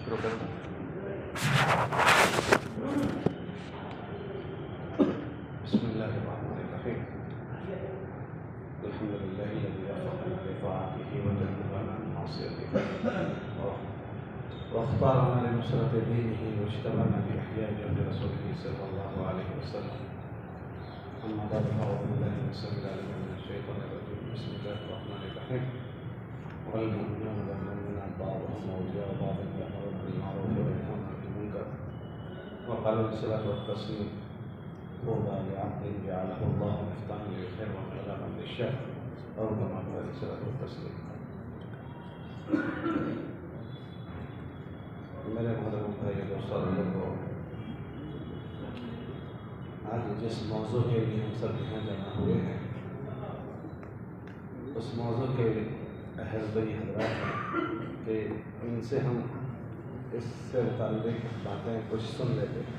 शुरू करूँ। बिस्मिल्लाहिर्रहमानिर्रहीम। अल्हम्दुलिल्लाहि लज़ी वफ़क़ना लिताअतिही व जन्नबना अन मअसियतिही वख्तारना लिनुसरति दीनिही वज्तबाना लिइहयाइ अमरि रसूलिही सल्लल्लाहु अलैहि वसल्लम। अम्मा बअद फ़अऊज़ु बिल्लाहि मिनश-शैतानिर रजीम। बिस्मिल्लाहिर्रहमानिर्रहीम। वल-मुमिनूना वल-मुमिनात बअदुहुम औलियाउ बअद यअमुरूना बिल-मअरूफ़ व यनहौना अनिल मुनकर व क़ालू अस्सलातु वत-तस्लीम तूबा लिअब्दिन जअलहुल्लाहु मिफ्ताहन लिल-ख़ैर व मिग़लाक़न लिश-शर औ कमा क़ाल अस्सलातु वत-तस्लीम। मेरे मोहतरम भाइयों दोस्तों लोगों, आज जिस मौज़ू के लिए हम सब यहाँ जमा हुए हैं उस मौज़ू के अहज़-बरी हज़रात हैं कि इनसे हम इससे मुताल्लिक़ बातें कुछ सुन लेते हैं,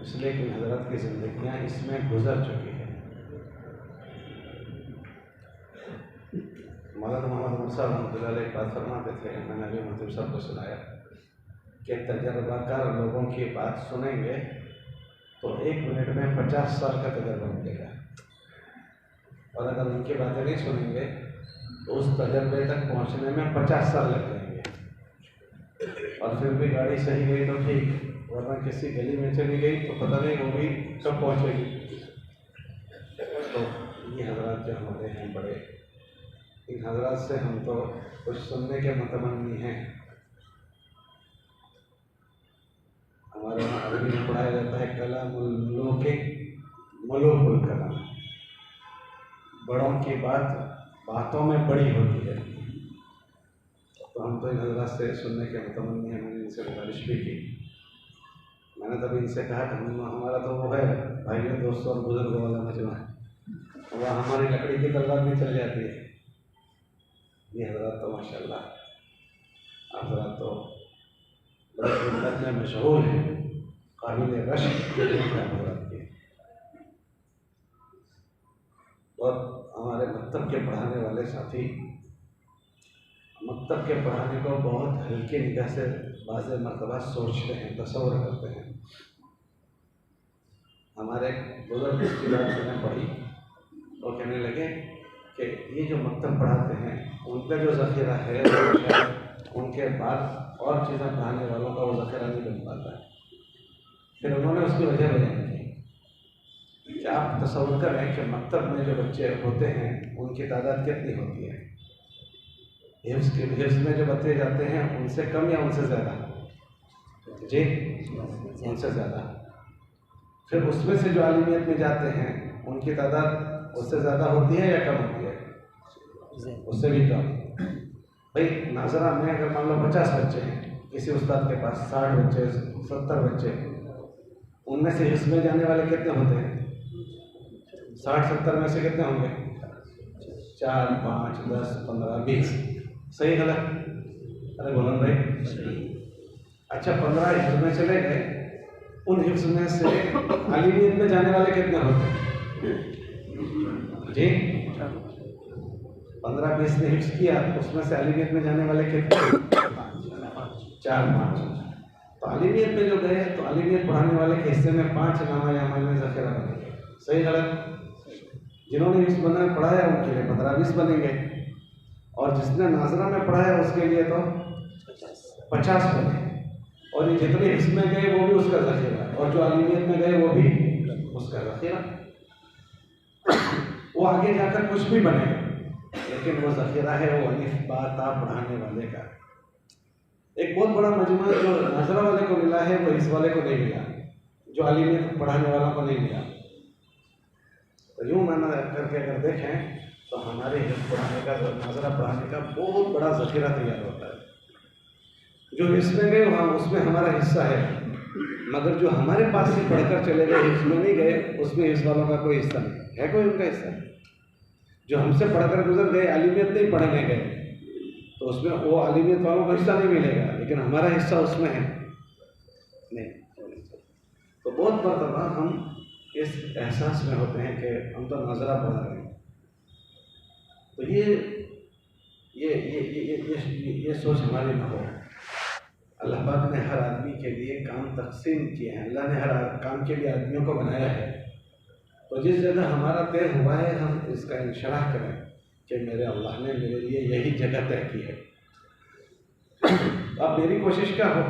इसलिए कि हज़रत की ज़िंदगियाँ इसमें गुज़र चुकी है। मौलाना मोहम्मद मूसा रहमतुल्लाह अलैह एक बात फरमाते थे, मैंने अभी मतलब सबको सुनाया कि तजर्बाकार लोगों की बात सुनेंगे तो 1 मिनट में 50 साल का तजर्बा मिलेगा, और अगर उनकी बातें नहीं सुनेंगे तो उस तजर्बे तक पहुंचने में 50 साल लग जाएंगे। और फिर भी गाड़ी सही गई तो ठीक, वरना किसी गली में चली गई तो पता नहीं होगी कब पहुंचेगी। तो ये हज़रात जो हमारे हैं बड़े, इन हज़रात से हम तो कुछ सुनने के मुतमन्नी हैं। हमारे यहाँ अरबी में पढ़ाया जाता है कलामुल मुलूक मुलूकुल कलाम, बड़ों की बात बातों में बड़ी होती है। तो हम तो इन हज़रात से सुनने के मुतमन्नी हैं। मैंने इनसे गुजारिश भी की, मैंने तभी इनसे कहा कि हमारा तो वो है भाइयों दोस्तों और बुजुर्गों वाला मजमा है, वह हमारी लकड़ी की तलवार भी चल जाती है। ये हज़रात तो माशाअल्लाह आप हज़रात तो बड़े उम्मत में मशहूर हैं, काबिल रश्क हज़रात की। और हमारे मकतब के पढ़ाने वाले साथी मकतब के पढ़ाने को बहुत हल्की निगाह से बाज़ मरतबा सोचते हैं, तसव्वुर करते हैं। हमारे बुजुर्ग की बात मैंने पढ़ी, वो कहने लगे कि ये जो मकतब पढ़ाते हैं उनका जो ज़ख़ीरा है वो शायद उनके बाद और चीज़ें पढ़ाने वालों का वो ज़ख़ीरा नहीं बन पाता है। फिर उन्होंने उसकी वजह बयान की कि आप तसव्वुर करें कि मकतब में जो बच्चे होते हैं उनकी तादाद कितनी होती है। हिफ्ज़ में जो बच्चे जाते हैं उनसे कम या उनसे ज़्यादा? जी, उनसे ज़्यादा। फिर उसमें से जो आलिमियत में जाते हैं उनकी तादाद उससे ज़्यादा होती है या कम होती है? उससे भी कम। भाई नाज़रा में अगर मान लो 50 बच्चे हैं किसी उस्ताद के पास, 60 बच्चे 70 बच्चे, उनमें से हिफ्ज़ में जाने वाले कितने होते हैं? 60-70 में से कितने होंगे? 4, 5, 10, 15, 20। सही गलत? अरे बोलो भाई। अच्छा 15 हिफ्ज़ में चले गए, उन हिफ्ज़ में से आलिमियत में जाने वाले कितने होते हैं? जी 15-20 ने हिफ्ज़ किया, उसमें से आलिमियत में जाने वाले कितने? 4-5। तो आलिमियत में जो गए तो आलिमियत पढ़ाने वाले के हिस्से में 5 नामा या अमल में ज़ख़ीरा बनेंगे। सही गलत? जिन्होंने हिफ्ज़ पढ़ाया उनके लिए 15-20 बनेंगे, और जिसने नाज़रा में पढ़ाया उसके लिए तो 50 बने। और ये जितने हिफ्ज़ में गए वो भी उसका ज़ख़ीरा, और जो आलिमियत में गए वो भी उसका ज़ख़ीरा। वो आगे जाकर कुछ भी बने, लेकिन वो ज़ख़ीरा है वो अलिफ बा ता पढ़ाने वाले का। एक बहुत बड़ा मजमा जो नाज़रा वाले को मिला है वो हिफ्ज़ वाले को नहीं मिला, जो आलिमियत पढ़ाने वालों को नहीं मिला। तो यूँ माना करके अगर देखें तो हमारे हिफ्ज़ पढ़ाने का, नाज़रा पढ़ाने का बहुत बड़ा ज़ख़ीरा तैयार होता है। जो हिफ्ज़ में गए वहाँ उसमें हमारा हिस्सा है, मगर जो हमारे पास से पढ़कर चले गए हिफ्ज़ में नहीं गए उसमें हिफ्ज़ वालों का कोई हिस्सा नहीं है। कोई उनका हिस्सा? जो हमसे पढ़कर गुजर गए, आलिमियत नहीं पढ़ने गए, तो उसमें वो आलिमियत वालों को हिस्सा नहीं मिलेगा, लेकिन हमारा हिस्सा उसमें है नहीं। तो बहुत मरतबा हम इस एहसास में होते हैं कि हम तो नाज़रा पढ़ा रहे हैं। तो ये सोच हमारी न हो। अल्लाह पाक ने हर आदमी के लिए काम तकसीम किए हैं, अल्लाह ने हर काम के लिए आदमियों को बनाया है। तो जिस जगह हमारा तय हुआ है हम इसका इंशराह करें कि मेरे अल्लाह ने मेरे लिए यही जगह तय की है। अब मेरी कोशिश क्या हो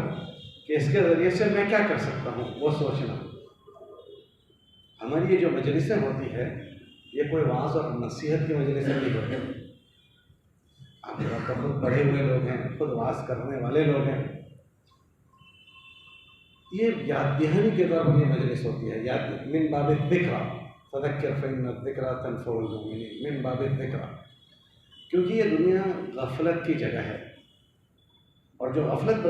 कि इसके ज़रिए से मैं क्या कर सकता हूँ वो सोचना। हमारी ये जो मजलिसें होती है ये कोई वाज़ और नसीहत की मजलिसें नहीं होती। आप तो खुद पढ़े हुए लोग हैं, खुद वाज़ करने वाले लोग हैं। ये याद दहानी के तौर पर ये मजलिस होती है। याद मिन बाब ज़िक्रा फ़ज़क्किर फ़इन्न ज़िक्रा तनफ़उल मुमिनीन, मिन बाब ज़िक्रा, क्योंकि ये दुनिया गफलत की जगह है और जो गफलत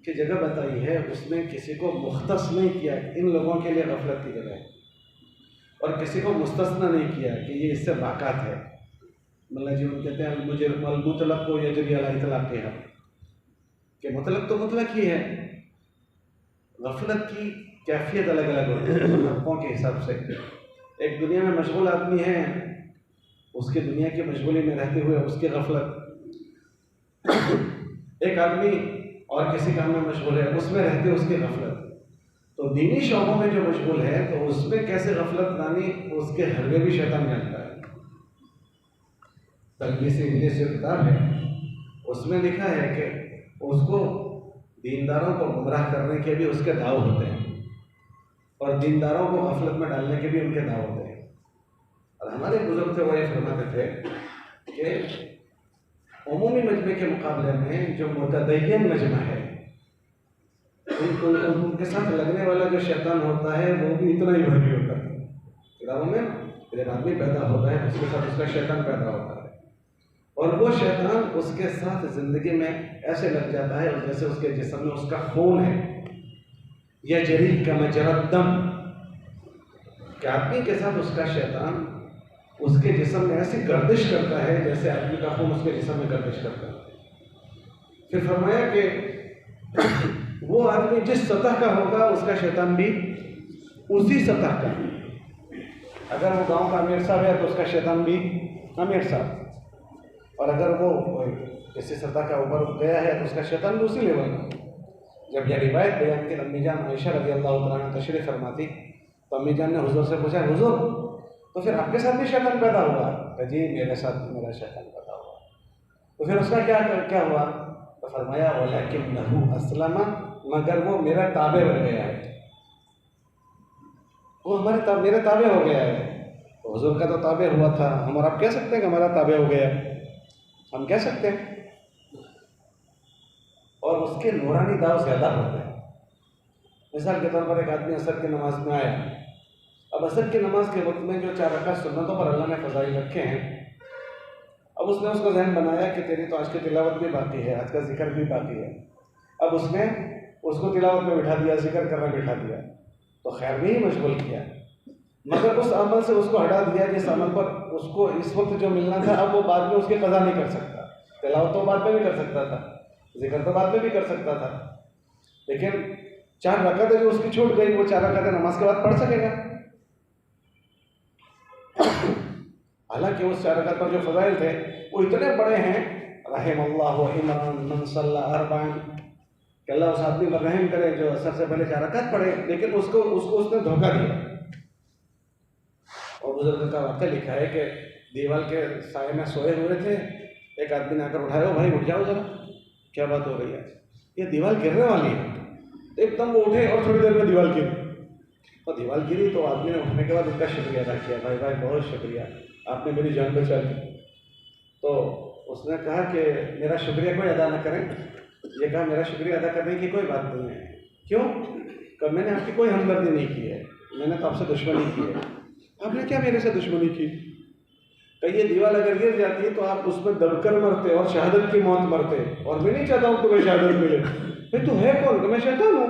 की जगह बताई है उसमें किसी को मुख्तस नहीं किया इन लोगों के लिए गफलत की जगह है, और किसी को मुस्तस्ना नहीं किया कि ये इससे बाकात है। मतलब जी कहते हैं मुझे मुतलक को यजरी अला इतलाक़ है कि मुतलक तो मुतलक ही है। गफलत की कैफियत अलग अलग होती है तबकों के हिसाब से। एक दुनिया में मशगूल आदमी है, उसकी दुनिया की मशगूली में रहते हुए उसकी गफलत। एक आदमी और किसी काम में मशगूल है, उसमें रहते उसकी गफलत। तो दीनी शौक़ों में जो मशगूल है तो उसमें कैसे गफलत लानी उसके हरवे भी शैतान जानता है। तलबीस इंग्लिश जो किताब है उसमें लिखा है कि उसको दीनदारों को गुमराह करने के भी उसके दाव होते हैं और दीनदारों को गफलत में डालने के भी उनके दाव होते हैं। और हमारे बुजुर्ग थे वो ये फरमाते थे कि उमूमी मजमे के मुकाबले में जो मुतदय्यन मजमा है उनके साथ लगने वाला जो शैतान होता है वो भी इतना ही भारी होता है। किताबों में जब आदमी पैदा होता है उसके साथ उसका शैतान पैदा होता है और वो शैतान उसके साथ ज़िंदगी में ऐसे लग जाता है जैसे उसके जिस्म में उसका खून है। यह जरी का मजरदम कि आदमी के साथ उसका शैतान उसके जिस्म में ऐसी गर्दिश करता है जैसे आदमी का खून उसके जिस्म में गर्दिश करता है। फिर फरमाया कि वो आदमी जिस सतह का होगा उसका शैतान भी उसी सतह का। अगर वो गांव का अमीर साहब है तो उसका शैतान भी अमीर साहब, और अगर वो किसी सतह का ऊपर गया है तो उसका शैतान भी उसी लेवल का। जब यह रिवायत बयान की अम्मी जान आयशा रज़ी अल्लाह तआला अन्हा तशरीफ़ फरमाती तो अम्मी जान ने हुज़ूर से पूछा, हुज़ूर तो फिर आपके साथ भी शैतान पैदा हुआ? तो जी मेरे साथ मेरा शैतान पैदा हुआ। तो फिर उसका क्या हुआ? तो फरमाया वलाकिन्नहु अस्लमा, मगर वो मेरा ताबे बन गया है, वो मेरे ताबे हो गया है। तो हुज़ूर का तो ताबे हुआ था, हम और आप कह सकते हैं कि हमारा ताबे हो गया, हम कह सकते हैं। और उसके नूरानी दाव ज़्यादा होते हैं। मिसाल के तौर पर एक आदमी असर की नमाज में आया। अब असर की नमाज के वक्त में जो 4 रकात सुन्नतों पर अल्लाह ने फ़ज़ाइल रखे हैं, अब उसने उसको ज़हन बनाया कि तेरी तो आज की तिलावत भी बाकी है, आज का जिक्र भी बाकी है। अब उसने उसको तिलावत में बिठा दिया, जिक्र करना बिठा दिया, तो खैर में ही मशगूल किया, मगर उस अमल से उसको हटा दिया जिस अमल पर उसको इस वक्त जो मिलना था अब वो बाद में उसकी क़ज़ा नहीं कर सकता। तिलावत तो बाद में भी कर सकता था, जिक्र तो बाद में भी कर सकता था, लेकिन 4 रकातें जो उसकी छूट गई वो 4 रकातें नमाज के बाद पढ़ सकेगा। हालांकि उस 4 रकात पर जो फ़ज़ाइल थे वो इतने बड़े हैं, रहमल्लाहु इमरान मन सल्ला अरबान, कि अल्लाह उस आदमी पर रहम करे जो असर से पहले 4 रकात पढ़े, लेकिन उसको उसने धोखा दिया। और बुजुर्ग का वाक़या लिखा है कि दीवार के साए में सोए हुए थे, एक आदमी ने आकर उठाया, भाई उठ जाओ जरा, क्या बात हो रही है, ये दीवार गिरने वाली है। एकदम वो उठे और थोड़ी देर में दीवार गिरी। तो दीवार गिरी तो आदमी ने उठने के बाद उनका शुक्रिया अदा किया, भाई बहुत शुक्रिया, आपने मेरी जान बचा दी। तो उसने कहा कि मेरा शुक्रिया कोई अदा न करें। ये कहा मेरा शुक्रिया अदा करने की कोई बात नहीं है। क्यों? कि मैंने आपकी कोई हमदर्दी नहीं की है, मैंने तो आपसे दुश्मनी की है। आपने क्या मेरे से दुश्मनी की? कहीं ये दीवार अगर गिर जाती तो आप उसमें दबकर मरते और शहादत की मौत मरते, और मैं नहीं चाहता हूँ तुम्हें शहादत मिले। भाई तू है कौन? कि मैं शैतान हूँ,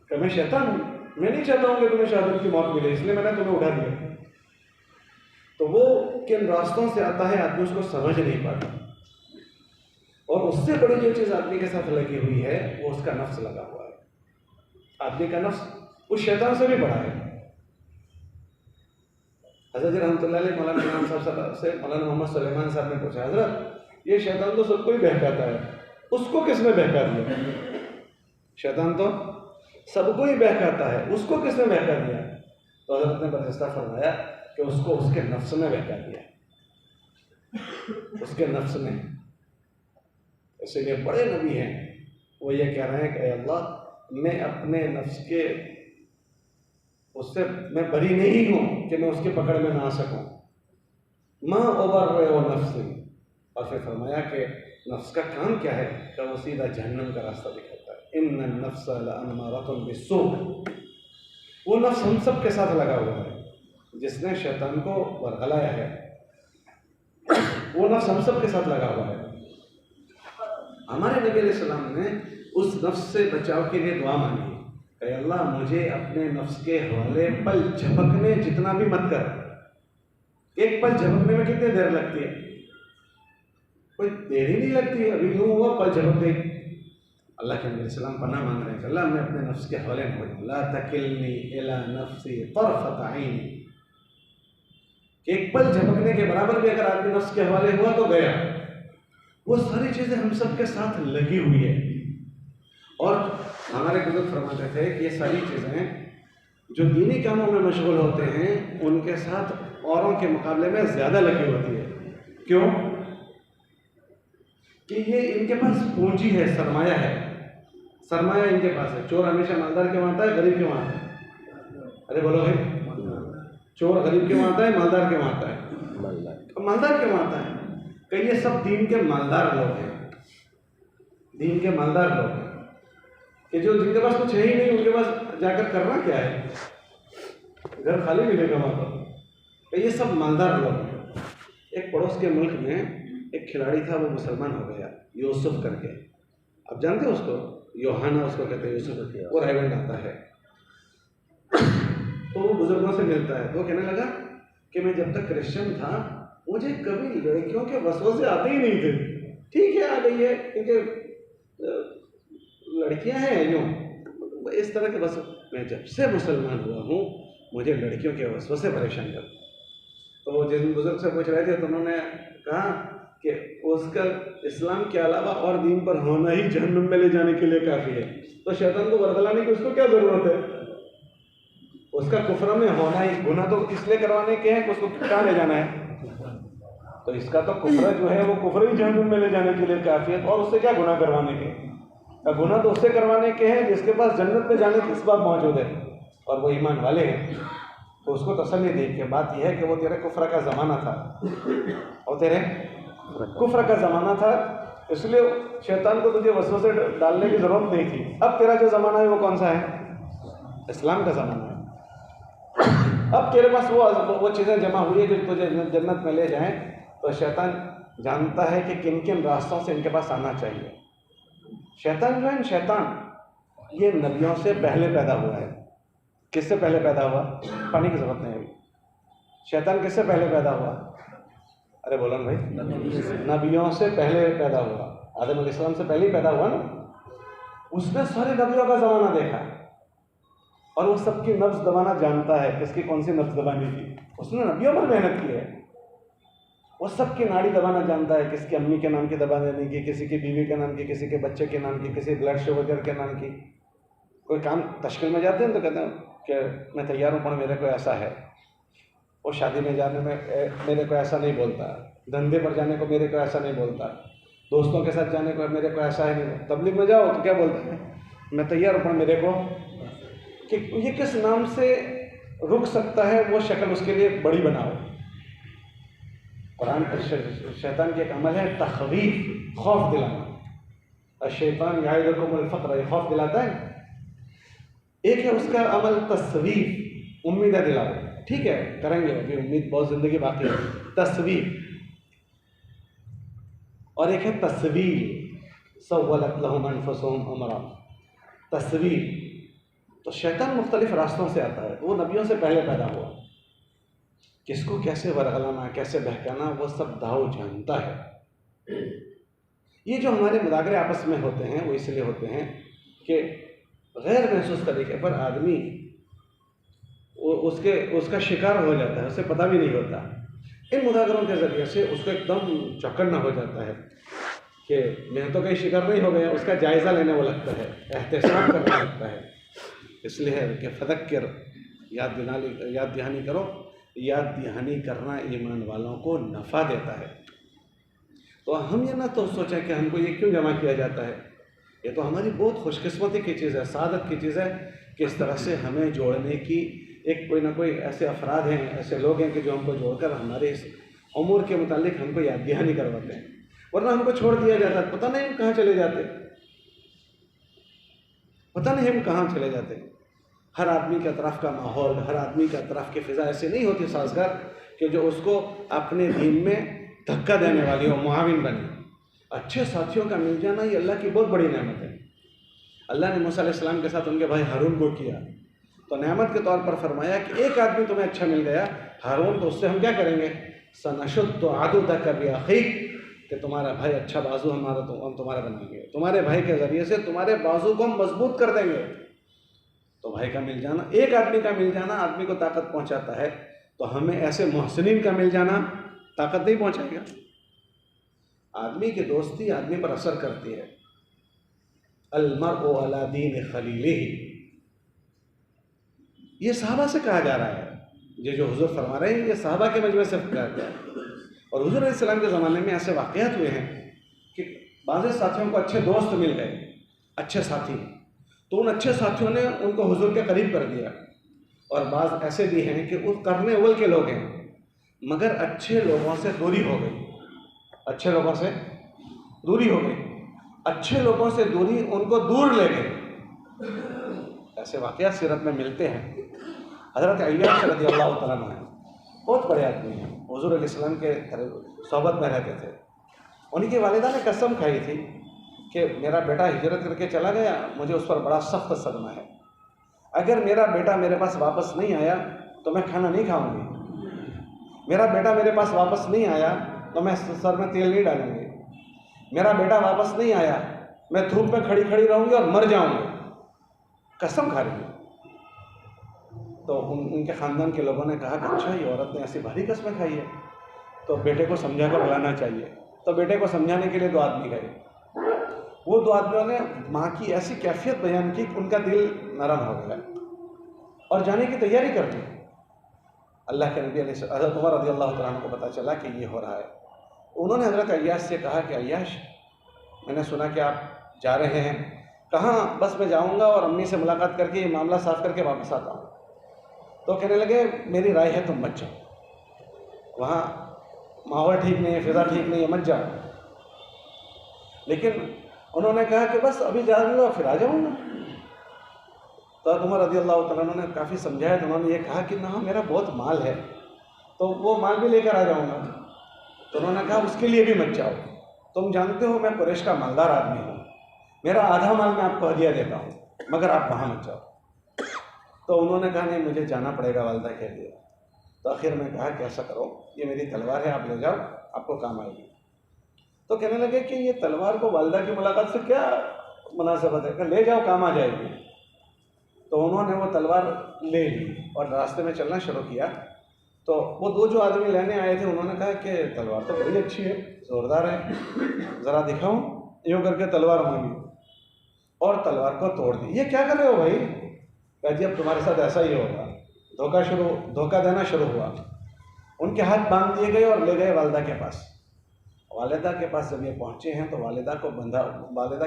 कि मैं शैतान हूँ, मैं नहीं चाहता हूँ कि तुम्हें शहादत की मौत मिले, इसलिए मैंने तुम्हें उठा दिया। तो वो किन रास्तों से आता है आदमी उसको समझ नहीं पाता, और उससे बड़ी जो चीज़ आदमी के साथ लगी हुई है वो उसका नफ्स लगा हुआ है। आदमी का नफ्स उस शैतान से भी बड़ा है। हज़रत रहमतुल्लाह अलैह मौलाना इमाम साहब से मौलाना मोहम्मद सुलेमान साहब ने पूछा, हज़रत ये शैतान तो सबको ही बहकाता है, उसको किसने बहका दिया? शैतान तो सबको ही बहकाता है, उसको किसने बहका दिया? तो हज़रत ने बर्जस्ता फरमाया कि उसको उसके नफ्स ने बहका दिया, उसके नफ्स ने। इसीलिए बड़े नबी हैं, वो ये कह रहे हैं कि अल्लाह मैं अपने नफ्स के उससे मैं बरी नहीं हूँ कि मैं उसकी पकड़ में ना आ सकूँ। माँ उबर रहे हो नफ्सी, और फिर फरमाया कि नफ्स का काम क्या है कि वो सीधा जहन्नम का रास्ता दिखाता है। इन्न नफ्स लअम्मारतुन बिस्सू, वो नफ्स हम सब के साथ लगा हुआ है, जिसने शैतान को बरगलाया है वो नफ्स हम सब के साथ लगा हुआ है। हमारे नबी अलैहिस्सलाम ने उस नफ्स से बचाव के लिए दुआ मांगी कि अल्लाह मुझे अपने नफ्स के हवाले पल झपकने जितना भी मत कर। एक पल झपकने में कितनी देर लगती है? कोई देर ही नहीं लगती है, अभी यूं हुआ पल झपक गई। अल्लाह के नबी सल्लल्लाहु अलैहि वसल्लम पनाह मांग रहे हैं, अल्लाह मैं अपने नफ्स के हवाले न हो जाऊं, ला तकिलनी इला नफ्सी तरफत ऐन, एक पल झपकने के बराबर भी अगर आदमी नफ्स के हवाले हुआ तो गया। वो सारी चीजें हम सब के साथ लगी हुई है। और हमारे बुजुर्ग फरमाते थे कि ये सारी चीजें जो दीनी कामों में मशगूल होते हैं उनके साथ औरों के मुकाबले में ज्यादा लगी होती है। क्यों? कि ये इनके पास पूंजी है, सरमाया है, सरमाया इनके पास है। चोर हमेशा मालदार के वहां आता है, गरीब के वहां आता है? अरे बोलो भाई, चोर गरीब के वहां आता है, मालदार के वहां आता है? मालदार के वहां आता है। कि ये सब दीन के मालदार लोग हैं, दीन के मालदार लोग हैं कि जो जिनके पास कुछ है ही नहीं, उनके पास जाकर करना क्या है, घर खाली मिलेगा वहां पर। ये सब मालदार लोग हैं। एक पड़ोस के मुल्क में एक खिलाड़ी था, वो मुसलमान हो गया, यूसुफ करके। आप जानते हो उसको? योहाना उसको कहते हैं, यूसुफ। वो रायगंज आता है। तो वो बुजुर्गों से मिलता है, तो कहने लगा कि मैं जब तक क्रिश्चियन था मुझे कभी लड़कियों के वसवसे आते ही नहीं थे। ठीक है, आ गई है क्योंकि लड़कियां हैं यूँ, इस तरह के। बस मैं जब से मुसलमान हुआ हूँ मुझे लड़कियों के वसवसे परेशान करते। तो वो जिन बुजुर्ग से पूछ रहे थे तो उन्होंने कहा कि उसका इस्लाम के अलावा और दीन पर होना ही जहन्नुम में ले जाने के लिए काफ़ी है। तो शैतान को बरगलाने की उसको क्या ज़रूरत है? उसका कुफ्र में होना ही, गुनाह तो इसलिए करवाने के हैं कि उसको कहाँ ले जाना है। तो इसका तो कुफ्र जो है वो कुफ्र ही जहन्नुम में ले जाने के लिए काफ़ी है। और उससे क्या गुनाह करवाने के? गुनाह तो उससे करवाने के हैं जिसके पास जन्नत में जाने की इसबाब मौजूद है और वो ईमान वाले हैं। तो उसको तसल्ली दे के बात यह है कि वो तेरे कुफ्र का ज़माना था, और तेरे कुफ्र का ज़माना था, इसलिए शैतान को तुझे वसवसे डालने की ज़रूरत नहीं थी। अब तेरा जो ज़माना है वो कौन सा है? इस्लाम का ज़माना है। अब तेरे पास वो चीज़ें जमा हुई है जो तुझे जन्नत में ले जाएं। तो शैतान जानता है कि किन किन रास्तों से इनके पास आना चाहिए। शैतान जो है, शैतान ये नबियों से पहले पैदा हुआ है। किससे पहले पैदा हुआ? पानी की ज़रूरत नहीं है। शैतान किससे पहले पैदा हुआ? अरे बोलो ना भाई, नबियों से पहले पैदा हुआ। आदम अलैहिस्सलाम से पहले ही पैदा हुआ ना। उसने सारे नबियों का ज़माना देखा और वो सबकी नफ्स दबाना जानता है, किसकी कौन सी नफ्स दबाने की। उसने नबियों पर मेहनत की है। वो सबकी नाड़ी दबाना जानता है, किसकी अम्मी के नाम की दबा देने की, किसी की बीवी के नाम की, किसी के बच्चे के नाम की, किसी ब्लड शुगर के नाम की। कोई काम तश्कील में जाते हैं तो कहते हैं कि मैं तैयार हूँ पर मेरे को ऐसा है। वो शादी में जाने में मेरे को ऐसा नहीं बोलता, धंधे पर जाने को मेरे को ऐसा नहीं बोलता, दोस्तों के साथ जाने को मेरे को ऐसा है नहीं। तबलीग में जाओ तो क्या बोलते हैं? मैं तैयार हूँ पर मेरे को, कि ये किस नाम से रुक सकता है वो शक्ल उसके लिए बड़ी बनाओ। कुरान शैतान के एक अमल है तखवीफ, खौफ दिलाना। शैतान याइदुकुमुल फ़क़्र, ये खौफ दिलाता है। एक है उसका अमल तस्वीफ, उम्मीदें दिलाओ। ठीक है, करेंगे, अभी उम्मीद बहुत ज़िंदगी बाकी है। तस्वीफ। और एक है तस्वीर, सव्वलत लहुम अनफुसुहुम अमरा, तस्वीर। तो शैतान मुख्तलिफ रास्तों से आता है। वो नबियों से पहले पैदा हुआ। किसको कैसे वरगलाना, कैसे बहकाना, वो सब दाऊ जानता है। ये जो हमारे मुदागरे आपस में होते हैं वो इसलिए होते हैं कि गैर महसूस तरीके पर आदमी उसका शिकार हो जाता है, उसे पता भी नहीं होता। इन मुदागरों के ज़रिए से उसको एकदम चौकन्ना हो जाता है कि मैं तो कहीं शिकार नहीं हो गया, उसका जायज़ा लेने वो लगता है, एहतसाब करने लगता है। इसलिए है कि फदक्किर, याद दहानी करो। याद दहानी करना ईमान वालों को नफ़ा देता है। तो हम ये ना तो सोचें कि हमको ये क्यों जमा किया जाता है, ये तो हमारी बहुत खुशकिस्मती की चीज़ है, सादत की चीज़ है कि इस तरह से हमें जोड़ने की एक कोई ना कोई ऐसे अफराद हैं, ऐसे लोग हैं कि जो हमको जोड़कर हमारे इस उम्र के मुतालिक हमको याद दहानी करवाते हैं। वरना हमको छोड़ दिया जाता है, पता नहीं हम कहाँ चले जाते, पता नहीं हम कहाँ चले जाते। हर आदमी के तरफ का माहौल, हर आदमी के तरफ की फ़िज़ा ऐसी नहीं होती साजगार कि जो उसको अपने दीन में धक्का देने वाली हो, मुआविन बने। अच्छे साथियों का मिल जाना ये अल्लाह की बहुत बड़ी नेमत है। अल्लाह ने मूसा अलैहिस्सलाम के साथ उनके भाई हारून को किया तो नेमत के तौर पर फरमाया कि एक आदमी तुम्हें अच्छा मिल गया हारून, तो उससे हम क्या करेंगे, सनशुद्दु अदुदक बिअखीक, कि तुम्हारा भाई अच्छा बाजू हमारा तो हम तुम्हारा बनाएंगे, तुम्हारे भाई के ज़रिए से तुम्हारे बाजू को हम मजबूत कर देंगे। तो भाई का मिल जाना, एक आदमी का मिल जाना आदमी को ताकत पहुंचाता है, तो हमें ऐसे मोहसिनीन का मिल जाना ताकत नहीं पहुंचाएगा। आदमी की दोस्ती आदमी पर असर करती है। अलमर्उ अला दीन खलीलिही, ये सहाबा से कहा जा रहा है। ये जो हुजूर फरमा रहे हैं ये सहाबा के मजमे से कहा गया है। और हुजूर अलैहिस्सलाम के ज़माने में ऐसे वाक़यात हुए हैं कि बाज़ साथियों को अच्छे दोस्त मिल गए, अच्छे साथी, तो उन अच्छे साथियों ने उनको हुजूर के करीब कर दिया। और बाज़ ऐसे भी हैं कि उस करने अव्वल के लोग हैं मगर अच्छे लोगों से दूरी हो गई, अच्छे लोगों से दूरी हो गई, अच्छे लोगों से दूरी उनको दूर ले गई। ऐसे वाक़यात सीरत में मिलते हैं। हज़रत अय्याश रज़ियल्लाहु तआला अन्हु बहुत बड़े आदमी हैं, हुज़ूर अलैहिस्सलाम के सोहबत में रहते थे। उनकी वालिदा ने कसम खाई थी कि मेरा बेटा हिजरत करके चला गया, मुझे उस पर बड़ा सख्त सदमा है। अगर मेरा बेटा मेरे पास वापस नहीं आया तो मैं खाना नहीं खाऊंगी, मेरा बेटा मेरे पास वापस नहीं आया तो मैं सर में तेल नहीं डालूंगी, मेरा बेटा वापस नहीं आया मैं धूप में खड़ी खड़ी रहूंगी और मर जाऊंगी, कसम खा रही है। तो उनके ख़ानदान के लोगों ने कहा कि अच्छा ये औरत ने ऐसी भारी कसमें खाई है, तो बेटे को समझा कर बुलाना चाहिए। तो बेटे को समझाने के लिए 2 आदमी गए। वो 2 आदमियों ने माँ की ऐसी कैफियत बयान की कि उनका दिल नरम हो गया और जाने की तैयारी कर ली। अल्लाह के नबी हज़रत उमर रज़ियल्लाहु तआला अन्हु को पता चला कि ये हो रहा है। उन्होंने हज़रत अय्याश से कहा कि अय्याश, मैंने सुना कि आप जा रहे हैं, कहाँ? बस मैं जाऊँगा और अम्मी से मुलाकात करके ये मामला साफ़ करके वापस आता हूँ। तो कहने लगे मेरी राय है तुम मत जाओ, वहाँ माहौल ठीक नहीं है, फ़िज़ा ठीक नहीं है, मत जाओ। लेकिन उन्होंने कहा कि बस अभी जाऊँगा फिर आ जाऊँगा। तो उमर रज़ियल्लाहु तआला अन्हु ने काफ़ी समझाया, तो उन्होंने ये कहा कि ना मेरा बहुत माल है तो वो माल भी लेकर आ जाऊँगा। तो उन्होंने कहा उसके लिए भी मत जाओ, तुम जानते हो मैं कुरैश का मालदार आदमी हूँ, मेरा आधा माल मैं आपको हदिया देता हूँ, मगर आप वहाँ मत जाओ। तो उन्होंने कहा नहीं मुझे जाना पड़ेगा वालिदा के लिए। तो आखिर में कहा कि ऐसा करो, ये मेरी तलवार है, आप ले जाओ, आपको काम आएगी। तो कहने लगे कि ये तलवार को वालिदा की मुलाकात से क्या मुनासबत है, कि ले जाओ काम आ जाएगी। तो उन्होंने वो तलवार ले ली और रास्ते में चलना शुरू किया। तो वो 2 जो आदमी लेने आए थे उन्होंने कहा कि तलवार तो बड़ी अच्छी है, ज़ोरदार है, ज़रा दिखाऊं। यूँ करके तलवार मांगी और तलवार को तोड़ दी। ये क्या कर रहे हो भाई? कहा जी अब तुम्हारे साथ ऐसा ही होगा। धोखा देना शुरू हुआ। उनके हाथ बांध दिए गए और ले गए वालिदा के पास। वालिदा के पास जब ये पहुँचे हैं तो वालिदा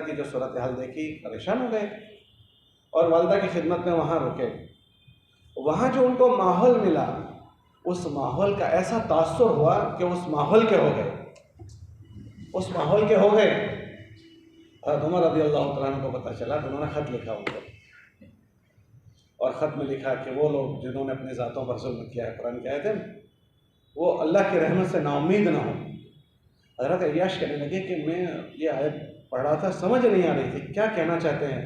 की जो सूरत हाल देखी, परेशान हो गए और वालिदा की खिदमत में वहाँ रुके। वहाँ जो उनको माहौल मिला, उस माहौल का ऐसा तासुर हुआ कि उस माहौल के हो गए। उमर रज़ियल्लाहु तआला अन्हु को पता चला तो उन्होंने ख़त लिखा उनको, और ख़त में लिखा कि वो लोग जिन्होंने अपनी ज़ातों पर जुल्म किया है, कुरान की आयत है, वो अल्लाह की रहमत से नाउम्मीद ना हो। हज़रत अय्याश कहने लगे कि मैं ये आयत पढ़ रहा था, समझ नहीं आ रही थी क्या कहना चाहते हैं।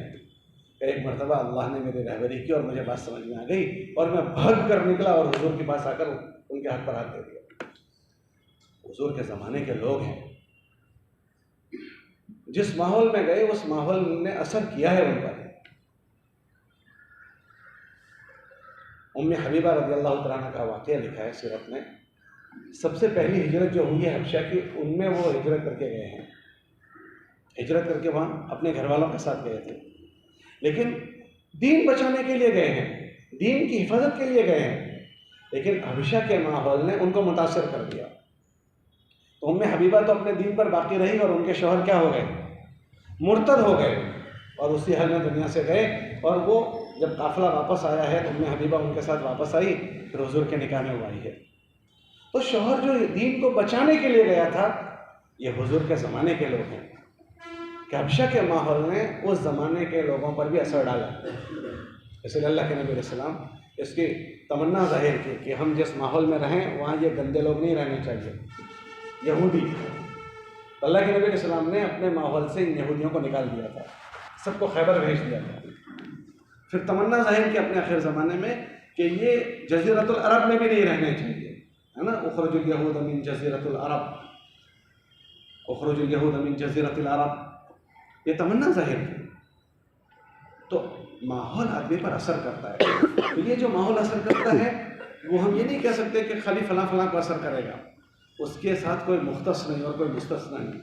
एक मरतबा अल्लाह ने मेरी रहबरी की और मुझे बात समझ में आ गई और मैं भाग कर निकला और हुजूर के पास आकर उनके हाथ पर हाथ दे दिया। हुजूर के ज़माने के लोग हैं, जिस माहौल में गए उस माहौल ने असर किया है उन पर। उम्मे हबीबा रज़ियल्लाहु तआला अन्हा का वाक़या लिखा है सीरत में। सबसे पहली हिजरत जो हुई है हबशा की, उनमें वो हिजरत करके गए हैं। हिजरत करके वहाँ अपने घर वालों के साथ गए थे, लेकिन दीन बचाने के लिए गए हैं, दीन की हिफाजत के लिए गए हैं। लेकिन हबशा के माहौल ने उनको मुतासर कर दिया। तो उम्मे हबीबा तो अपने दीन पर बाकी रही और उनके शौहर क्या हो गए, मुर्तद हो गए और उसी हाल में दुनिया से गए। और वो जब काफिला वापस आया है तो उम्मे हबीबा उनके साथ वापस आई, फिर हुजूर के निकाह में वो आई है। तो शौहर जो दीन को बचाने के लिए गया था, ये हुजूर के ज़माने के लोग हैं कि हबशा के माहौल ने उस ज़माने के लोगों पर भी असर डाला। इसलिए अल्लाह के नबी अलैहि सलाम इसकी तमन्ना जाहिर की कि हम जिस माहौल में रहें वहाँ ये गंदे लोग नहीं रहने चाहिए, यहूदी। तो अल्लाह के नबी अलैहि सलाम ने अपने माहौल से इन यहूदियों को निकाल दिया था, सबको खैबर भेज दिया था। फिर तमन्ना जाहिर की अपने आखिर ज़माने में कि ये जज़ीरतुल अरब में भी नहीं रहने चाहिए, है ना। उखरुजुल यहूद मिन जज़ीरतुल अरब, उखरुजुल यहूद मिन जज़ीरतुल अरब, ये तमन्ना जाहिर की। तो माहौल आदमी पर असर करता है। तो ये जो माहौल असर करता है वो हम ये नहीं कह सकते कि खाली फलां फलां को असर करेगा, उसके साथ कोई मुख्तस नहीं और कोई मुस्तस्ना नहीं,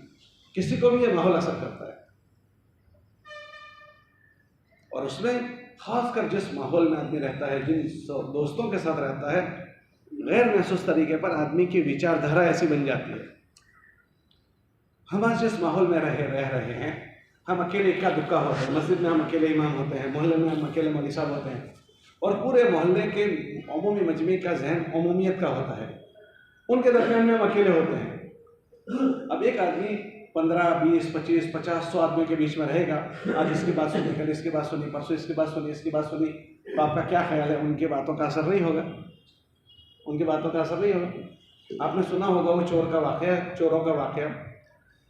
किसी को भी ये माहौल असर करता है। और उसमें खासकर जिस माहौल में आदमी रहता है, जिन दोस्तों के साथ रहता है, गैर महसूस तरीके पर आदमी की विचारधारा ऐसी बन जाती है। हम आज जिस माहौल में रह रहे हैं, हम अकेले इक्का दुक्का होते हैं, मस्जिद में हम अकेले इमाम होते हैं, मोहल्ले में हम अकेले मौलवी साहब होते हैं, और पूरे मोहल्ले के अमूमी मजमे का जहन अमूमियत का होता है, उनके दरमियान में हम अकेले होते हैं। अब एक आदमी 15, 20, 25, 50, 100 आदमियों के बीच में रहेगा, आज इसकी बात सुनी, कल इसकी बात सुनी, परसों इसकी बात सुनी, इसकी बात सुनी, तो आपका क्या ख्याल है, उनकी बातों का असर नहीं होगा, उनकी बातों का असर नहीं होगा। आपने सुना होगा वो चोर का वाक़या, चोरों का वाक़या,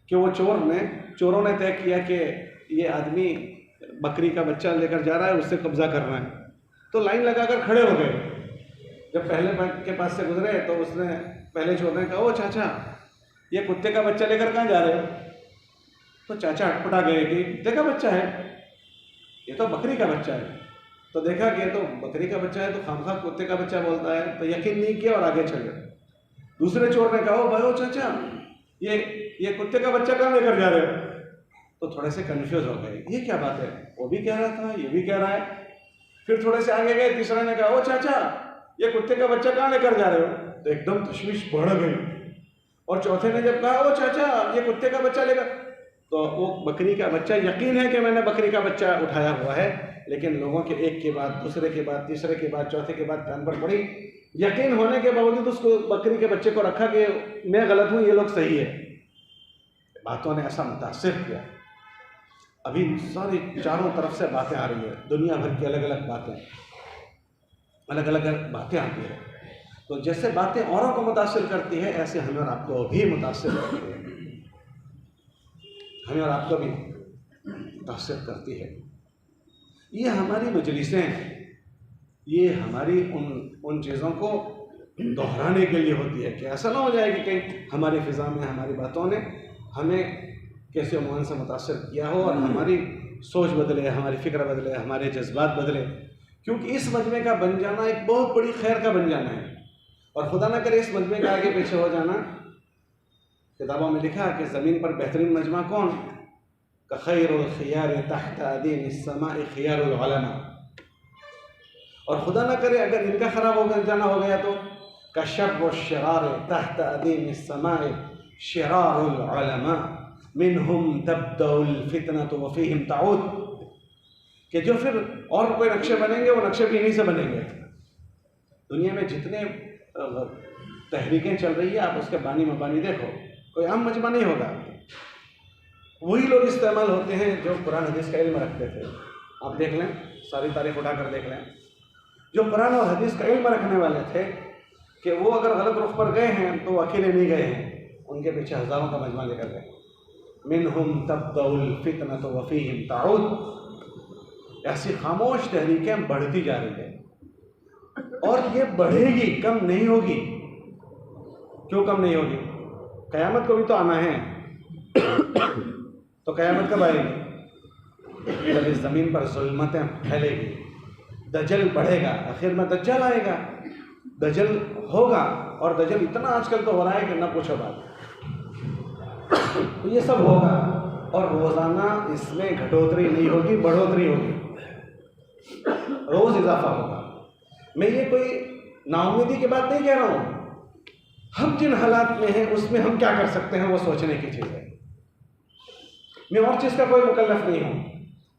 कि वो चोरों ने तय किया कि ये आदमी बकरी का बच्चा लेकर जा रहा है, उससे कब्जा करना है, तो लाइन लगाकर खड़े हो गए। जब पहले बैंक के पास से गुजरे तो उसने पहले चोर ने कहा, ओ चाचा, ये कुत्ते का बच्चा लेकर कहाँ जा रहे हो? तो चाचा अटपटा गए कि कुत्ते का बच्चा है, ये तो बकरी का बच्चा है। तो देखा कि ये तो बकरी का बच्चा है, तो खामखा कुत्ते का बच्चा बोलता है, तो यकीन नहीं किया और आगे चले। दूसरे चोर ने कहा, ओ भाई, ओ चाचा, ये कुत्ते का बच्चा कहाँ लेकर जा रहे हो? तो थोड़े से कंफ्यूज हो गए, ये क्या बात है, वो भी कह रहा था, ये भी कह रहा है। फिर थोड़े से आगे गए, तीसरा ने कहा, ओ चाचा, ये कुत्ते का बच्चा कहाँ लेकर जा रहे हो? तो एकदम तशवीश बढ़ गई। और चौथे ने जब कहा, ओ चाचा, ये कुत्ते का बच्चा लेकर, तो वो बकरी का बच्चा, यकीन है कि मैंने बकरी का बच्चा उठाया हुआ है, लेकिन लोगों के एक के बाद दूसरे के बाद तीसरे के बाद चौथे के बाद कान पर पड़ी, यकीन होने के बावजूद उसको बकरी के बच्चे को रखा कि मैं गलत हूँ, ये लोग सही है। बातों ने ऐसा मुतासिर किया। अभी सारी चारों तरफ से बातें आ रही है, दुनिया भर की अलग अलग बातें आती है। तो जैसे बातें औरों को मुतासिर करती है, ऐसे हमें और आपको भी मुतासिर करती है, हमें और आपको भी मुतासिर करती है। ये हमारी मजलिसें हैं, ये हमारी उन चीज़ों को दोहराने के लिए होती है कि ऐसा ना हो जाए कि कहीं हमारी फ़िज़ा में हमारी बातों ने हमें कैसे उन्वान से मुतासर किया हो और हमारी सोच बदले, हमारी फ़िक्र बदले, हमारे जज्बात बदले। क्योंकि इस मजमे का बन जाना एक बहुत बड़ी खैर का बन जाना है, और खुदा ना करे इस मजमे का आगे पीछे हो जाना। किताबों में लिखा कि ज़मीन पर बेहतरीन मजमा कौन? का खैरुल खियार तहत अदीम इस्समाए खियारुल उलमा। और खुदा ना करे अगर इनका ख़राब हो जाना हो गया तो का शर्र व शरार तहत अदीम इस्समाए शरारुल उलमा मिनहुम तब्दउल फितनतु व फीहिम ताउद। कि जो फिर और कोई नक्शे बनेंगे, वो नक्शे भी इन्हीं से बनेंगे। दुनिया में जितने तहरीकें चल रही है, आप उसके बानी मबानी देखो, कोई आम मजमा नहीं होगा। वही लोग इस्तेमाल होते हैं जो कुरान हदीस का इल्म रखते थे। आप देख लें, सारी तारीख उठा कर देख लें, जो कुरान और हदीस का इल्म रखने वाले थे कि वो अगर गलत रुख पर गए हैं तो वो अकेले नहीं गए हैं, उनके पीछे हज़ारों का मजमा लेकर गए। मिनहुम तब्दउल फितनतु व फीहिम ताउद। ऐसी खामोश तहरीकें बढ़ती जा रही है और ये बढ़ेगी, कम नहीं होगी। क्यों कम नहीं होगी? क़यामत को भी तो आना है। तो क़यामत कब आएगी? जब इस ज़मीन पर ज़ुल्मतें फैलेगी, दज्जल बढ़ेगा, आखिर में दज्जल आएगा, दज्जल होगा, और दज्जल इतना आजकल तो हो रहा है कि ना पूछो बात। तो ये सब होगा और रोज़ाना इसमें घटोतरी नहीं होगी, बढ़ोतरी होगी, रोज़ इजाफा होगा। मैं ये कोई नाउम्मीदी की बात नहीं कह रहा हूँ, हम जिन हालात में हैं उसमें हम क्या कर सकते हैं वो सोचने की चीज़ है। मैं और चीज़ का कोई मुकल्लफ नहीं हूँ,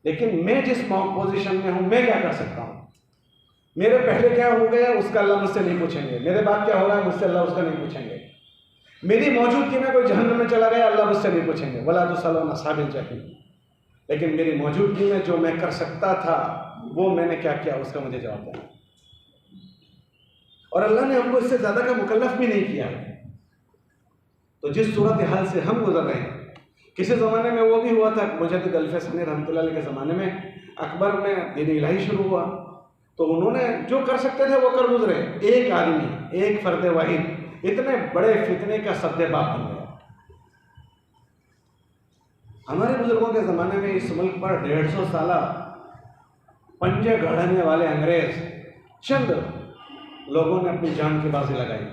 लेकिन मैं जिस पोजीशन में हूँ मैं क्या कर सकता हूँ। मेरे पहले क्या हो गया उसका अल्लाह मुझसे नहीं पूछेंगे, मेरे बाद क्या हो रहा है मुझसे अल्लाह उसका नहीं पूछेंगे। मेरी मौजूदगी में कोई जहन्नम में चला गया अल्लाह मुझसे नहीं पूछेंगे, वला तुसअलून अस्हाबिल जहीम। लेकिन मेरी मौजूदगी में जो मैं कर सकता था वो मैंने क्या किया उसका मुझे जवाब देना, और अल्लाह ने हमको इससे ज़्यादा का मुकल्लफ भी नहीं किया। तो जिस सूरत हाल से हम गुजर रहे हैं, किसी ज़माने में वो भी हुआ था, मुजद्दिद अल-फ़ैसनी रहमतुल्लाह अलैह के ज़माने में अकबर में दीन इलाही शुरू हुआ, तो उन्होंने जो कर सकते थे वो कर गुजरे। एक आदमी, एक फर्द वाहिद इतने बड़े फितने का सद्देबाप बन गया। हमारे बुजुर्गों के ज़माने में इस मुल्क पर 150 साल पंजे गढ़ने वाले अंग्रेज चंद लोगों ने अपनी जान की बाजी लगाई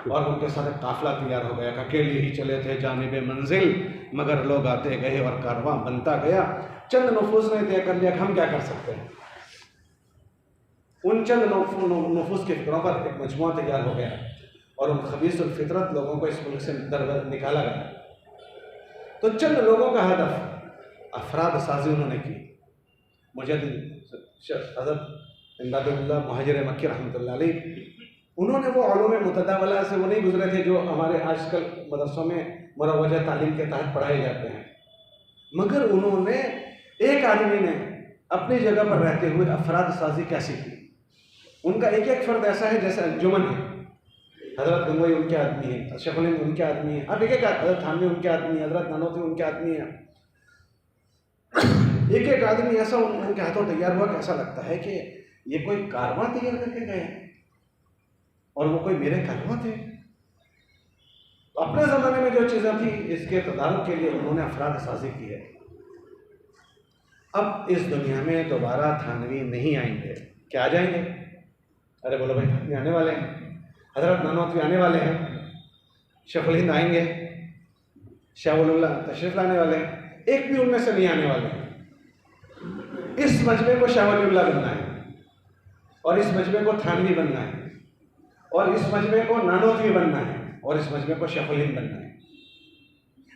और उनके साथ एक काफिला तैयार हो गया। अकेले ही चले थे जानिबे मंजिल, मगर लोग आते गए और कारवां बनता गया। चंद नफूस ने तय कर लिया कि हम क्या कर सकते हैं। उन चंद नफूस की फिक्रों पर एक मजमुआ तैयार हो गया और उन खबीसुल फितरत लोगों को इस मुल्क से निकाला गया। तो चंद लोगों का हदफ अफराद साजी उन्होंने की। मुजद्दिद हज़रत इमदादुल्लाह मुहाजिर मक्की रहमतुल्लाह अलैह, उन्होंने वो उलूम मुतदावला से वो नहीं गुजरे थे जो हमारे आजकल मदरसों में मुरवजा तालीम के तहत पढ़ाए जाते हैं, मगर उन्होंने, एक आदमी ने अपनी जगह पर रहते हुए अफराद साजी कैसे की। उनका एक एक फ़र्द ऐसा है जैसे अंजुमन है, हज़रत गंगोई उनके आदमी है, शेखुल हिंद उनके आदमी है, अब एक एक हज़रत थानवी उनके आदमी है, हज़रत नानोती उनके आदमी है। एक एक आदमी ऐसा उनके हाथों तैयार हुआ कि ऐसा लगता है कि ये कोई कारवां तैयार करके गए और वो कोई मेरे कारवां थे। तो अपने ज़माने में जो चीज़ें थी इसके तदारुक के लिए उन्होंने अफराद साजी की है। अब इस दुनिया में दोबारा थानवी नहीं आएंगे, क्या आ जाएंगे? अरे बोलो भाई, थानवी आने वाले हैं, हज़रत नानोतवी आने वाले हैं, शेखुल हिंद आएंगे, शाह वलीउल्लाह तशरीफ़ लाने वाले हैं, एक भी उनमें से नहीं आने वाले हैं। इस मजमे को शाह वलीउल्लाह बनना है और इस मजमे को थानवी बनना है और इस मजमे को नानोतवी बनना है और इस मजमे को शेखुल हिंद बनना है।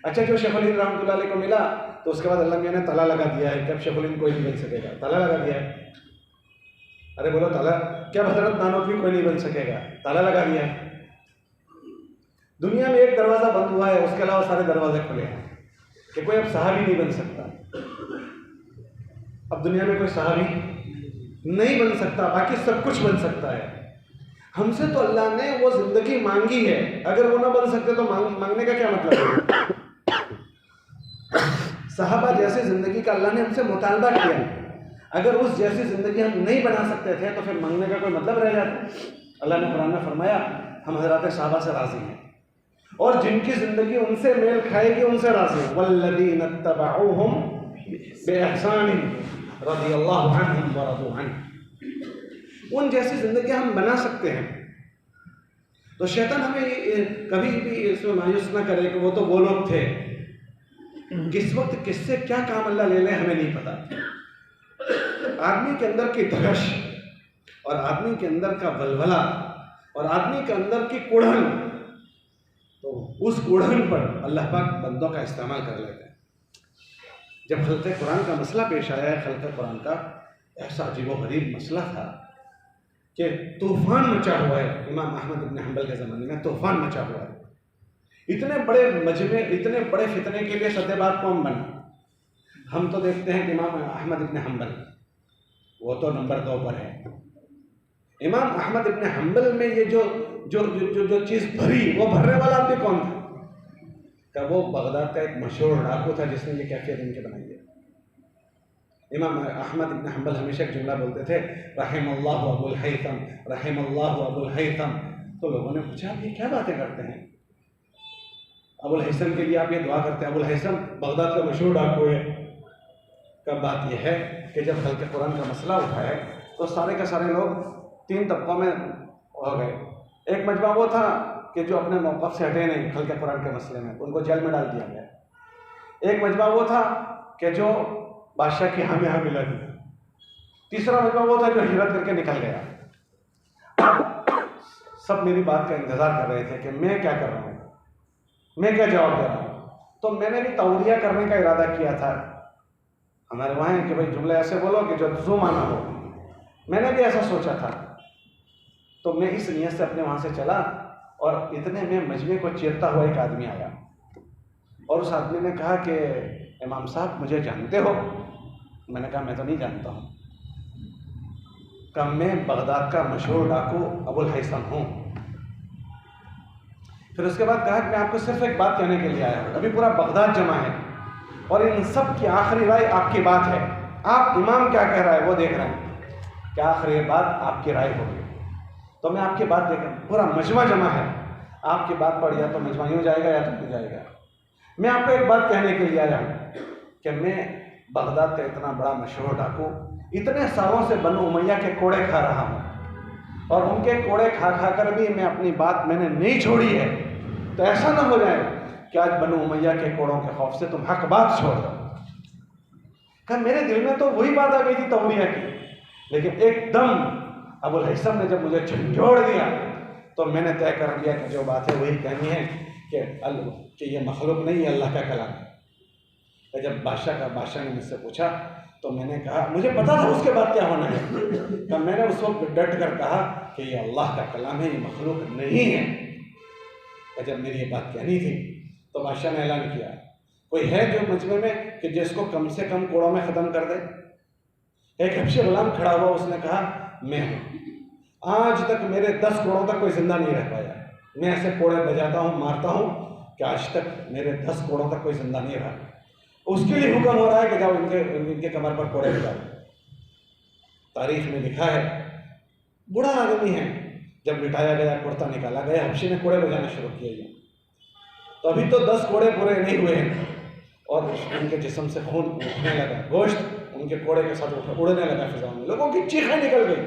अच्छा, जो शेखुल हिंद रहमतुल्लाह अलैह को मिला तो उसके बाद अल्लाह मियां ने ताला लगा दिया है कि अब शेखुल हिंद कोई नहीं बन सकेगा, ताला लगा दिया है। अरे बोलो ताला, क्या हज़रत नानोतवी कोई नहीं बन सकेगा? ताला लगा दिया है। दुनिया में एक दरवाज़ा बंद हुआ है, उसके अलावा सारे दरवाजे खुले हैं कि कोई अब सहाबी नहीं बन सकता। अब दुनिया में कोई सहाबी नहीं बन सकता, बाकी सब कुछ बन सकता है। हमसे तो अल्लाह ने वो जिंदगी मांगी है, अगर वो ना बन सकते तो मांगने का क्या मतलब है? सहाबा जैसी जिंदगी का अल्लाह ने हमसे मुतालबा किया, अगर उस जैसी जिंदगी हम नहीं बना सकते थे तो फिर मांगने का कोई मतलब रह जाता। अल्लाह ने कुरान में फरमाया हम हज़रात सहाबा से राज़ी हैं और जिनकी ज़िंदगी उनसे मेल खाएगी उनसे राज़ी हैं। वल्लज़ीना तबअूहुम बिइहसान रज़ियल्लाहु अन्हुम व रज़ू अन्हु। उन जैसी ज़िंदगी हम बना सकते हैं। तो शैतान हमें कभी भी इसमें मायूस ना करे कि वो तो वो लोग थे। किस वक्त किससे क्या काम अल्लाह ले ले हमें नहीं पता। आदमी के अंदर की धगश और आदमी के अंदर का वलवला और आदमी के अंदर की कुढ़न, तो उस कुढ़न पर अल्लाह पाक बंदों का इस्तेमाल कर लेते हैं। जब खल्क़ कुरान का मसला पेश आया है, खल्क़ कुरान का ऐसा अजीबोगरीब मसला था कि तूफ़ान मचा हुआ है। इमाम अहमद इब्न हंबल के ज़माने में तूफ़ान मचा हुआ है। इतने बड़े मजमे, इतने बड़े फितने के लिए सद्देबाप कौन बना? हम तो देखते हैं कि इमाम अहमद इब्न हंबल वो तो नंबर 2 पर है। इमाम अहमद इब्न हंबल में ये जो जो जो जो चीज़ भरी, वो भरने वाला आदमी कौन था? क्या वो बगदाद का एक मशहूर डाकू था जिसने ये कैफियत इनके बनाई है। इमाम अहमद इब्न हंबल हमेशा एक जुमला बोलते थे, रहिमल्लाहु अबुल हैथम, रहिमल्लाहु अबुल हैथम। तो लोगों ने पूछा आप ये क्या बातें करते हैं? अबुल हैथम के लिए आप ये दुआ करते हैं? अबुल हैथम बगदाद का मशहूर डाकू है। कब बात यह है कि जब खल्क़ कुरान का मसला उठा है तो सारे के सारे लोग 3 तबकों में हो गए। एक मजमा वो था कि जो अपने मौक़िफ़ से हटे नहीं खल्क़ कुरान के मसले में, उनको जेल में डाल दिया गया। एक मजमा वो था कि जो बादशाह की हामी हाँ मिला दी। तीसरा मजमा वो था जो हिजरत करके निकल गया। सब मेरी बात का इंतज़ार कर रहे थे कि मैं क्या कर रहा हूँ, मैं क्या जवाब दे रहा हूँ। तो मैंने भी तौरिया करने का इरादा किया था। हमारे वहाँ है कि भाई जुमले ऐसे बोलो कि जो ज़ू माना हो। मैंने भी ऐसा सोचा था। तो मैं इस नीयत से अपने वहाँ से चला और इतने में मजमे को चीरता हुआ एक आदमी आया और उस आदमी ने कहा कि इमाम साहब मुझे जानते हो? मैंने कहा मैं तो नहीं जानता हूँ। कहा मैं बगदाद का मशहूर डाकू अबुल हैसम हूँ। फिर उसके बाद कहा कि मैं आपको सिर्फ एक बात कहने के लिए आया हूँ। अभी पूरा बगदाद जमा है और इन सब की आखिरी राय आपकी बात है। आप इमाम क्या कह रहा है वो देख रहे हैं कि आखिरी बात आपकी राय होगी। तो मैं आपकी बात देख, पूरा मजमा जमा है, आपकी बात पड़ या तो मजमा यूँ जाएगा या तो नहीं जाएगा। मैं आपको एक बात कहने के लिए आया हूँ कि मैं बगदाद का इतना बड़ा मशहूर डाकू, इतने सालों से बनु उमैया के कोड़े खा रहा हूँ और उनके कोड़े खा खा कर भी मैं अपनी बात मैंने नहीं छोड़ी है। तो ऐसा ना हो जाए कि आज बनु उमैया के कोड़ों के खौफ से तुम हक बात छोड़ दो। कहा मेरे दिल में तो वही बात आ गई थी तौरिया की, लेकिन एकदम अबुल हैसम ने जब मुझे झंझोड़ दिया तो मैंने तय कर लिया कि जो बात है वही कहनी है कि ये मखलूक नहीं, है अल्लाह का कलाम है। जब बादशाह ने मुझसे पूछा तो मैंने कहा, मुझे पता था उसके बाद क्या होना है। तो मैंने उस वक्त डट कर कहा कि ये अल्लाह का कलाम है, ये मखलूक नहीं है। जब मेरी ये बात कहनी थी तो बादशाह ने ऐलान किया, कोई है जो मजमे में कि जिसको कम से कम कोड़ों में ख़त्म कर दे? एक हबशी गुलाम खड़ा हुआ, उसने कहा मैं हूँ। आज तक मेरे 10 कोड़ों तक कोई जिंदा नहीं रह पाया। मैं ऐसे कोड़े बजाता हूँ, मारता हूँ कि आज तक मेरे 10 कोड़ों तक कोई जिंदा नहीं रहा। उसके लिए हुक्म हो रहा है कि जाओ इनके कमर पर कोड़े बजाओ। तारीख में लिखा है, बूढ़ा आदमी है, जब लिटाया गया, कुर्ता निकाला गया, हबशी ने कोड़े बजाना शुरू किया। तो अभी तो 10 कोड़े पूरे नहीं हुए हैं और उनके जिस्म से खून उठने लगा, गोश्त उनके कोड़े के साथ उड़ने लगा फिजाओं में। लोगों की चीखें निकल गई।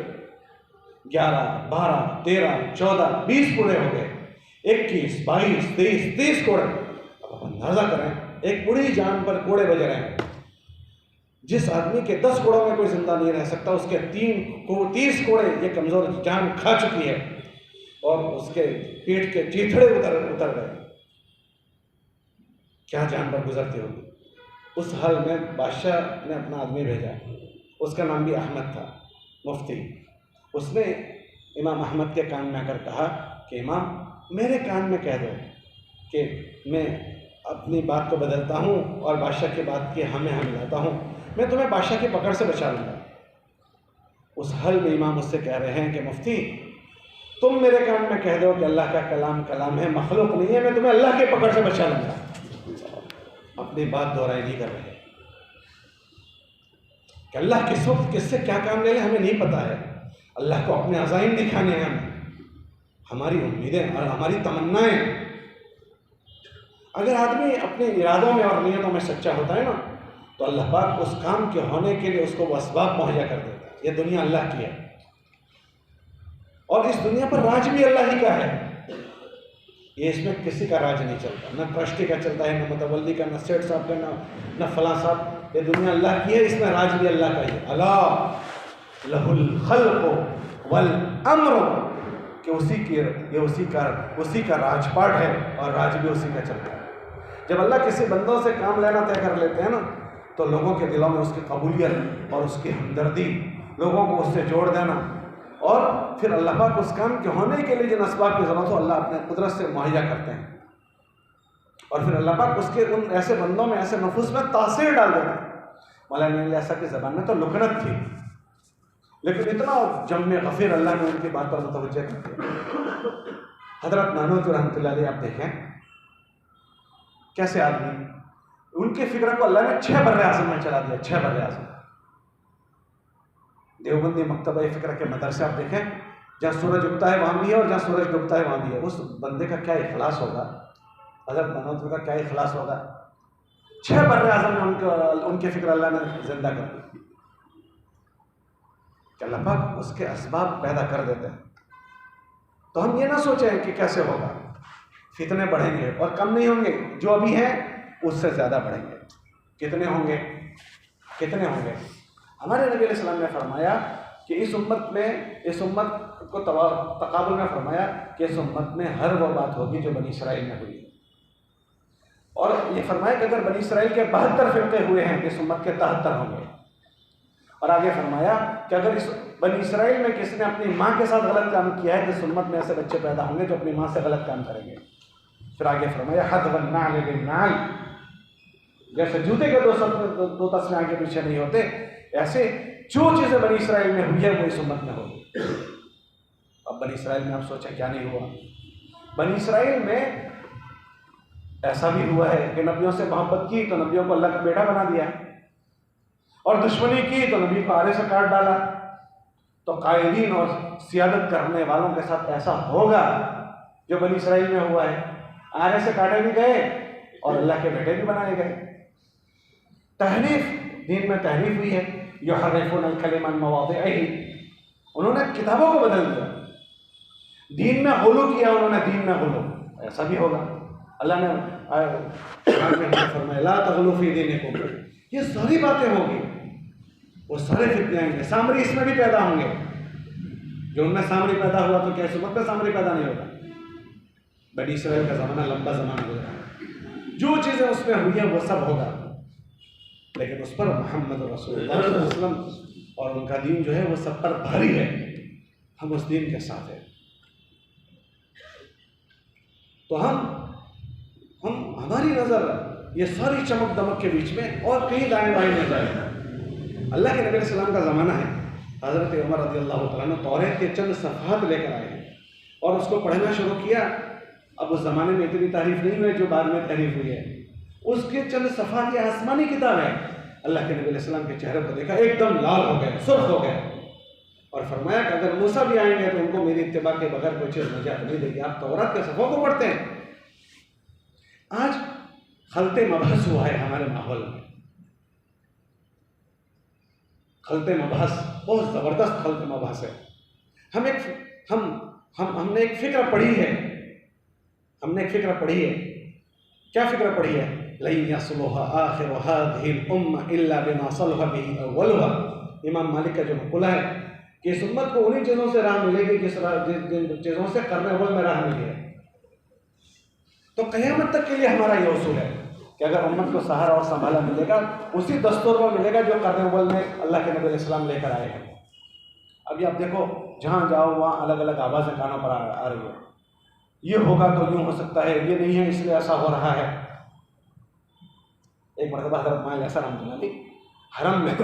11, 12, 13, 14, 20 कोड़े हो गए, 21, 22, 23, 30 कोड़े। अब आप अंदाजा करें, एक बूढ़ी जान पर कोड़े बज रहे हैं। जिस आदमी के 10 कोड़ों में कोई जिंदा नहीं रह सकता, उसके 30 कोड़े ये कमजोर जान खा चुकी है और उसके पेट के चीथड़े उतर गए। क्या जान पर गुजरती होगी। उस हाल में बादशाह ने अपना आदमी भेजा, उसका नाम भी अहमद था, मुफ्ती। उसने इमाम अहमद के कान में आकर कहा कि इमाम मेरे कान में कह दो कि मैं अपनी बात को बदलता हूँ और बादशाह की बात की हमें हम मिलाता हूँ, मैं तुम्हें बादशाह की पकड़ से बचा लूँगा। उस हाल में इमाम उससे कह रहे हैं कि मुफ्ती तुम मेरे कान में कह दो कि अल्लाह का कलाम कलाम है, मखलूक नहीं है, मैं तुम्हें अल्लाह की पकड़ से बचा लूँगा। अपनी बात दोहराई नहीं कर रहे कि अल्लाह किस वक्त किससे क्या काम ले ले हमें नहीं पता है। अल्लाह को अपने अज़ाइम दिखाने हैं हमारी उम्मीदें और हमारी तमन्नाएं। अगर आदमी अपने इरादों में और नियतों में सच्चा होता है ना, तो अल्लाह पाक उस काम के होने के लिए उसको वो असबाब मुहैया कर देता है। ये दुनिया अल्लाह की है और इस दुनिया पर राज भी अल्लाह ही का है। ये इसमें किसी का राज नहीं चलता, न ट्रस्टी का चलता है, न मुतवल्ली का, न सेठ साहब का, न फलां साहब। ये दुनिया अल्लाह की है, इसमें राज भी अल्लाह का ही है। अला लहुल खल्क़ वल अम्र, कि उसी का राजपाट है और राज भी उसी का चलता है। जब अल्लाह किसी बंदों से काम लेना तय कर लेते हैं ना, तो लोगों के दिलों में उसकी कबूलियत और उसकी हमदर्दी, लोगों को उससे जोड़ देना, और फिर अल्लाह पाक उस काम के होने के लिए जिन असबाब की ज़रूरत हो अल्लाह अपने कुदरत से मुहैया करते हैं। और फिर अल्लाह पाक उसके उन ऐसे बंदों में, ऐसे नफूस में तासीर डाल देते हैं। मौलाना ऐसा की ज़बान में तो लुकनत थी, लेकिन इतना जम्मे गफ़ीर अल्लाह ने उनकी बात पर मुतवज्जह कर दिया। हज़रत नानूतुर रहमतुल्लाह अलैह आप देखें कैसे आदमी, उनकी फिक्र को अल्लाह ने 6 बर्रे आज़म में चला दिया। 6 बर्रे आज़म। देवबंदी मकतबा फ़िक्र के मदरसे आप देखें, जहाँ सूरज उगता है वहाँ भी है और जहाँ सूरज डूबता है वहाँ भी है। उस बंदे का क्या इखलास होगा, हज़रत नानूतुर का क्या इखलास होगा। 6 बर्रे आज़म में उनके फ़िक्र अल्लाह ने जिंदा कर दी। कि अल्लाह पाक उसके असबाब पैदा कर देते हैं। तो हम ये ना सोचें कि कैसे होगा, फितने बढ़ेंगे और कम नहीं होंगे, जो अभी हैं उससे ज़्यादा बढ़ेंगे। कितने होंगे? कितने होंगे? हमारे नबी अलैहि सलाम ने फरमाया कि इस उम्मत को तकाबुल में फरमाया कि इस उम्मत में हर वो बात होगी जो बनी इसराइल में हुई, और ये फरमाया कि अगर बनी इसराइल के 72 फिरके हुए हैं तो इस उम्मत के 73 होंगे। और आगे फरमाया कि अगर इस बनी इसराइल में किसी ने अपनी माँ के साथ गलत काम किया है तो इस उम्मत में ऐसे बच्चे पैदा होंगे जो अपनी माँ से गलत काम करेंगे। फिर आगे फरमाया हद वन नाल बिन नाल, जैसे जूते के दो तस्में आगे पीछे नहीं होते, ऐसे जो चीज़ें बनी इसराइल में हुई है वो इस उम्मत में होगी। अब बनी इसराइल में आप सोचें क्या नहीं हुआ। बनी इसराइल में ऐसा भी हुआ है कि नबियों से मोहब्बत की तो नबियों को अल्लाह का बेटा बना दिया, और दुश्मनी की तो नबी को आरे से काट डाला। तो कायदीन और सियादत करने वालों के साथ ऐसा होगा जो बनी इसराइल में हुआ है। आरे से काटे भी गए और अल्लाह के बेटे भी बनाए गए। तहरीफ, दीन में तहरीफ हुई है। युहर्रिफूनल कलिमा अन मवादिअही, उन्होंने किताबों को बदल दिया, दीन में गुलू किया उन्होंने, दीन में गुलू। ऐसा भी होगा। अल्लाह ने फरमाया ला तग़लू फी दीनिकुम, ये सारी बातें होंगी, वो सारे फितने आएंगे। सामरी इसमें भी पैदा होंगे, जो उनमें सामरी पैदा हुआ तो क्या सुबह पे सामरी पैदा नहीं होगा। बनी इसराइल का ज़माना लंबा ज़माना गुजरा, जो चीज़ें उसमें हुई है वो सब होगा, लेकिन उस पर मोहम्मद रसूलुल्लाह सल्लल्लाहु अलैहि वसल्लम और उनका दीन जो है वो सब पर भारी है। हम उस दीन के साथ हैं। तो हमारी नज़र ये सारी चमक दमक के बीच में और कहीं दाएं बाएं नहीं जाएगा। अल्लाह के नबी सल्लल्लाहु अलैहि वसल्लम का ज़माना है। हज़रत उमर रज़ियल्लाहु तआला अन्हु तौरात के चंद सफ़हात लेकर आए हैं और उसको पढ़ना शुरू किया। अब उस ज़माने में इतनी तारीफ नहीं हुई जो बाद में तारीफ हुई है। उसके चंद सफ़हात, ये आसमानी किताब है। अल्लाह के नबी अलैहि सल्लम के चेहरे पर देखा, एकदम लाल हो गए, सुर्ख हो गए, और फरमाया कि अगर मूसा भी आएंगे तो उनको मेरी इत्तिबा के बगैर कोई चीज़ नजात नहीं देगी। आप तौरात के सफ़ों को पढ़ते हैं। आज खलते मबहस हुआ है हमारे माहौल में, खलते मबहस, बहुत ज़बरदस्त खलते मबहस है। हमने एक फ़िक्र पढ़ी है, क्या फ़िक्र पढ़ी है? लन यसलुहा आखिर हाज़िहिल उम्मा इल्ला बिमा सलहा बिही अव्वलुहा। इमाम मालिक का जो मक़ूला है कि इस उम्मत को उन्हीं चीज़ों से राह मिलेगी जिन चीज़ों से करने अव्वल में राह मिली है। तो क़यामत तक के लिए हमारा ये उसूल है कि अगर उम्मत को सहारा और संभाला मिलेगा, उसी दस्तूर में मिलेगा जो करने अव्वल में अल्लाह के नबी अलैहिस्सलाम लेकर आए हैं। अभी आप देखो, जहाँ जाओ वहाँ अलग अलग आवाज़ें कानों पर आ रही है। ये होगा तो यूँ हो सकता है, ये नहीं है इसलिए ऐसा हो रहा है। एक मरतबा हज़रत मालिक ऐसा रहमतुल्लाह हरम में,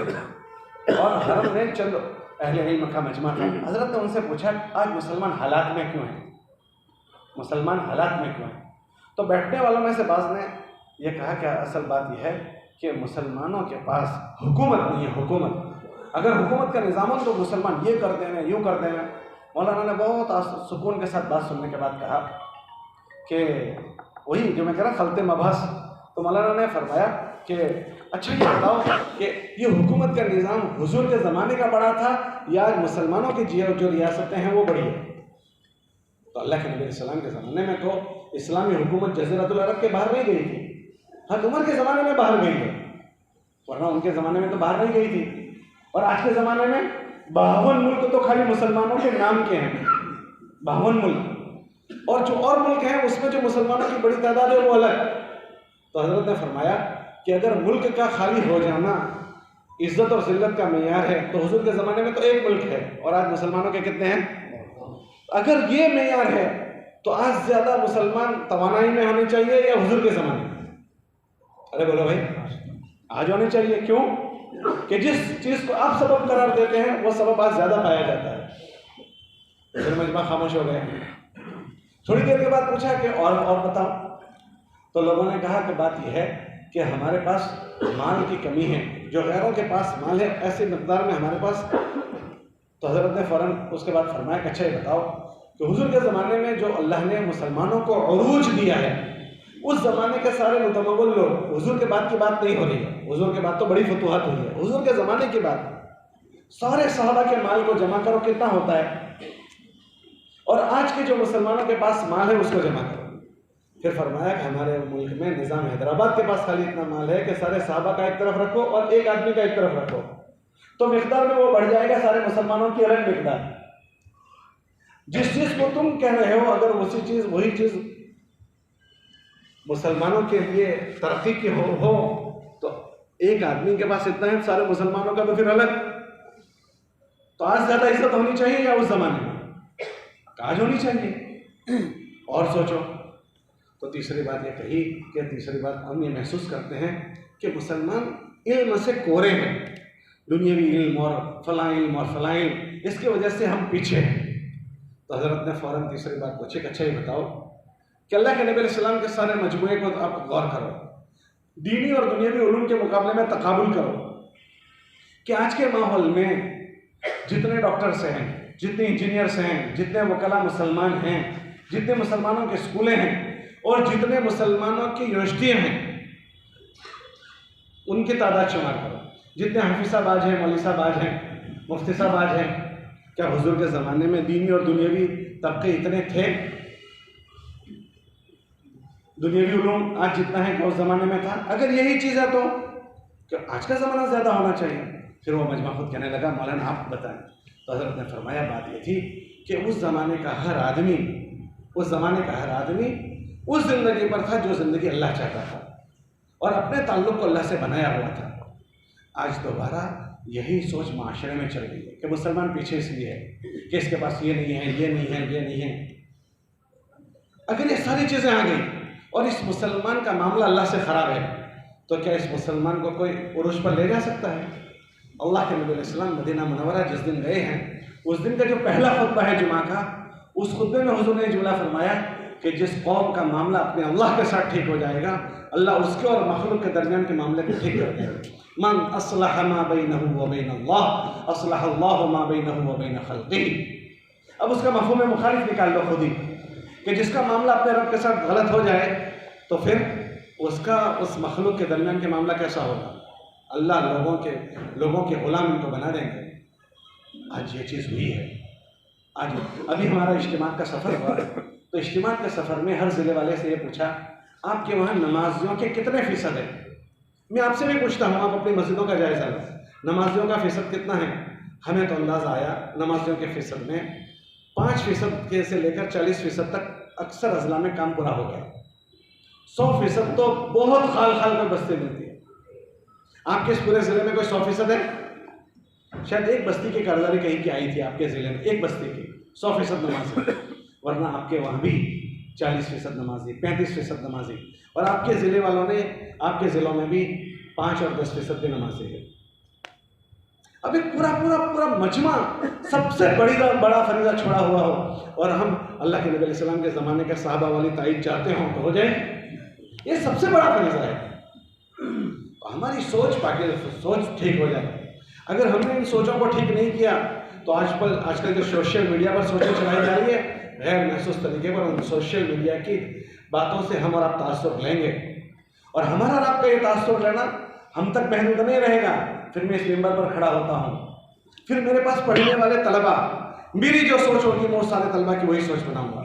और हरम में चंद अहले इल्म का मजमा था। हज़रत ने उनसे पूछा, आज मुसलमान हालात में क्यों हैं? मुसलमान हालात में क्यों हैं? तो बैठने वालों में से बाज़ ने यह कहा कि असल बात यह है कि मुसलमानों के पास हुकूमत नहीं है। हुकूमत, अगर हुकूमत का निज़ाम हो तो मुसलमान ये कर देंगे, यूँ कर देंगे। मौलाना ने बहुत सुकून के साथ बात सुनने के बाद कहा कि वही जो मैं कह रहा खलते मबहस। तो मौलाना ने फरमाया कि अच्छा ये बताओ कि ये हुकूमत का निज़ाम हुजूर के ज़माने का बड़ा था या आज मुसलमानों की जो रियासतें हैं वो बड़ी है? तो अल्लाह के नबी सल्लल्लाहु अलैहि वसल्लम के ज़माने में तो इस्लामी हुकूमत जज़ीरतुल अरब के बाहर नहीं गई थी। हज़रत उमर के ज़माने में बाहर गई है, वरना उनके ज़माने में तो बाहर नहीं गई थी। और आज के ज़माने में 52 मुल्क तो खाली मुसलमानों के नाम के हैं, 52 मुल्क, और जो और मुल्क हैं उसमें जो मुसलमानों की बड़ी तादाद है वो अलग। तो हज़रत ने फरमाया कि अगर मुल्क का खाली हो जाना इज़्ज़त और ज़िल्लत का मेयार है तो हुजूर के ज़माने में तो एक मुल्क है और आज मुसलमानों के कितने हैं? अगर ये मेयार है तो आज ज़्यादा मुसलमान तवानाई में होने चाहिए या हुजूर के ज़माने में? अरे बोलो भाई, आज होने चाहिए। क्यों? कि जिस चीज़ को आप सबब करार देते हैं वो सबब आज ज़्यादा पाया जाता है। फिर मजमा खामोश हो गए। थोड़ी देर के बाद पूछा कि और बताओ। तो लोगों ने कहा कि बात यह है कि हमारे पास माल की कमी है, जो गैरों के पास माल है ऐसी मकदार में हमारे पास। तो हज़रत ने फ़ौरन उसके बाद फरमाया कि अच्छा ये बताओ कि हुजूर के ज़माने में जो अल्लाह ने मुसलमानों को उरूज दिया है, उस ज़माने के सारे मुतमव्वल लोग, हुजूर के बाद की बात नहीं हो रही है, हुजूर के बाद तो बड़ी फतूहात हुई है, हुजूर के ज़माने की बात, सारे सहाबा के माल को जमा करो, कितना होता है, और आज के जो मुसलमानों के पास माल है उसको जमा करो। फिर फरमाया कि हमारे मुल्क में निज़ाम हैदराबाद के पास खाली इतना माल है कि सारे सहाबा का एक तरफ रखो और एक आदमी का एक तरफ रखो, तो मिकदार में वो बढ़ जाएगा सारे मुसलमानों की अलग मिकदार। जिस चीज को तुम कह रहे हो अगर वही चीज मुसलमानों के लिए तरक्की की हो तो एक आदमी के पास इतना है, सारे मुसलमानों का तो फिर अलग। तो आज ज्यादा इज्जत होनी चाहिए या उस जमाने में? आज होनी चाहिए। और सोचो, तो तीसरी बात ये कही कि तीसरी बात हम ये महसूस करते हैं कि मुसलमान इल्म से कोरे हैं, दुनियावी इल्म और फलां इल्म और फलां इल्म, इसकी वजह से हम पीछे हैं। तो हज़रत ने फ़ौरन तीसरी बात पूछी कि अच्छा ही बताओ कि अल्लाह के नबी अलैहिस्सलाम के सारे मजमूए को आप गौर करो, दीनी और दुनियावी उलूम के मुकाबले में तकाबुल करो कि आज के माहौल में जितने डॉक्टर्स हैं, जितने इंजीनियर्स हैं, जितने वकला मुसलमान हैं, जितने मुसलमानों के स्कूलें हैं और जितने मुसलमानों की यूनिवर्सिटियाँ हैं, उनकी तादाद शुमार करो। जितने हाफिज़ाबाज हैं, मौलवीसाबाज हैं, मुफ्तीसाबाज हैं, क्या हुजूर के ज़माने में दीनी और दुनियावी तबके इतने थे? दुनियावी उलूम आज जितना है क्या उस ज़माने में था? अगर यही चीज़ है तो क्या आज का ज़माना ज़्यादा होना चाहिए? फिर वो मजमा खुद कहने लगा, मौलाना आप बताएं। तो हज़रत ने फरमाया बात ये थी कि उस ज़माने का हर आदमी उस ज़िंदगी पर था जो ज़िंदगी अल्लाह चाहता था और अपने ताल्लुक़ को अल्लाह से बनाया हुआ था। आज दोबारा यही सोच माशरे में चल रही है कि मुसलमान पीछे इसलिए है कि इसके पास ये नहीं है, ये नहीं है, ये नहीं है। अगर ये सारी चीज़ें आ गई और इस मुसलमान का मामला अल्लाह से ख़राब है तो क्या इस मुसलमान को कोई उरूज पर ले जा सकता है? अल्लाह के नबी अलैहिस्सलाम मदीना मुनव्वरा जिस दिन गए हैं, उस दिन का जो पहला खुतबा है जुमा का, उस खुतबे में हुजूर ने जुमला फरमाया कि जिस कौम का मामला अपने अल्लाह के साथ ठीक हो जाएगा, अल्लाह उसके और मखलूक के दरमियान के मामले को ठीक कर देगा। मन अस्लह मा बैनहु व बैन अल्लाह अस्लह अल्लाहु मा बैनहु व बैन खल्क़िही। अब उसका मफ़हूम मुखालिफ निकाल लो खुद ही कि जिसका मामला अपने रब के साथ गलत हो जाए तो फिर उसका उस मखलूक के दरमियान के मामला कैसा होगा? अल्लाह लोगों के गुलाम इनको बना देंगे। आज ये चीज़ हुई है। आज अभी हमारा इज्तिमा का सफ़र हुआ, तो इज्तिमा के सफ़र में हर ज़िले वाले से ये पूछा, आपके वहाँ नमाजियों के कितने फ़ीसद है? मैं आपसे भी पूछता हूँ, आप अपनी मस्जिदों का जायज़ा लें, नमाजियों का फ़ीसद कितना है? हमें तो अंदाज़ा आया नमाजियों के फ़ीसद में 5% के से लेकर 40% तक अक्सर अजला में काम पूरा हो गया। 100% तो बहुत खाल खाल कर बस्ती मिलती है। आपके इस पूरे ज़िले में कोई 100% है? शायद एक बस्ती की कारदारी कहीं की आई थी आपके ज़िले में, एक बस्ती की 100% नमाजी, वरना आपके वहाँ भी 40% नमाजी, 35% नमाजी, और आपके ज़िले वालों ने आपके ज़िलों में भी 5 और 10% भी नमाजी है। अब एक पूरा मजमा सबसे बड़ा फरीज़ा छोड़ा हुआ हो और हम अल्लाह के नबी अलैहि सलाम के ज़माने के सहाबा वाली ताईद चाहते हों तो हो जाए। ये सबसे बड़ा फरीज़ा है। हमारी सोच ठीक हो जाए। अगर हमने इन सोचों को ठीक नहीं किया तो आजकल जो सोशल मीडिया पर सोचें चलाई जा रही है, गैर महसूस तरीके पर उन सोशल मीडिया की बातों से हम और आप तासुर लेंगे, और हमारा और आपका ये तासुर लेना हम तक महदूद नहीं रहेगा। फिर मैं इस मिंबर पर खड़ा होता हूँ, फिर मेरे पास पढ़ने वाले तलबा, मेरी जो सोच होगी मैं सारे तलबा की वही सोच बनाऊंगा।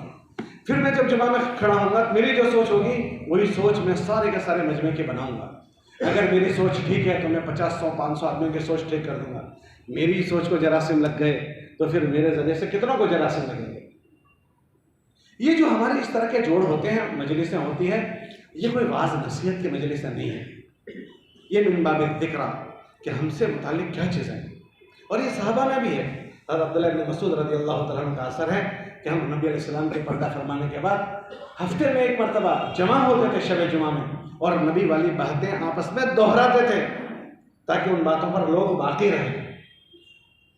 फिर मैं जब जुमा में खड़ा होऊंगा, मेरी जो सोच होगी वही सोच मैं सारे के सारे मजमे की बनाऊंगा। अगर मेरी सोच ठीक है तो मैं 50, 100, 500 आदमियों की सोच ठीक कर दूंगा। मेरी सोच को जरासीम लग गए तो फिर मेरे जरिए से कितनों को जरासीम लगेंगे। ये जो हमारे इस तरह के जोड़ होते हैं, मजलिसें होती है, ये कोई वाज नसीहत की मजलिसें नहीं है। ये मिन बाब ज़िक्र कि हमसे मुतालिक क्या चीज़ें हैं, और ये सहाबा में भी है। हज़रत अब्दुल्लाह इब्न मसूद रज़ी अल्लाह तआला अन्हु का असर है कि हम नबी अलैहिस्सलाम के पर्दा फरमाने के बाद हफ्ते में एक मरतबा जमा होते थे शब जुमा में, और नबी वाली बातें आपस में दोहराते थे ताकि उन बातों पर लोग बाकी रहें।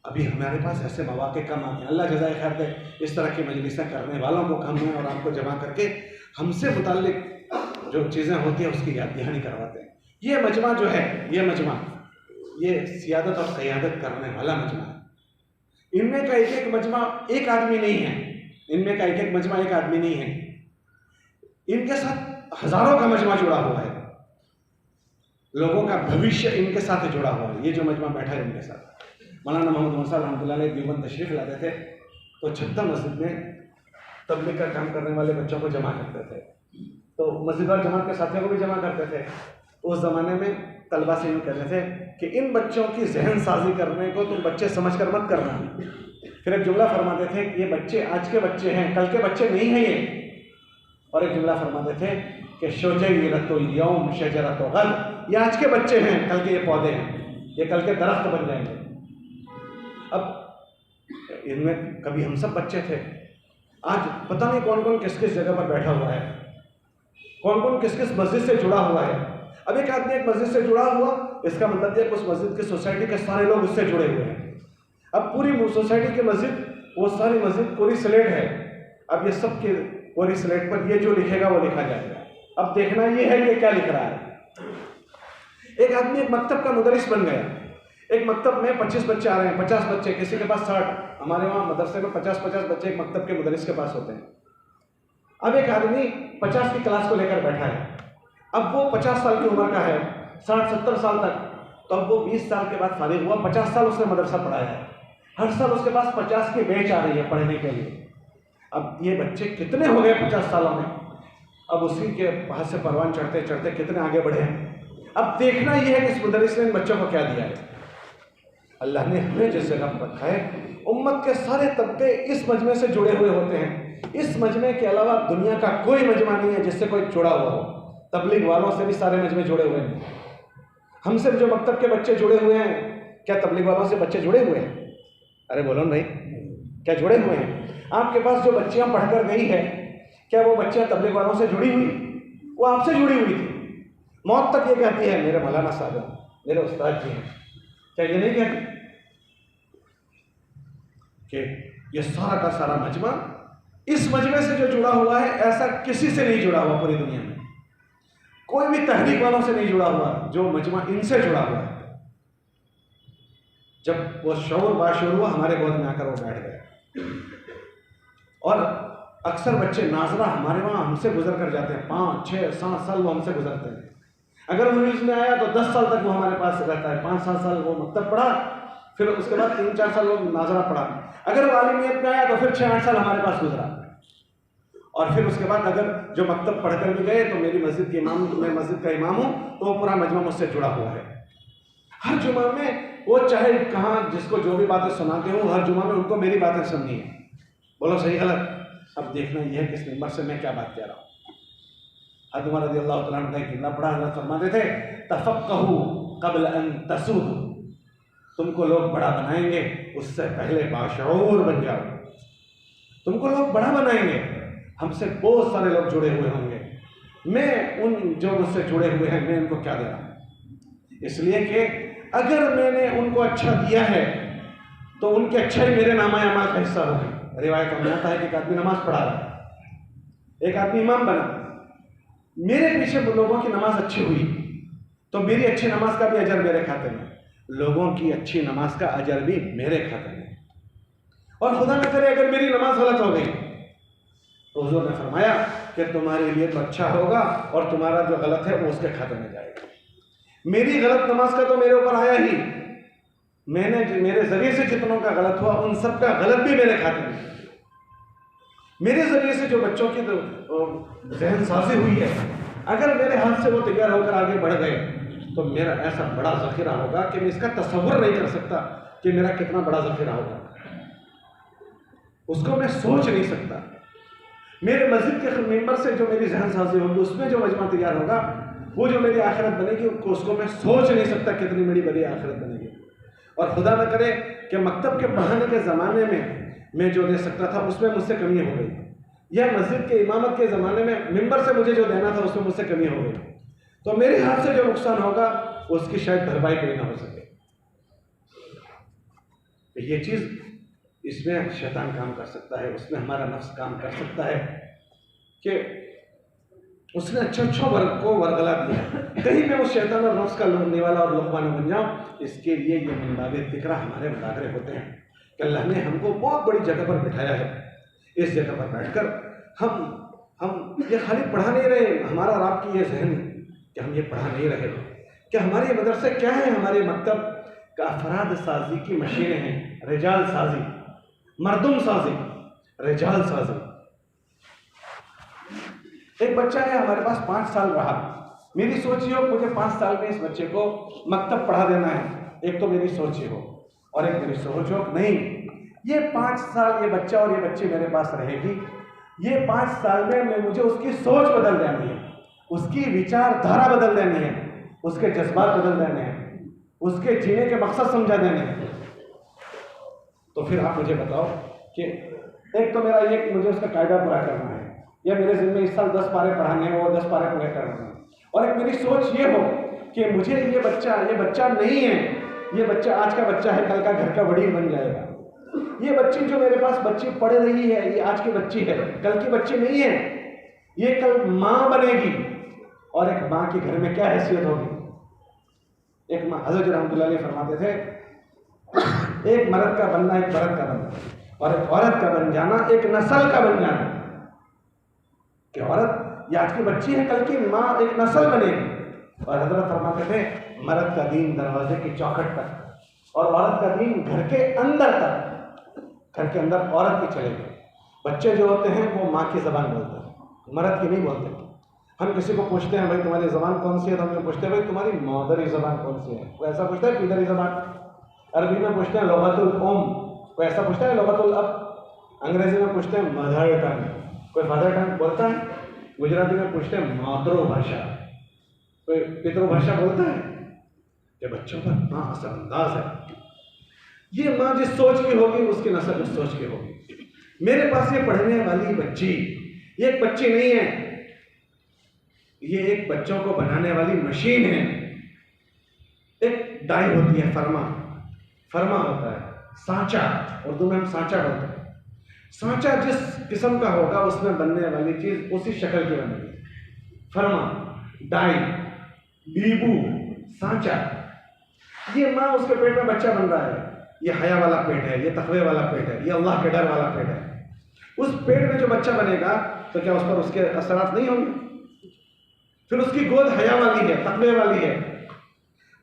अभी हमारे पास ऐसे मौके कम आते हैं। अल्लाह जज़ाए खैर दे, इस तरह की मजलिसें करने वालों को कम है और आपको जमा करके हमसे मुताल्लिक जो चीज़ें होती हैं उसकी याद दहानी करवाते हैं। ये मजमा जो है, ये सियादत और क़यादत करने वाला मजमा है। इनमें का एक मजमा एक आदमी नहीं है, इनमें का एक मजमा एक आदमी नहीं है, इनके साथ हज़ारों का मजमा जुड़ा हुआ है। लोगों का भविष्य इनके साथ जुड़ा हुआ है। ये जो मजमा बैठा है इनके साथ, मौलाना मोहम्मद मूसा रहमतुल्लाह अलैह देवबंद तशरीफ़ लाते थे तो छत्ता मस्जिद में तबलीग का काम करने वाले बच्चों को जमा करते थे, तो मस्जिद और जमात के साथियों को भी जमा करते थे। उस ज़माने में तलबा से यूँ कहते थे कि इन बच्चों की जहन साजी करने को तुम बच्चे समझ कर मत करना। फिर एक जुमला फरमाते थे कि ये बच्चे आज के बच्चे हैं, कल के बच्चे नहीं हैं ये। और एक जुमला फरमाते थे कि शोजरतुल यौम शजरतुल गद, ये आज के बच्चे हैं, कल के ये पौधे हैं, ये कल के दरख्त बन जाएंगे। अब इनमें कभी हम सब बच्चे थे, आज पता नहीं कौन कौन किस किस जगह पर बैठा हुआ है, कौन कौन किस किस मस्जिद से जुड़ा हुआ है। अब एक आदमी एक मस्जिद से जुड़ा हुआ, इसका मतलब है कि उस मस्जिद की सोसाइटी के सारे लोग उससे जुड़े हुए हैं। अब पूरी सोसाइटी की मस्जिद, वो सारी मस्जिद कोरी स्लेट है। अब ये सब के कोरी स्लेट पर ये जो लिखेगा वो लिखा जाएगा। अब देखना ये है कि क्या लिख रहा है। एक आदमी एक मकतब का मुदरिस बन गया, एक मकतब में 25 बच्चे आ रहे हैं, 50 बच्चे, किसी के पास 60। हमारे वहाँ मदरसे में 50-50 बच्चे एक मकतब के मुदरिस के पास होते हैं। अब एक आदमी 50 की क्लास को लेकर बैठा है, अब वो 50 साल की उम्र का है, 60-70 साल तक, तो अब वो 20 साल के बाद फारिग हुआ, 50 साल उसने मदरसा पढ़ाया है, हर साल उसके पास 50 की बैच आ रही है पढ़ने के लिए। अब ये बच्चे कितने हो गए 50 सालों में, अब उसी के पास से परवान चढ़ते चढ़ते कितने आगे बढ़े हैं। अब देखना यह है कि इस मुदरिस ने इन बच्चों को क्या दिया है। अल्लाह ने हमें जिस जगह पर रखा है, उम्मत के सारे तबके इस मजमे से जुड़े हुए होते हैं। इस मजमे के अलावा दुनिया का कोई मजमा नहीं है जिससे कोई जुड़ा हुआ हो। तबलीग वालों से भी सारे मजमे जुड़े हुए हैं, हमसे जो मकतब के बच्चे जुड़े हुए हैं, क्या तबलीग वालों से बच्चे जुड़े हुए हैं? अरे बोलो नहीं, क्या जुड़े हुए हैं? आपके पास जो बच्चियां पढ़कर गई है, क्या वो बच्चियां तबलीग वालों से जुड़ी हुई? वो आपसे जुड़ी हुई थी। मौत तक ये कहती है मेरे मौलाना साहब, मेरे उस्ताद जी हैं, क्या ये नहीं कहती कि ये सारा का सारा मजमा इस मजमे से जो जुड़ा हुआ है, ऐसा किसी से नहीं जुड़ा हुआ पूरी दुनिया में, कोई भी तहरीक वालों से नहीं जुड़ा हुआ जो मजमा इनसे जुड़ा हुआ है। जब वो शौर बाशौर हुआ, हमारे गोद में आकर वो बैठ गए। और अक्सर बच्चे नाजरा हमारे वहाँ हमसे गुजर कर जाते हैं, 5, 6, 7 साल वो हमसे गुजरते हैं। अगर मुनीज में आया तो 10 साल तक वो हमारे पास रहता है, 5-7 साल वो मकतब पढ़ा, फिर उसके बाद 3-4 साल वो नाजरा पढ़ा। अगर वो आलिमियत में आया तो फिर 6-8 साल हमारे पास गुजरा। और फिर उसके बाद अगर जो मकतब पढ़कर भी गए तो मेरी मस्जिद के इमाम, मैं मस्जिद का इमाम हूँ, तो वो पूरा मजमा मुझसे जुड़ा हुआ है। हर जुमा में वो चाहे कहाँ जिसको जो भी बातें सुनाते हो, हर जुमा में उनको मेरी बातें सुननी है। बोलो सही गलत? अब देखना यह है कि इस नंबर से मैं क्या बात कह रहा हूँ। हज़रत उमर रज़ियल्लाहु तआला अन्हु का एक किस्सा पढ़ा, हज़रत फरमाते थे तफक्कहू क़ब्ल अन तसूदू, तुमको लोग बड़ा बनाएंगे उससे पहले बाशऊर बन जाओ। तुमको लोग बड़ा बनाएंगे, हमसे बहुत सारे लोग जुड़े हुए होंगे, मैं उन जो मुझसे जुड़े हुए हैं मैं उनको क्या दे रहा हूँ। इसलिए कि अगर मैंने उनको अच्छा दिया है तो उनकी अच्छाई मेरे नामा अमाल का हिस्सा होगी। रिवायत में आता है कि एक आदमी नमाज पढ़ा रहा है, एक आदमी इमाम बना, मेरे पीछे लोगों की नमाज अच्छी हुई तो मेरी अच्छी नमाज का भी अजर मेरे खाते में, लोगों की अच्छी नमाज का अजर भी मेरे खाते में। और खुदा न करे अगर मेरी नमाज गलत हो गई तो हुजूर ने फरमाया कि तुम्हारे लिए तो अच्छा होगा और तुम्हारा जो गलत है वो उसके खाते में जाएगा। मेरी गलत नमाज का तो मेरे ऊपर आया ही, मैंने मेरे जरिए से जितनों का गलत हुआ उन सब का गलत भी मेरे खाते में। मेरे जरिए से जो बच्चों की जहन साजी हुई है, अगर मेरे हाथ से वो तैयार होकर आगे बढ़ गए तो मेरा ऐसा बड़ा ज़ख़ीरा होगा कि मैं इसका तसव्वुर नहीं कर सकता कि मेरा कितना बड़ा ज़ख़ीरा होगा, उसको मैं सोच नहीं सकता। मेरे मस्जिद के मेंबर से जो मेरी जहन साजी होगी, उसमें जो मजमा तैयार होगा, वो जो मेरी आखिरत बनेगी उसको मैं सोच नहीं सकता कितनी बड़ी बड़ी आखिरत बनेगी। और खुदा न करे कि मकतब के पढ़ाने के ज़माने में मैं जो दे सकता था उसमें मुझसे कमी हो गई, या मस्जिद के इमामत के ज़माने में मिंबर से मुझे जो देना था उसमें मुझसे कमी हो गई, तो मेरे हाथ से जो नुकसान होगा उसकी शायद भरपाई कोई ना हो सके। तो ये चीज़, इसमें शैतान काम कर सकता है, उसमें हमारा नफ्स काम कर सकता है कि उसने अच्छा वर्ग को वरगला दिया, कहीं मैं उस शैतान और नफ्स का लूटने वाला और लुकवाना बन जाऊँ। इसके लिए ये मुनावे फिक्रा हमारे मुनागरे होते हैं कि अल्लाह ने हमको बहुत बड़ी जगह पर बिठाया है। इस जगह पर बैठकर हम ये खाली पढ़ा नहीं रहे, हमारा और आपकी ये जहन कि हम ये पढ़ा नहीं रहे कि हमारे मदरसे क्या है, हमारे मकतब कि अफराद साजी की मशीनें हैं, रिजाल साजी, मर्दुम साजी, रिजाल साजी। एक बच्चा है हमारे पास 5 साल रहा, मेरी सोच ये हो मुझे 5 साल में इस बच्चे को मकतब पढ़ा देना है, एक तो मेरी सोच ये हो, और एक मेरी सोच हो नहीं ये 5 साल ये बच्चा और ये बच्ची मेरे पास रहेगी, ये 5 साल में मुझे उसकी सोच बदल देनी है, उसकी विचारधारा बदल देनी है, उसके जज्बात बदल देने हैं, उसके जीने के मकसद समझा देने हैं। तो फिर आप मुझे बताओ कि एक तो मेरा ये मुझे उसका कायदा पूरा करना है, या मेरे जिम्मे इस साल 10 पारे पढ़ाने हैं और 10 पारे पूरे करना है, और एक मेरी सोच ये हो कि मुझे ये बच्चा नहीं है, ये बच्चा आज का बच्चा है, कल का घर का वडील बन जाएगा। ये बच्ची जो मेरे पास बच्ची पढ़ रही है, ये आज की बच्ची है, कल की बच्ची नहीं है, ये कल माँ बनेगी, और एक माँ की घर में क्या हैसियत होगी। एक माँ हज़रत रहमतुल्लाह अलैह फरमाते थे, एक मर्द का बनना एक मर्द का बनना, और एक औरत का बन जाना एक नस्ल का बन जाना। कि औरत ये आज की बच्ची है, कल की माँ एक नस्ल बनेगी। और हजरत फरमाते थे, मर्द का दीन दरवाजे की चौखट तक और औरत का दीन घर के अंदर तक, घर के अंदर औरत की चलेगी। बच्चे जो होते हैं वो माँ की ज़बान बोलते हैं, मर्द की नहीं बोलते। हम किसी को पूछते हैं भाई तुम्हारी ज़बान कौन सी है, तो हम पूछते हैं भाई तुम्हारी मादरी ज़बान कौन सी है, वो ऐसा पूछता है पिदरी ज़बान। अरबी में पूछते हैं लुग़तुल उम, कोई ऐसा पूछता है लुग़तुल अब। अंग्रेजी में पूछते हैं मदर टंग, कोई मदर टंग बोलता है। गुजराती में पूछते हैं मातृभाषा, कोई पितृभाषा बोलता है। ये बच्चों पर माँ असरअंदाज है। ये माँ जिस सोच की होगी उसकी नस्ल उस सोच की होगी। मेरे पास ये पढ़ने वाली बच्ची ये एक बच्ची नहीं है, ये एक बच्चों को बनाने वाली मशीन है। एक डाई होती है फरमा, फरमा होता है, सांचा, उर्दू में हम सांचा बोलते हैं। सांचा जिस किस्म का होगा उसमें बनने वाली चीज उसी शक्ल की बनेगी। फरमा, डाई, बीबू, सांचा। ये माँ उसके पेट में बच्चा बन रहा है, ये हया वाला पेट है, ये तकवे वाला पेट है, ये अल्लाह के डर वाला पेट है। उस पेट में जो बच्चा बनेगा तो क्या उस पर उसके असरात नहीं होंगे? फिर उसकी गोद हया वाली है, तकवे वाली है।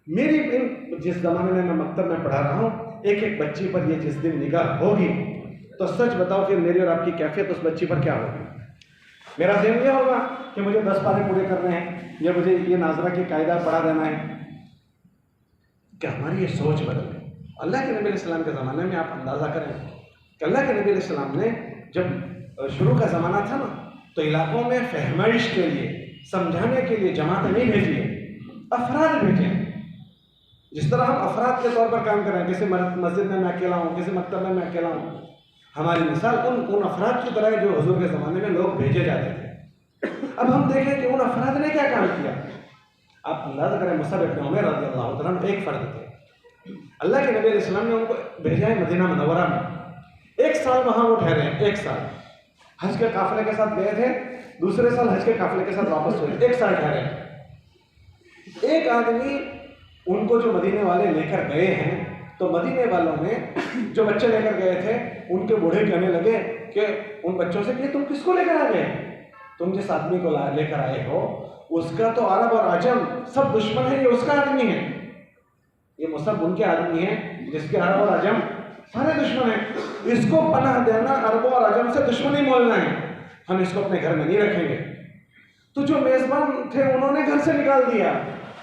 मेरी जिस जमाने में मैं मकतब में पढ़ा रहा हूँ, एक एक बच्ची पर ये जिस दिन निगाह होगी तो सच बताओ फिर मेरी और आपकी कैफियत उस बच्ची पर क्या होगी। मेरा ज़हन यह होगा कि मुझे 10 पारे पूरे करने हैं, या मुझे ये नाजरा की कायदा पढ़ा देना है। क्या हमारी ये सोच बदल गई? अल्लाह के नबी अलैहिस्सलाम के ज़माने में आप अंदाज़ा करें कि अल्लाह के नबी अलैहिस्सलाम ने जब शुरू का ज़माना था ना, तो इलाकों में फहमाइश के लिए, समझाने के लिए जमातें नहीं भेजी है, अफराद भेजे। जिस तरह हम अफराद के तौर पर काम कर रहे हैं, किसी मस्जिद में मैं अकेला हूँ, किसी मकतब में मैं अकेला हूँ, हमारी मिसाल उन अफराद की तरह जो हुजूर के ज़माने में लोग भेजे जाते थे। अब हम देखें कि उन अफराद ने क्या काम किया। आप अंदाज़ा करें, मुसअब इब्न उमैर रज़ियल्लाहु तआला अन्हु एक फ़र्द थे। अल्लाह के नबी अलैहि सलाम ने उनको भेजा है मदीना मुनव्वरा में। 1 साल वहाँ वो ठहरे हैं, 1 साल हज के काफ़िले के साथ गए थे, दूसरे साल हज के काफ़िले के साथ वापस हुए, 1 साल ठहरे हैं। एक आदमी उनको जो मदीने वाले लेकर गए हैं, तो मदीने वालों ने जो बच्चे लेकर गए थे उनके बूढ़े कहने लगे कि उन बच्चों से कि तुम किसको लेकर आ गए, तुम जिस आदमी को लेकर आए हो उसका तो अरब और अजम सब दुश्मन है, ये उसका आदमी है, ये मुसअब उनके आदमी है जिसके अरब और अजम सारे दुश्मन हैं। इसको पनाह देना, अरबों और अजम से दुश्मनी मोलना है, हम इसको अपने घर में नहीं रखेंगे। तो जो मेज़बान थे उन्होंने घर से निकाल दिया।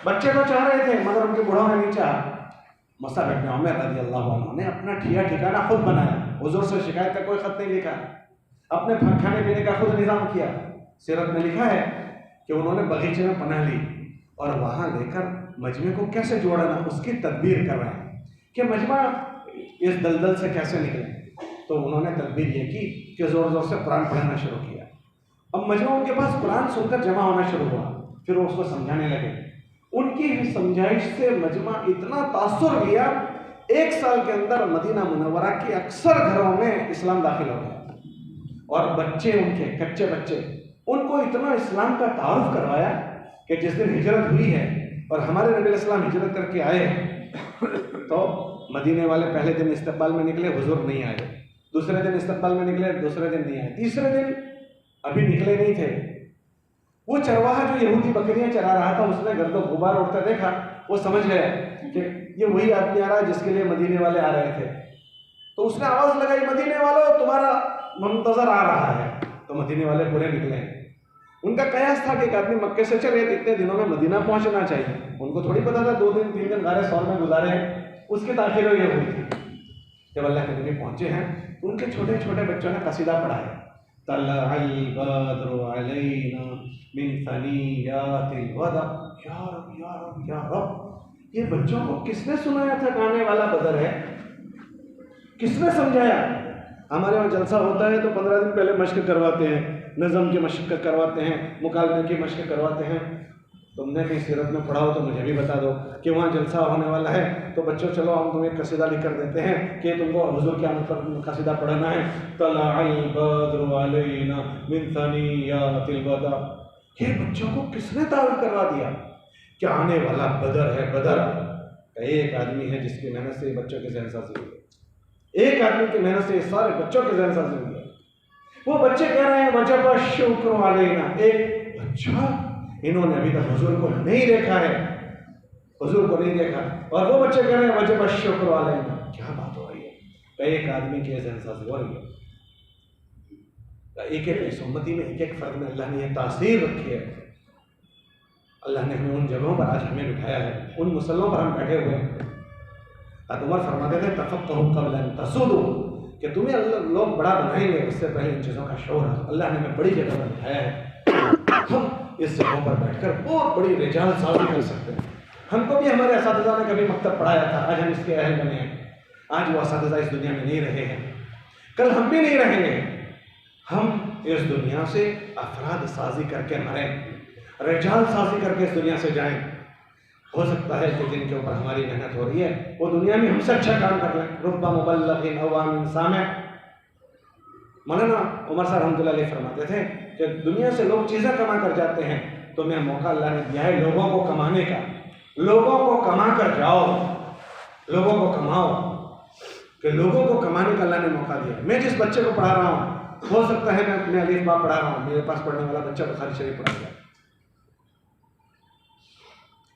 बच्चे तो चाह रहे थे मगर उनके बूढ़ों ने नहीं चाहा। मुसअब इब्न उमैर रज़ियल्लाहु अन्हु ने अपना ठिकाना खुद बनाया, हुजूर से शिकायत का कोई खत नहीं लिखा, अपने खाने पीने का खुद निज़ाम किया। सीरत में लिखा है कि उन्होंने बगीचे में पनाह ली और वहाँ लेकर मजमे को कैसे जोड़ना उसकी तदबीर कर रहे हैं कि मजमा इस दलदल से कैसे निकले। तो उन्होंने तदबीर ये की कि ज़ोर ज़ोर से कुरान पढ़ना शुरू किया। अब मजमा उनके पास कुरान सुनकर जमा होना शुरू हुआ, फिर वो उसको समझाने लगे। उनकी समझाइश से मजमा इतना तासुर लिया, 1 साल के अंदर मदीना मुनव्वरा के अक्सर घरों में इस्लाम दाखिल हो गया। और बच्चे उनके कच्चे बच्चे, उनको इतना इस्लाम का तारुफ करवाया कि जिस दिन हिजरत हुई है और हमारे नबी इस्लाम हिजरत करके आए तो मदीने वाले पहले दिन इस्तकबाल में निकले, हुजूर नहीं आए। दूसरे दिन इस्तकबाल में निकले, दूसरे दिन नहीं आए। तीसरे दिन अभी निकले नहीं थे, वो चरवाहा जो यहूदी बकरियां चरा रहा था, उसने गर्दो गुबार उड़ता देखा, वो समझ गया कि ये वही आदमी आ रहा है जिसके लिए मदीने वाले आ रहे थे। तो उसने आवाज लगाई, मदीने वालों तुम्हारा मुंतजर आ रहा है। तो मदीने वाले पूरे निकले। उनका कयास था कि एक आदमी मक्के से चले तो इतने दिनों में मदीना पहुंचना चाहिए। उनको थोड़ी पता था 2 दिन 3 दिन गारे सौर में गुजारे हैं, उसकी ताखिर ये हुई थी। जब अल्लाह के नबी पहुंचे हैं, उनके छोटे छोटे बच्चों ने कसीदा पढ़ा है, तल्अल बद्रु अलैना मिन सनियातिल वदा, या रब या रब या रब। ये बच्चों को किसने सुनाया था गाने वाला बदर है? किसने समझाया? हमारे वहाँ जलसा होता है तो 15 दिन पहले मश्क करवाते हैं, नज़म की मश्क करवाते हैं, मुकालमे की मश्क करवाते हैं। तुमने कहीं सीरत में पढ़ा हो तो मुझे भी बता दो कि वहाँ जलसा होने वाला है तो बच्चों चलो हम तुम्हें कसीदा लिख कर देते हैं कि तुमको हुजूर के आमद पर कसीदा पढ़ना है, तलअल बद्रु अलैना मिन सनियातिल वदा। ये बच्चों को किसने तारीफ करवा दिया कि आने वाला बदर है? बदर एक आदमी है जिसकी मेहनत से बच्चों के ज़हन साज़ी हुई है। एक आदमी की मेहनत से सारे बच्चों के ज़हन साज़ी हुई है। वो बच्चे कह रहे हैं वजब शुक्र अलैना। एक बच्चा, इन्होंने अभी तक हुजूर को नहीं देखा है, हुजूर को नहीं देखा, और वो बच्चे कह रहे हैं वजब शुक्र अलैना। क्या बात हो रही है? एक आदमी की ज़हन साज़ी हो रही है। एक एक इस उम्मती में, एक एक फर्द में अल्लाह ने यह तासीर रखी है। अल्लाह ने हमें उन जगहों पर आज हमें बिठाया है, उन मुसल्लों पर हम बैठे हुए हैं। उमर फरमाते थे तफक्कहू क़ब्ल अन तसूदू, कि तुम्हें लोग बड़ा बनाएंगे उससे पहले इन चीज़ों का शौर है। अल्लाह ने हमें बड़ी जगह पर बिठाया है, हम इस जगहों पर बैठकर बहुत बड़ी रिजाल साज़ी कर सकते हैं। हमको भी हमारे असातिज़ा ने कभी मकतब पढ़ाया था, आज हम इसके अहल बने हैं। आज वो असातिज़ा इस दुनिया में नहीं रहे हैं, कल हम भी नहीं रहेंगे। हम इस दुनिया से अफराद साजी करके मरें, रिजाल साजी करके इस दुनिया से जाएं। हो सकता है कि जिनके ऊपर हमारी मेहनत हो रही है वो दुनिया में हमसे अच्छा काम कर लें। रुब्बा मुबल्लिगिन अवामिन सामिअ। मौलाना उमर साहब रहमतुल्लाह अलैह फरमाते थे कि दुनिया से लोग चीज़ें कमा कर जाते हैं, तो मैं मौका अल्लाह ने दिया है लोगों को कमाने का। लोगों को कमा कर जाओ, लोगों को कमाओ, कि लोगों को कमाने का अल्लाह ने मौका दिया। मैं जिस बच्चे को पढ़ा रहा हूँ, हो सकता है मैं अपने अलीफ बा पढ़ा रहा हूँ, मेरे पास पढ़ने वाला बच्चा बुखारी शरीफ पढ़ा गया।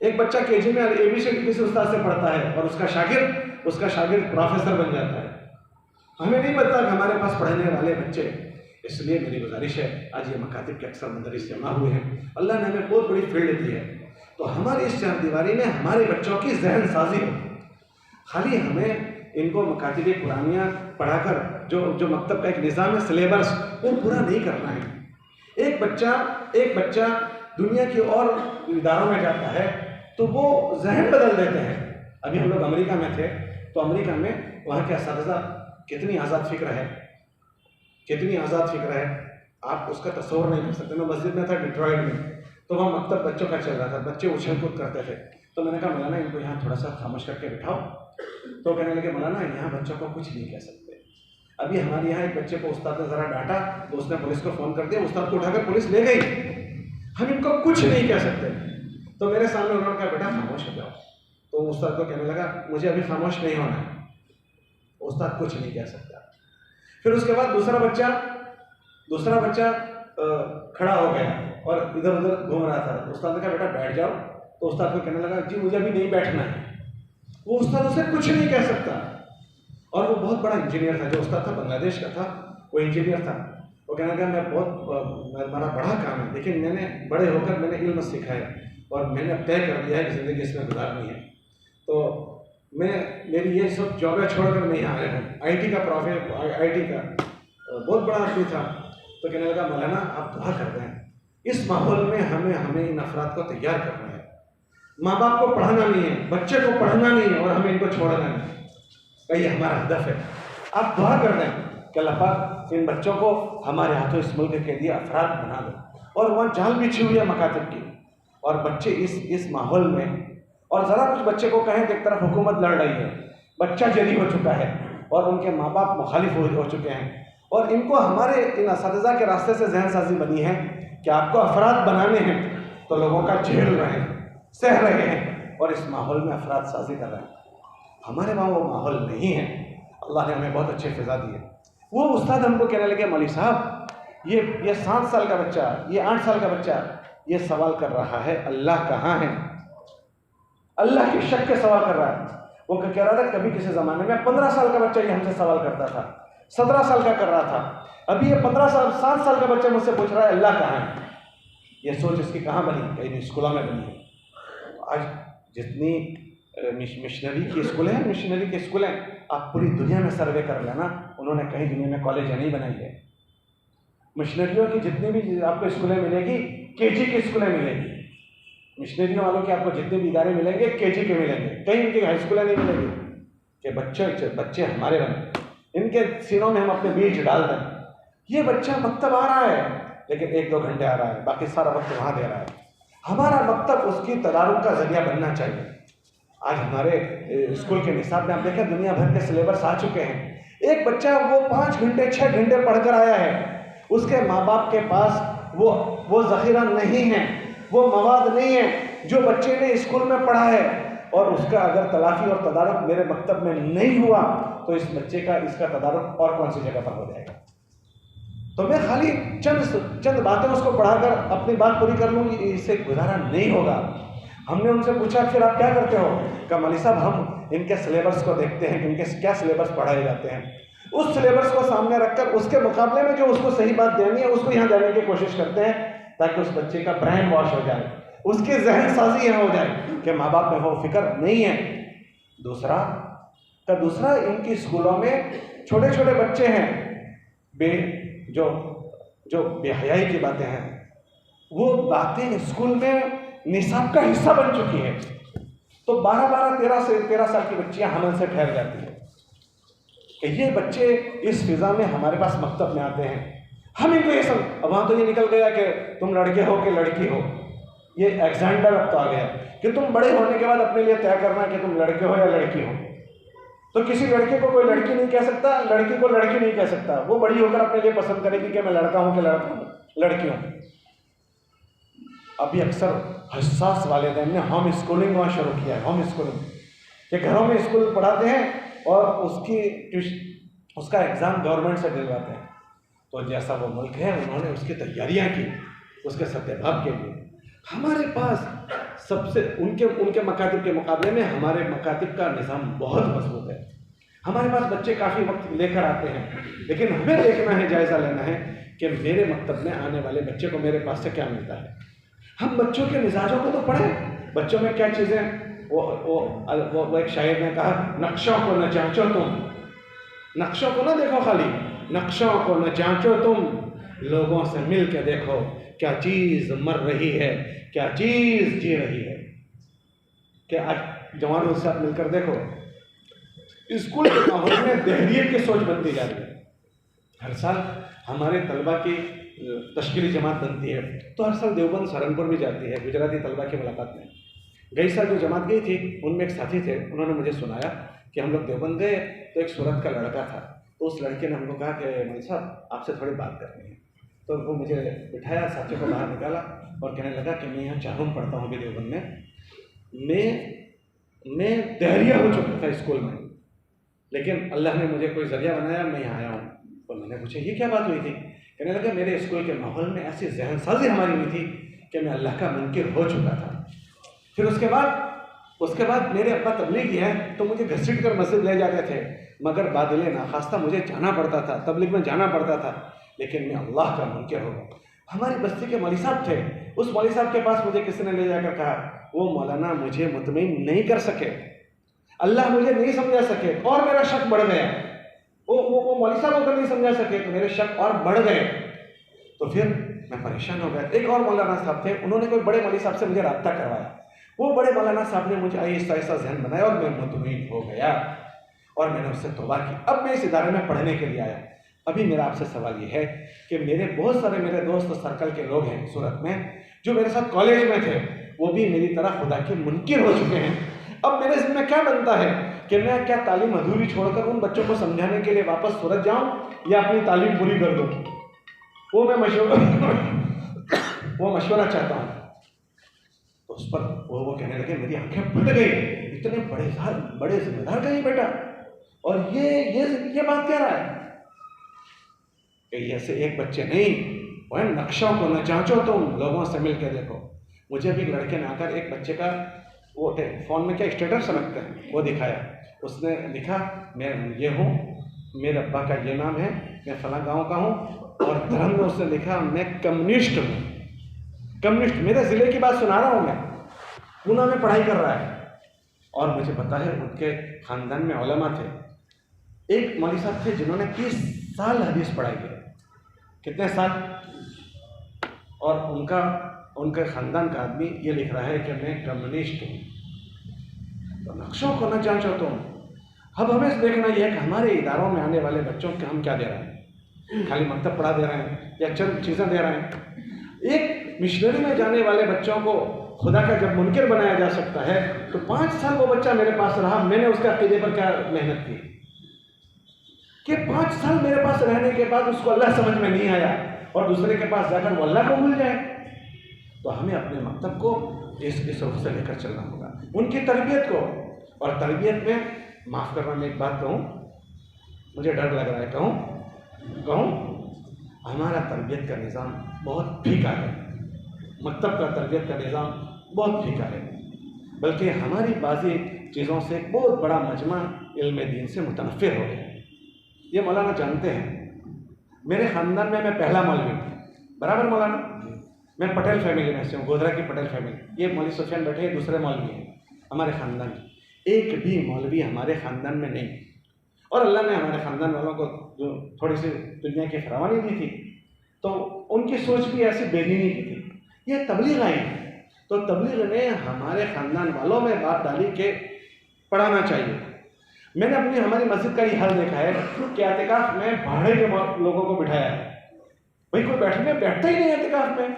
एक बच्चा केजी में एबीसीडी किसी उस्ताद से पढ़ता है और उसका शागिर्द प्रोफेसर बन जाता है। हमें नहीं पता कि हमारे पास पढ़ने वाले बच्चे। इसलिए मेरी गुजारिश है, आज ये मकातिब के अक्सर मदरिस जमा हुए हैं, अल्लाह ने हमें बहुत बड़ी फील्ड दी है, तो हमारी इस चारदीवारी में हमारे बच्चों की जहन साजी हो। खाली हमें इनको मकातिब कुरानियाँ पढ़ाकर जो मकतब का एक निज़ाम है, सिलेबस, वो पूरा नहीं करना है। एक बच्चा दुनिया की और इदारों में जाता है तो वो जहन बदल देते हैं। अभी हम लोग अमेरिका में थे, तो अमेरिका में वहाँ के असातिज़ा कितनी आज़ाद फिक्र है, कितनी आज़ाद फिक्र है, आप उसका तस्वर नहीं कर सकते। मैं मस्जिद में था डिट्रॉइट में, तो वहाँ मकतब बच्चों का चल रहा था, बच्चे उछल कूद करते थे। तो मैंने कहा मौलाना इनको यहाँ थोड़ा सा खामोश करके बिठाओ। तो कहने लगे मौलाना यहाँ बच्चों को कुछ नहीं कह सकते। अभी हमारे यहाँ एक बच्चे को उस्ताद ने ज़रा डांटा तो उसने पुलिस को फ़ोन कर दिया, उस्ताद को उठाकर पुलिस ले गई। हम इनको कुछ नहीं कह सकते। तो मेरे सामने उन्होंने कहा बेटा खामोश हो जाओ। तो उस्ताद को कहने लगा मुझे अभी खामोश नहीं होना है, उस्ताद कुछ नहीं कह सकता। फिर उसके बाद दूसरा बच्चा खड़ा हो गया और इधर उधर घूम रहा था। उस्ताद ने कहा बेटा बैठ जाओ। तो उस्ताद को कहने लगा जी मुझे अभी नहीं बैठना है। वो उस्ताद उसे कुछ नहीं कह सकता। और वो बहुत बड़ा इंजीनियर था, जो उस्ताद था बांग्लादेश का था, वो इंजीनियर था। वो कहने लगा मेरा बड़ा काम है, लेकिन मैंने बड़े होकर मैंने इल्म सीखा है और मैंने तय कर लिया है कि ज़िंदगी इसमें गुजारनी है। तो मेरी ये सब जॉबें छोड़कर मैं यहाँ आया हूँ। आईटी का बहुत बड़ा आदमी था। तो कहने लगा मौलाना आप दुआ कर रहे हैं, इस माहौल में हमें इन अफराद को तैयार करना है। माँ बाप को पढ़ाना नहीं है, बच्चे को पढ़ाना नहीं है और हमें इनको छोड़ना नहीं, ये हमारा हदफ है। आप दुआ कर रहे हैं कि अल्लाह पाक इन बच्चों को हमारे हाथों इस मुल्क के लिए अफराद बना दो। और वहाँ जाल बिछी हुई है मकातिब की, और बच्चे इस माहौल में, और ज़रा कुछ बच्चे को कहें कि एक तरफ हुकूमत लड़ रही है, बच्चा जली हो चुका है और उनके माँ बाप मुखालिफ हो चुके हैं, और इनको हमारे इन असातिज़ा के रास्ते से जहन साजी बनी है कि आपको अफराद बनाने हैं, तो लोगों का झेल रहे हैं, सह रहे हैं और इस माहौल में अफराद साजी कर रहे हैं। हमारे वहाँ वो माहौल नहीं है। अल्लाह ने हमें बहुत अच्छी फ़िज़ा दी है। वो उस्ताद हमको कहने लगे मौलवी साहब ये 7 साल का बच्चा, ये 8 साल का बच्चा, ये सवाल कर रहा है अल्लाह कहाँ है, अल्लाह के शक के सवाल कर रहा है। वो कह रहा था कभी किसी ज़माने में 15 साल का बच्चा ये हमसे सवाल करता था, 17 साल का कर रहा था, अभी ये 7 साल का बच्चा मुझसे पूछ रहा है अल्लाह कहाँ है। ये सोच इसकी कहाँ बनी? कहीं स्कूलों में बनी है। आज जितनी मिशनरी की स्कूल हैं, मिशनरी के स्कूल हैं, आप पूरी दुनिया में सर्वे कर लेना, उन्होंने कहीं दुनिया में कॉलेज नहीं बनाई है। मिशनरियों की जितनी भी आपको स्कूलें मिलेगी, केजी की स्कूलें मिलेगी। मिशनरियों वालों के आपको जितने भी इदारे मिलेंगे केजी के मिलेंगे, कहीं उनकी हाई स्कूलें नहीं मिलेगी कि बच्चे हमारे बने, इनके सीनों में हम अपने बीज डाल दें। ये बच्चा मकतब आ रहा है लेकिन 1-2 घंटे आ रहा है, बाकी सारा वक्त वहाँ दे रहा है। हमारा मकतब उसकी तदारुक का जरिया बनना चाहिए। आज हमारे स्कूल के निसाब में आप देखें दुनिया भर के सिलेबस आ चुके हैं। एक बच्चा वो 5 घंटे 6 घंटे पढ़कर आया है, उसके माँ बाप के पास वो ज़ख़ीरा नहीं है, वो मवाद नहीं है जो बच्चे ने स्कूल में पढ़ा है, और उसका अगर तलाफी और तदारुक मेरे मकतब में नहीं हुआ तो इस बच्चे का इसका तदारुक और कौन सी जगह पर हो जाएगा। तो मैं खाली चंद बातें उसको पढ़ाकर अपनी बात पूरी कर लूँगी, इससे गुजारा नहीं होगा। हमने उनसे पूछा फिर आप क्या करते हो? कहा मौलवी साहब हम इनके सिलेबस को देखते हैं कि इनके क्या सिलेबस पढ़ाए जाते हैं, उस सिलेबस को सामने रखकर उसके मुकाबले में जो उसको सही बात देनी है उसको यहाँ देने की कोशिश करते हैं, ताकि उस बच्चे का ब्रेन वॉश हो जाए, उसकी जहन साजी यहाँ हो जाए कि माँ बाप में वो फिक्र नहीं है। दूसरा इनकी स्कूलों में छोटे छोटे बच्चे हैं जो बेहयाई की बातें हैं, वो बातें स्कूल में निसाब का हिस्सा बन चुकी है। तो 12-13 साल की बच्चियां हमल से ठहर जाती है कि ये बच्चे इस फिजा में हमारे पास मकतब में आते हैं, हम इनको ये सब वहाँ तो ये निकल गया कि तुम लड़के हो कि लड़की हो, ये एग्जाम्पल अब तो आ गया कि तुम बड़े होने के बाद अपने लिए तय करना कि तुम लड़के हो या लड़की हो। तो किसी लड़के को कोई लड़की नहीं कह सकता, लड़की को लड़की नहीं कह सकता, वो बड़ी होकर अपने लिए पसंद करेगी कि मैं लड़का हूँ कि लड़की हूँ। अभी अक्सर हसास वालिदैन ने होम स्कूलिंग वहाँ शुरू किया है, होम स्कूलिंग के घरों में स्कूल पढ़ाते हैं और उसका एग्ज़ाम गवर्नमेंट से दिलवाते हैं। तो जैसा वो मुल्क है उन्होंने उसकी तैयारियां की उसके सत्याभाव के लिए। हमारे पास सबसे उनके मकातिब के मुकाबले में हमारे मकातिब का निज़ाम बहुत मजबूत है। हमारे पास बच्चे काफ़ी वक्त लेकर आते हैं, लेकिन हमें देखना है, जायज़ा लेना है कि मेरे मकतब में आने वाले बच्चे को मेरे पास से क्या मिलता है। हम बच्चों के मिजाजों को तो पढ़ें, बच्चों में क्या चीज़ें, वो एक शायर ने कहा, नक्शों को न जांचो तुम, नक्शों को ना देखो खाली, नक्शों को न जांचो तुम, लोगों से मिल के देखो क्या चीज़ मर रही है, क्या चीज़ जी रही है। क्या आज जवानों से आप मिलकर देखो, स्कूल के माहौल में दहरियत की सोच बनती जा रही है। हर साल हमारे तलबा की तश्कीली जमात बनती है, तो हर साल देवबंद सहारनपुर भी जाती है गुजराती तलबा की मुलाकात में। गई साल जो जमात गई थी उनमें एक साथी थे, उन्होंने मुझे सुनाया कि हम लोग देवबंद गए तो एक सूरत का लड़का था, तो उस लड़के ने हमको कहा कि मौलवी साहब आपसे थोड़ी बात करनी है। तो वो मुझे बिठाया, साथियों को बाहर निकाला और कहने लगा कि मैं यहाँ 4 पढ़ता हूँ अभी देवबंद में, मैं दहरिया हो चुका था स्कूल में, लेकिन अल्लाह ने मुझे कोई जरिया बनाया, मैं यहाँ आया हूँ। तो मैंने पूछा ये क्या बात हुई थी? कहने लगा मेरे स्कूल के माहौल में ऐसी जहन साजी हमारी हुई थी कि मैं अल्लाह का मुनकिर हो चुका था। फिर उसके बाद मेरे अब्बा तबलीगी हैं तो मुझे घसीट कर मस्जिद ले जाते थे, मगर बादले नाखास्ता मुझे जाना पड़ता था, तबलीग में जाना पड़ता था, लेकिन मैं अल्लाह का मुनकिर हो गया। हमारी बस्ती के मौलवी साहब थे, उस मौलवी साहब के पास मुझे किसी ने ले जाकर कहा, वो मौलाना मुझे मुतमईन नहीं कर सके, अल्लाह मुझे नहीं समझा सके, और मेरा शक बढ़ गया। वो मौलवी साहब होकर नहीं समझा सके तो मेरे शक और बढ़ गए। तो फिर मैं परेशान हो गया। एक और मौलाना साहब थे, उन्होंने कोई बड़े मौलवी साहब से मुझे रब्ता करवाया। वो बड़े मौलाना साहब ने मुझे आहिस्ता आहिस्ता जहन बनाया और मैं मुतमईन हो गया और मैंने उससे तौबा की। अब मैं इस इदारे में पढ़ने के लिए आया। अभी मेरा आपसे सवाल ये है कि बहुत सारे मेरे दोस्त सर्कल के लोग हैं सूरत में जो मेरे साथ कॉलेज में थे, वो भी मेरी तरह खुदा के मुनकिर हो चुके हैं। अब मेरे जिम्मे क्या बनता है कि मैं क्या तालीम अधूरी छोड़कर उन बच्चों को समझाने के लिए वापस सूरत जाऊं या अपनी तालीम पूरी कर दूं? वो मैं मशवरा चाहता हूं। तो उस पर वो कहने लगे, मेरी आंखें फट गई, इतने बड़े जिम्मेदार का ये बेटा, और ये बात कह रहा है कि ऐसे एक बच्चे नहीं, वह नक्शों को न जांचो, तुम लोगों से मिल के देखो। मुझे भी लड़के ने आकर एक बच्चे का वो फ़ोन में क्या स्टेटस समझते हैं वो दिखाया। उसने लिखा मैं ये हूँ, मेरे अब्बा का ये नाम है, मैं फलां गांव का हूँ, और धर्म में उसने लिखा मैं कम्युनिस्ट हूँ। कम्युनिस्ट, मेरे ज़िले की बात सुना रहा हूँ मैं, पूना में पढ़ाई कर रहा है। और मुझे पता है उनके ख़ानदान में उलमा थे। एक मौलवी साहब थे जिन्होंने 30 साल हदीस पढ़ाई है। कितने साल? और उनके ख़ानदान का आदमी ये लिख रहा है कि मैं कम्युनिस्ट हूँ। तो नक्शों को न जांचो तुम। अब हमें देखना यह है कि हमारे इदारों में आने वाले बच्चों को हम क्या दे रहे हैं। खाली मकतब पढ़ा दे रहे हैं या चंद चीज़ें दे रहे हैं। एक मिशनरी में जाने वाले बच्चों को खुदा का जब मुनकिर बनाया जा सकता है, तो 5 साल वो बच्चा मेरे पास रहा, मैंने उसका अक़ीदे पर क्या मेहनत की कि 5 साल मेरे पास रहने के बाद उसको अल्लाह समझ में नहीं आया और दूसरे के पास जाकर वो अल्लाह को भूल जाए। तो हमें अपने मकतब को इस रुख से लेकर चलना होगा, उनकी तरबियत को। और तरबियत में माफ़ करना, मैं एक बात कहूँ, मुझे डर लग रहा है, कहूँ हमारा तरबियत का निज़ाम बहुत फीका है। मकतब का तरबियत का निज़ाम बहुत फीका है, बल्कि हमारी बाज़ी चीज़ों से एक बहुत बड़ा मजमा इल्म दीन से मुतनफ़िर हो गया है। ये मौलाना जानते हैं, मेरे ख़ानदान में मैं पहला मौलवी हूँ, बराबर मौलाना। मैं पटेल फैमिली में से हूँ, गोधरा की पटेल फैमिली। ये मौलवी सुफियान बैठे हैं, दूसरे मौलवी हैं हमारे ख़ानदान में। एक भी मौलवी हमारे ख़ानदान में नहीं। और अल्लाह ने हमारे ख़ानदान वालों को जो थोड़ी सी दुनिया की फरावानी दी थी, तो उनकी सोच भी ऐसी बेदीनी की थी। ये तबलीग आई, तो तबलीग ने हमारे ख़ानदान वालों में बात डाली कि पढ़ाना चाहिए। मैंने हमारी मस्जिद का ये हाल देखा है कि एतिकाफ में भाड़े के लोगों को बिठाया है। भाई कोई बैठता ही नहीं एतिकाफ में,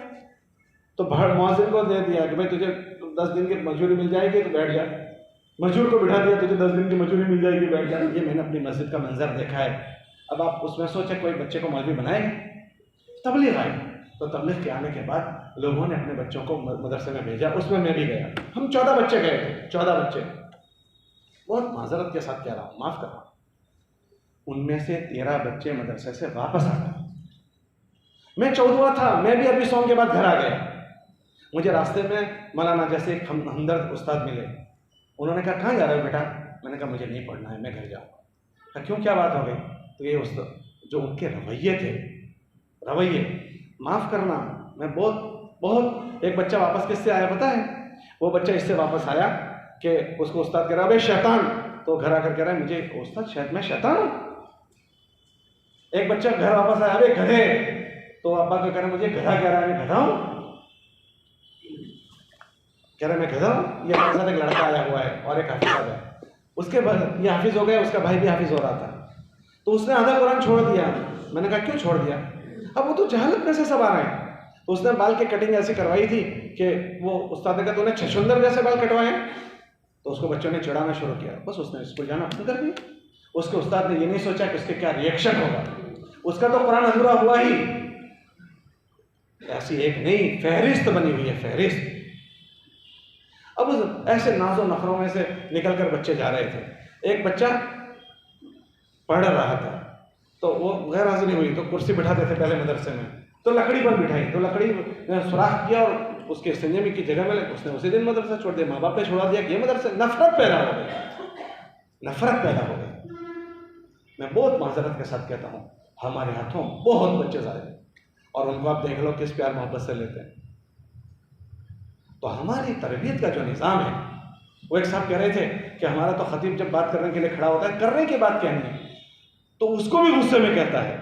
तो मौज़िन को दे दिया कि भाई तुझे 10 दिन की मजदूरी मिल जाएगी तो बैठ जा। मजदूर को बिठा दिया, तुझे 10 दिन की मजदूरी मिल जाएगी, बैठ जा। ये मैंने अपनी मस्जिद का मंजर देखा है। अब आप उसमें सोचें कोई बच्चे को मौलवी बनाएगा? तबलीग आई, तो तबलीग के आने के बाद लोगों ने अपने बच्चों को मदरसे में भेजा, उसमें मैं भी गया। हम 14 बच्चे गए थे, 14 बच्चे। बहुत माजरत के साथ कह रहा हूँ, माफ़ करना, उनमें से 13 बच्चे मदरसे से वापस आ गए। मैं 14वां था, मैं भी अभी सौम के बाद घर आ गया। मुझे रास्ते में मौलाना जैसे एक हमदर्द उस्ताद मिले, उन्होंने कहा कहाँ जा रहे हो बेटा? मैंने कहा मुझे नहीं पढ़ना है, मैं घर जाऊँगा। कहा क्यों, क्या बात हो गई? तो ये उस्ताद जो उनके रवैये थे, माफ़ करना, मैं बहुत एक बच्चा वापस किससे आया पता है? वो बच्चा इससे वापस आया कि उसको उस्ताद कह रहा है शैतान, तो घर आकर कह रहा है मुझे उस्ताद शायद मैं शैतान हूँ। एक बच्चा घर वापस आया, अबे गधे, तो अब्बा को कह रहा है मुझे गधा कह रहा है, मैं गधा हूँ, कह रहा है मैं गधा हूँ। ये हमारे साथ एक लड़का आया हुआ है और एक हाफिज है, उसके बाद ये हाफिज हो गया, उसका भाई भी हाफिज हो रहा था, तो उसने आधा कुरान छोड़ दिया। मैंने कहा क्यों छोड़ दिया? अब वो तो जहालत में से सब आ रहे हैं। तो उसने बाल की कटिंग ऐसी करवाई थी कि वो उस्ताद ने कहा तूने छछुंदर जैसे बाल कटवाए, तो उसको बच्चों ने चिढ़ाना शुरू किया। बस उसने स्कूल जाना बंद कर दिया। उसके उस्ताद ने ये नहीं सोचा कि उसके क्या रिएक्शन होगा, उसका तो कुरान अधूरा हुआ ही। ऐसी एक नई फहरिस्त बनी हुई है, फहरिस्त। अब ऐसे नाजो नखरों में से निकल कर बच्चे जा रहे थे। एक बच्चा पढ़ रहा था, तो वो गैर हाजिरी हुई, तो कुर्सी बिठाते थे पहले मदरसे में, तो लकड़ी पर बिठाई, तो लकड़ी सुराख किया और उसके सीने में की जगह में उसने उसी दिन मदरसा छोड़ दिया। माँ बाप ने छोड़ा दिया कि ये मदरसा, नफरत पैदा हो गई, नफरत पैदा हो गई। मैं बहुत माजरत के साथ कहता हूँ, हमारे हाथों बहुत बच्चे जाए और उनको आप देख लो किस प्यार मोहब्बत से लेते हैं। तो हमारी तरबियत का जो निज़ाम है, वो एक साहब कह रहे थे कि हमारा तो खतीब जब बात करने के लिए खड़ा होता है, करने की बात कहनी है तो उसको भी गुस्से में कहता है,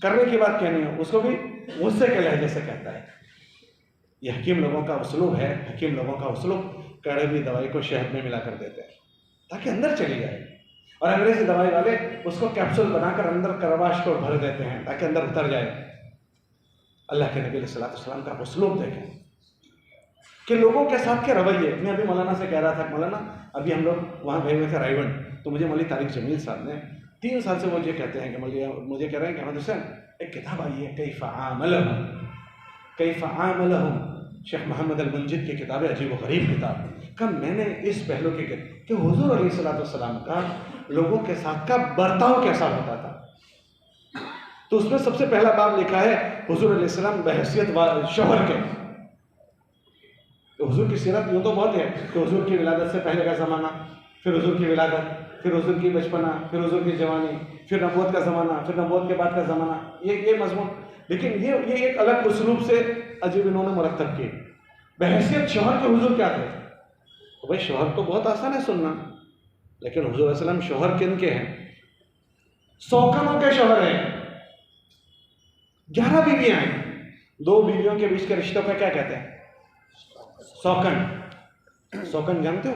करने की बात कहनी है उसको भी गुस्से के लहजे से कहता है। ये हकीम लोगों का उसलूब है। हकीम लोगों का उसलूब कड़वी दवाई को शहद में मिला कर देते हैं ताकि अंदर चली जाए, और अंग्रेजी दवाई वाले उसको कैप्सूल बनाकर अंदर करवाश को भर देते हैं ताकि अंदर उतर जाए। अल्लाह के नबी सल्लल्लाहु अलैहि वसल्लम का उसलूब देखें कि लोगों के साथ के रवैये। मैं अभी मौलाना से कह रहा था, मौलाना अभी हम लोग वहाँ गए हुए थे रायवन, तो मुझे मौलवी तारिक जमील साहब ने 3 साल से वो ये कहते हैं कि मौलवी मुझे कह रहे हैं कि अहमद हुसैन एक किताब आई है कैफ़ आमलहुम, शेख मोहम्मद अल-मुंजिद की किताब है, अजीब व गरीब किताब। कब मैंने इस पहलू कि हुजूर अलैहिस्सलाम का लोगों के साथ का बर्ताव कैसा होता था, तो उसमें सबसे पहला बाब लिखा है हुजूर अलैहिस्सलाम बहैसियत शौहर के, तो हुजूर की सीरत यूँ तो बहुत है कि हुजूर की विलादत से पहले का ज़माना, फिर हुजूर की विलादत, फिर हुजूर की बचपना, फिर हुजूर की जवानी, फिर नबूवत का ज़माना, फिर नबूवत के बाद का ज़माना, ये मज़मून। लेकिन ये एक अलग उसलूब से अजीब इन्होंने मरतब की। बहैसियत शौहर के हुजूर क्या थे? तो भाई शौहर तो बहुत आसान है सुनना, लेकिन हुजूर अलैहिस्सलाम शौहर किन के हैं? सौकनों के शौहर हैं। 11 बीवियां हैं। 2 बीवियों के बीच के रिश्तों का क्या कहते हैं? सौकन। सौकन जानते हो?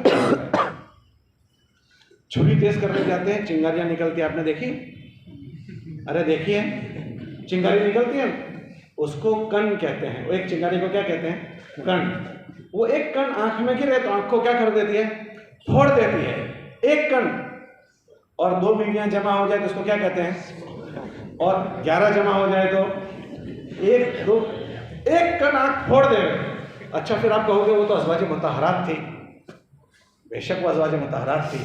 छुरी तेज करने जाते हैं, चिंगारियां निकलती है, आपने देखी? अरे देखिए, चिंगारी निकलती है, उसको कण कहते हैं। वो एक चिंगारी को क्या कहते हैं? कण। वो एक कण आंख में गिरे तो आंख को क्या कर देती है? फोड़ देती है। एक कण। और 2 बीवियां जमा हो जाए तो उसको क्या कहते हैं? और 11 जमा हो जाए तो 1 2 एक कण आंख फोड़ दे। अच्छा, फिर आप कहोगे वो तो अज़वाज मुतहरात थी। बेशक वो अज़वाज मुतहरात थी,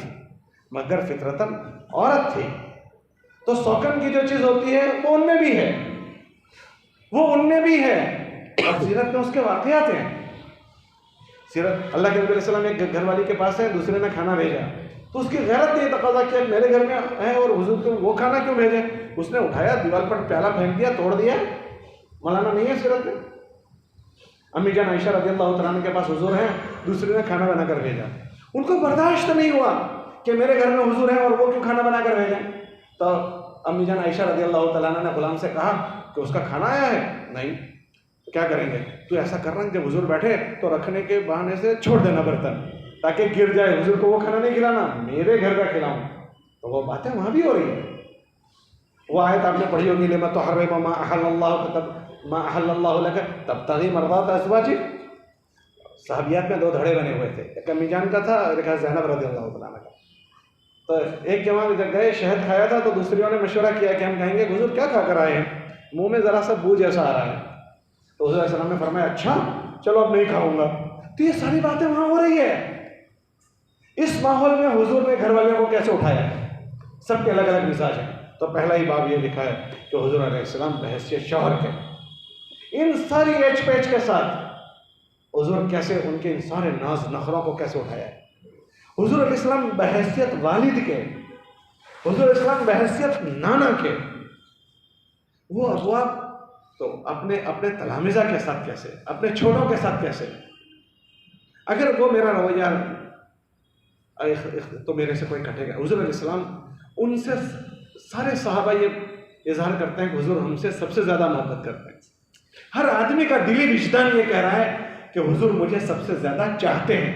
मगर फितरतन औरत थी। तो सौकन की जो चीज होती है वो उनमें भी है, वो उनमें भी है। और सीरत में उसके वाक़यात हैं। सीरत, अल्लाह के नबी अलैहि सलाम एक घरवाली के पास है, दूसरे ने खाना भेजा, तो उसकी गैरत ने तकाज़ा किया मेरे घर में है और हुजूर को वो खाना क्यों भेजे? उसने उठाया, दीवार पर प्याला फेंक दिया, तोड़ दिया। मौलाना नहीं है सीरत में? अम्मी जान आयशा रज़ियल्लाहु तआला के पास हुजूर हैं, दूसरे ने खाना बनाकर भेजा, उनको बर्दाश्त नहीं हुआ कि मेरे घर में हुजूर हैं और वो क्यों खाना बनाकर भेजें। तो अम्मी जान आयशा रज़ियल्लाहु तआला ने गुलाम से कहा कि उसका खाना आया है? नहीं। तो क्या करेंगे? तो ऐसा कर रहे हैं जब हुजूर बैठे तो रखने के बहाने से छोड़ देना बर्तन, ताकि गिर जाए, हुजूर को वो खाना नहीं खिलाना, मेरे घर का खिलाऊं। तो वो बातें वहां भी हो रही है। वो आयत आपने पढ़ी होगी, लिमा तुहर्रिमु मा अहल्लल्लाहु लक तब्तगी मर्दात अज़वाजिक। साहबियात में 2 धड़े बने हुए थे, एक अम्मी जान का था और एक ज़ैनब रज़ियल्लाहु तआला का। तो एक जवान जब गए, शहद खाया था, तो दूसरियों ने मशवरा किया कि हम कहेंगे हुजूर क्या खा कर आए हैं, मुंह में ज़रा सा बू जैसा आ रहा है। तो हुजूर सल्लल्लाहु अलैहि वसल्लम ने फरमाया अच्छा चलो अब नहीं खाऊंगा। तो ये सारी बातें वहां हो रही है। इस माहौल में हुजूर ने घर वालों को कैसे उठाया है? सबके अलग अलग मिजाज है। तो पहला ही बाब ये लिखा है कि हुजूर अलैहिस्सलाम बहैसियत शौहर के, इन सारी एच पेच के साथ हुजूर कैसे उनके इन सारे नाज नखरों को कैसे उठाया है। हुजूर अलैहिस्सलाम बहैसियत वालिद के, हुजूर अलैहिस्सलाम बहैसियत नाना के, वो अबवाब तो अपने अपने तलामिज़ा के साथ कैसे, अपने छोटों के साथ कैसे। अगर वो मेरा रवैया तो मेरे से कोई कटेगा। हुजूर अलैहिस्सलाम उनसे सारे सहाबा ये इजहार करते हैं कि हुजूर हमसे सबसे ज़्यादा मोहब्बत करते हैं। हर आदमी का दिली विजदान ये कह रहा है कि हुजूर मुझे सबसे ज़्यादा चाहते हैं।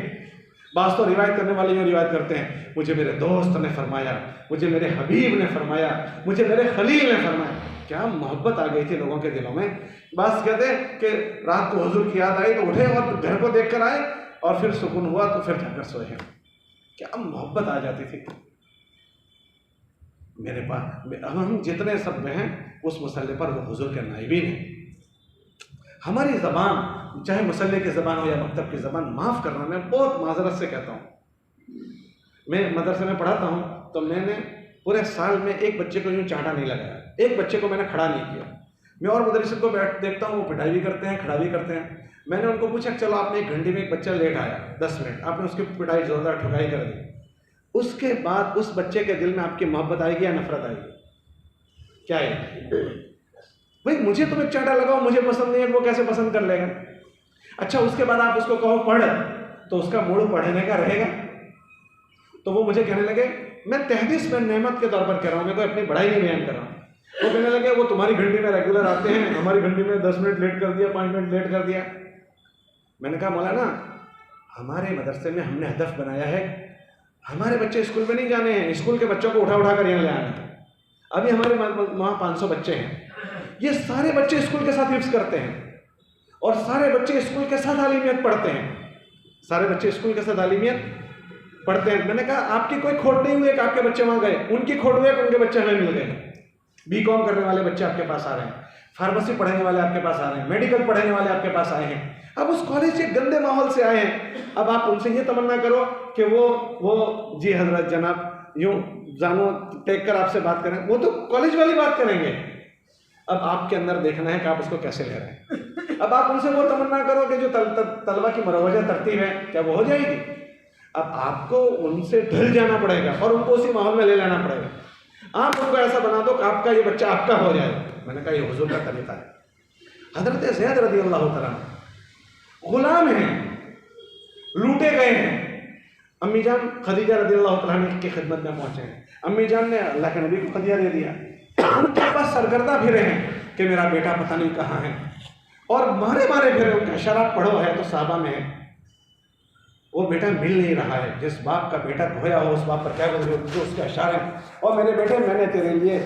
बास तो रिवायत करने वाले यूँ रिवायत करते हैं, मुझे मेरे दोस्त ने फरमाया, मुझे मेरे हबीब ने फरमाया, मुझे मेरे खलील ने फरमाया। क्या मोहब्बत आ गई थी लोगों के दिलों में। बास कहते हैं कि रात को हुजूर की याद आई तो उठे और घर को देख कर आए और फिर सुकून हुआ तो फिर जाकर सोए हैं। क्या मोहब्बत आ जाती थी मेरे पास। अब हम जितने सब में हैं उस मसले पर वो हुजूर के नाइबीन हैं। हमारी ज़बान, चाहे मुसल्ले की ज़बान हो या मकतब की ज़बान, माफ़ करना मैं बहुत माजरत से कहता हूँ। मैं मदरसे में पढ़ाता हूँ तो मैंने पूरे साल में एक बच्चे को यूँ चांटा नहीं लगाया, एक बच्चे को मैंने खड़ा नहीं किया। मैं और मदरसे को बैठ देखता हूँ, वो पिटाई भी करते हैं, खड़ा भी करते हैं। मैंने उनको पूछा चलो आपने 1 घंटे में एक बच्चा लेट आया 10 मिनट, आपने उसकी पिटाई जोरदार ठुकाई कर दी, उसके बाद उस बच्चे के दिल में आपकी मोहब्बत आएगी या नफरत आएगी? क्या है भाई? मुझे तुम एक चांटा लगाओ, मुझे पसंद नहीं है, वो कैसे पसंद कर लेगा? अच्छा, उसके बाद आप उसको कहो पढ़, तो उसका मूड पढ़ने का रहेगा। तो वो मुझे कहने लगे, मैं तहदीस में नेमत के तौर पर कह रहा हूँ, मैं कोई अपनी बड़ाई नहीं बयान कर रहा हूँ। वो कहने लगे वो तुम्हारी घंटी में रेगुलर आते हैं, हमारी घंटी में 10 मिनट लेट कर दिया, 5 मिनट लेट कर दिया। मैंने कहा मौलाना, हमारे मदरसे में हमने हदफ बनाया है हमारे बच्चे स्कूल में नहीं जाने हैं, स्कूल के बच्चों को उठा उठा कर यहाँ ले आना है। अभी हमारे वहाँ 500 बच्चे हैं, ये सारे बच्चे स्कूल के साथ हिफ्ज़ करते हैं और सारे बच्चे स्कूल के साथ आलिमियत पढ़ते हैं, सारे बच्चे स्कूल के साथ आलिमियत पढ़ते हैं। मैंने कहा आपकी कोई खोट नहीं हुई कि आपके बच्चे वहाँ गए, उनकी खोट हुई कि उनके बच्चे हमें मिल गए। बीकॉम करने वाले बच्चे आपके पास आ रहे हैं, फार्मेसी पढ़ने वाले आपके पास आ रहे हैं, मेडिकल पढ़ने वाले आपके पास आए हैं। अब उस कॉलेज से गंदे माहौल से आए हैं, अब आप उनसे ये तमन्ना करो कि वो जी हजरत जनाब यूँ जानो टेक कर आपसे बात करें, वो तो कॉलेज वाली बात करेंगे। अब आपके अंदर देखना है कि आप उसको कैसे ले रहे हैं। अब आप उनसे वो तमन्ना करो कि जो तलवा की मरोजा तरतीब है क्या वो हो जाएगी? अब आपको उनसे ढल जाना पड़ेगा और उनको उसी माहौल में ले लेना पड़ेगा। आप उनको ऐसा बना दो कि आपका ये बच्चा आपका हो जाए। मैंने कहा ये हुजूर का तरीका है। हजरत ज़ैद रज़ी अल्लाह तआला गुलाम हैं, लूटे गए हैं, अम्मी जान खदीजा रज़ी अल्लाह तआला की खिदमत में पहुंचे हैं। अम्मी जान ने अल्लाह के नबी को खदिया दे दिया। उनके पास सरगर्दा फिरे हैं कि मेरा बेटा पता नहीं कहाँ है, और मारे मारे फिरे। उनका शराब पढ़ो है तो साहबा में है, वो बेटा मिल नहीं रहा है। जिस बाप का बेटा खोया हो उस बाप पर क्या गुजरे जो उसके अशार हैं, और मेरे बेटे मैंने तेरे लिए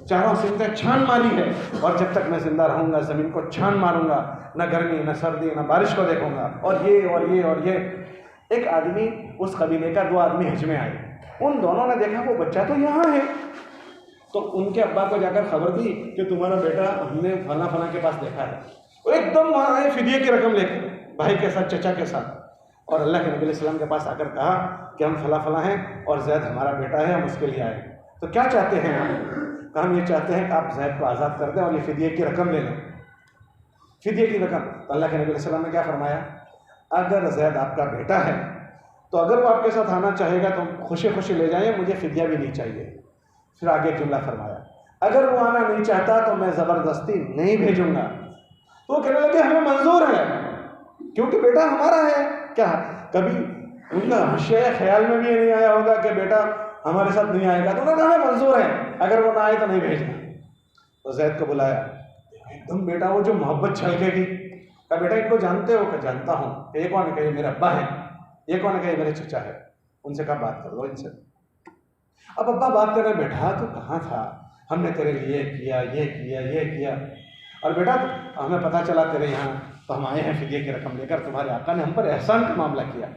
चारों सिमतें छान मारी है, और जब तक मैं जिंदा रहूंगा ज़मीन को छान मारूंगा, न गर्मी न सर्दी न बारिश को देखूंगा, और ये और ये और ये। एक आदमी, उस कबीले का 2 आदमी हज में आए। उन दोनों ने देखा वो बच्चा तो यहाँ है, तो उनके अब्बा को जाकर खबर दी कि तुम्हारा बेटा हमने फला फला के पास देखा है। वो एकदम वहाँ आए फिदिये की रकम लेकर, भाई के साथ, चचा के साथ, और अल्लाह के नबी अलैहि सलाम के पास आकर कहा कि हम फला फला हैं और ज़ैद हमारा बेटा है, हम उसके लिए आए। तो क्या चाहते हैं आप? हम ये चाहते हैं कि आप ज़ैद को आज़ाद कर दें और ये फिदिये की रकम ले लें, फिदिये की रकम। तो अल्लाह के नबी अलैहि सलाम ने क्या फरमाया? अगर ज़ैद आपका बेटा है तो अगर वो आपके साथ आना चाहेगा तो खुशी खुशी ले जाइए, मुझे फिदिया भी नहीं चाहिए। फिर आगे एक जुमला फरमाया, अगर वो आना नहीं चाहता तो मैं ज़बरदस्ती नहीं भेजूंगा। तो वो कहने लगे हमें मंजूर है, क्योंकि बेटा हमारा है। क्या कभी उनका शेख ख्याल में भी ये नहीं आया होगा कि बेटा हमारे साथ नहीं आएगा? तो उन्होंने हमें मंजूर है, अगर वो ना आए तो नहीं भेजना। तो ज़ैद को बुलाया, एकदम बेटा वो जो मोहब्बत छलकेगी। कहा बेटा इनको जानते हो? कि जानता हूँ। ये कौन है? कि मेरे अब्बा है। ये कौन है? कि मेरे चचा है। उनसे कहा बात कर लो इनसे। अब अब्बा बात कर रहे, बेटा तू कहाँ था, हमने तेरे लिए किया, ये किया, ये किया, और बेटा हमें पता चला तेरे यहाँ, तो हम आए हैं फिदिये की रकम लेकर। तुम्हारे आका ने हम पर एहसान का मामला किया,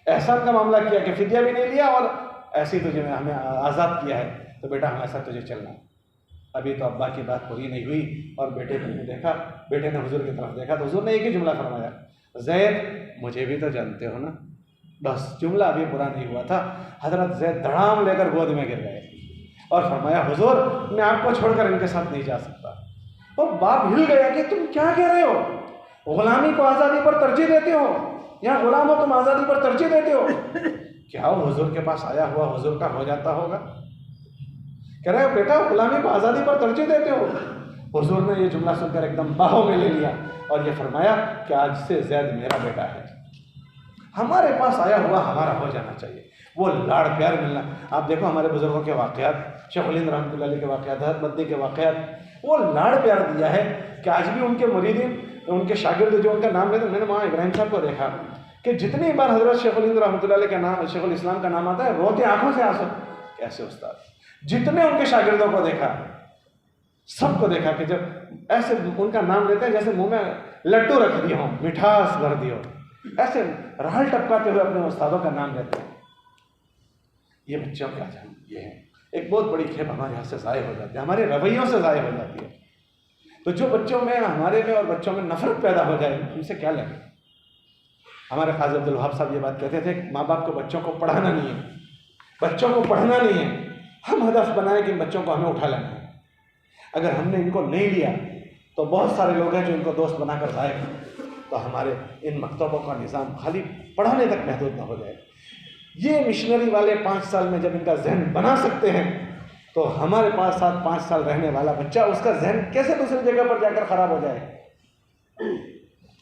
एहसान का मामला किया कि फिदिया भी नहीं लिया और ऐसे तुझे हमें आज़ाद किया है, तो बेटा हमारे साथ तुझे चलना। अभी तो अब्बा की बात पूरी नहीं हुई और बेटे ने देखा, बेटे ने हुजूर की तरफ देखा तो हुजूर ने एक ही जुमला फरमाया, ज़ैद मुझे भी तो जानते हो ना। बस जुमला अभी पूरा नहीं हुआ था, हजरत ज़ैद धड़ाम लेकर गोद में गिर गए और फरमाया हुजूर मैं आपको छोड़कर इनके साथ नहीं जा सकता। तो बाप हिल गया कि तुम क्या कह रहे हो, गुलामी को आज़ादी पर तरजीह देते हो, यहाँ गुलाम हो तुम आज़ादी पर तरजीह देते हो? क्या हो हुजूर के पास आया हुआ हुजूर का हो जाता होगा? कह रहे हो बेटा गुलामी को आज़ादी पर तरजीह देते हो। हुजूर ने ये जुमला सुनकर एकदम बाहों में ले लिया और ये फरमाया कि आज से ज़ैद मेरा बेटा है, हमारे पास आया हुआ हमारा हो जाना चाहिए। वो लाड़ प्यार मिलना, आप देखो हमारे बुजुर्गों के वाक़यात, शेख उल हिंद रहमतुल्लाह अलैह के वाक़यात, हज़रत मद्दी के वाक़यात, वो लाड़ प्यार दिया है कि आज भी उनके मुरीदीन, उनके शागिर्द जो उनका नाम लेते, मैंने वहाँ इब्राहिम साहब को देखा कि जितनी बार हज़रत शेख उल हिंद रहमतुल्लाह अलैह का नाम, शेख उल इस्लाम का नाम आता है, रोते आंखों से आंसू। कैसे उस्ताद! जितने उनके शागिर्दों को देखा, सबको देखा कि जब ऐसे उनका नाम लेते हैं जैसे मुंह में लड्डू रख दिए हों, मिठास भर दी हो, ऐसे राहल टपकाते हुए अपने उस्तादों का नाम लेते हैं। ये बच्चों का ये है एक बहुत बड़ी खेप हमारे यहाँ से ज़ाय हो जाती है, हमारे रवैयों से ज़ाय हो जाती है। तो जो बच्चों में, हमारे में और बच्चों में नफरत पैदा हो जाए, उनसे क्या लगे? हमारे क़ाज़ी अब्दुल वहाब साहब ये बात कहते थे, माँ बाप को बच्चों को पढ़ाना नहीं है, बच्चों को पढ़ना नहीं है, हम हदफ बनाए कि इन बच्चों को हमें उठा लेना है। अगर हमने इनको नहीं लिया तो बहुत सारे लोग हैं जो इनको दोस्त बनाकर जाएगा, तो हमारे इन मकतबों का निज़ाम खाली पढ़ाने तक महदूद ना हो जाए। ये मिशनरी वाले 5 साल में जब इनका जहन बना सकते हैं, तो हमारे पास साथ 5 साल रहने वाला बच्चा, उसका जहन कैसे दूसरी जगह पर जाकर ख़राब हो जाए?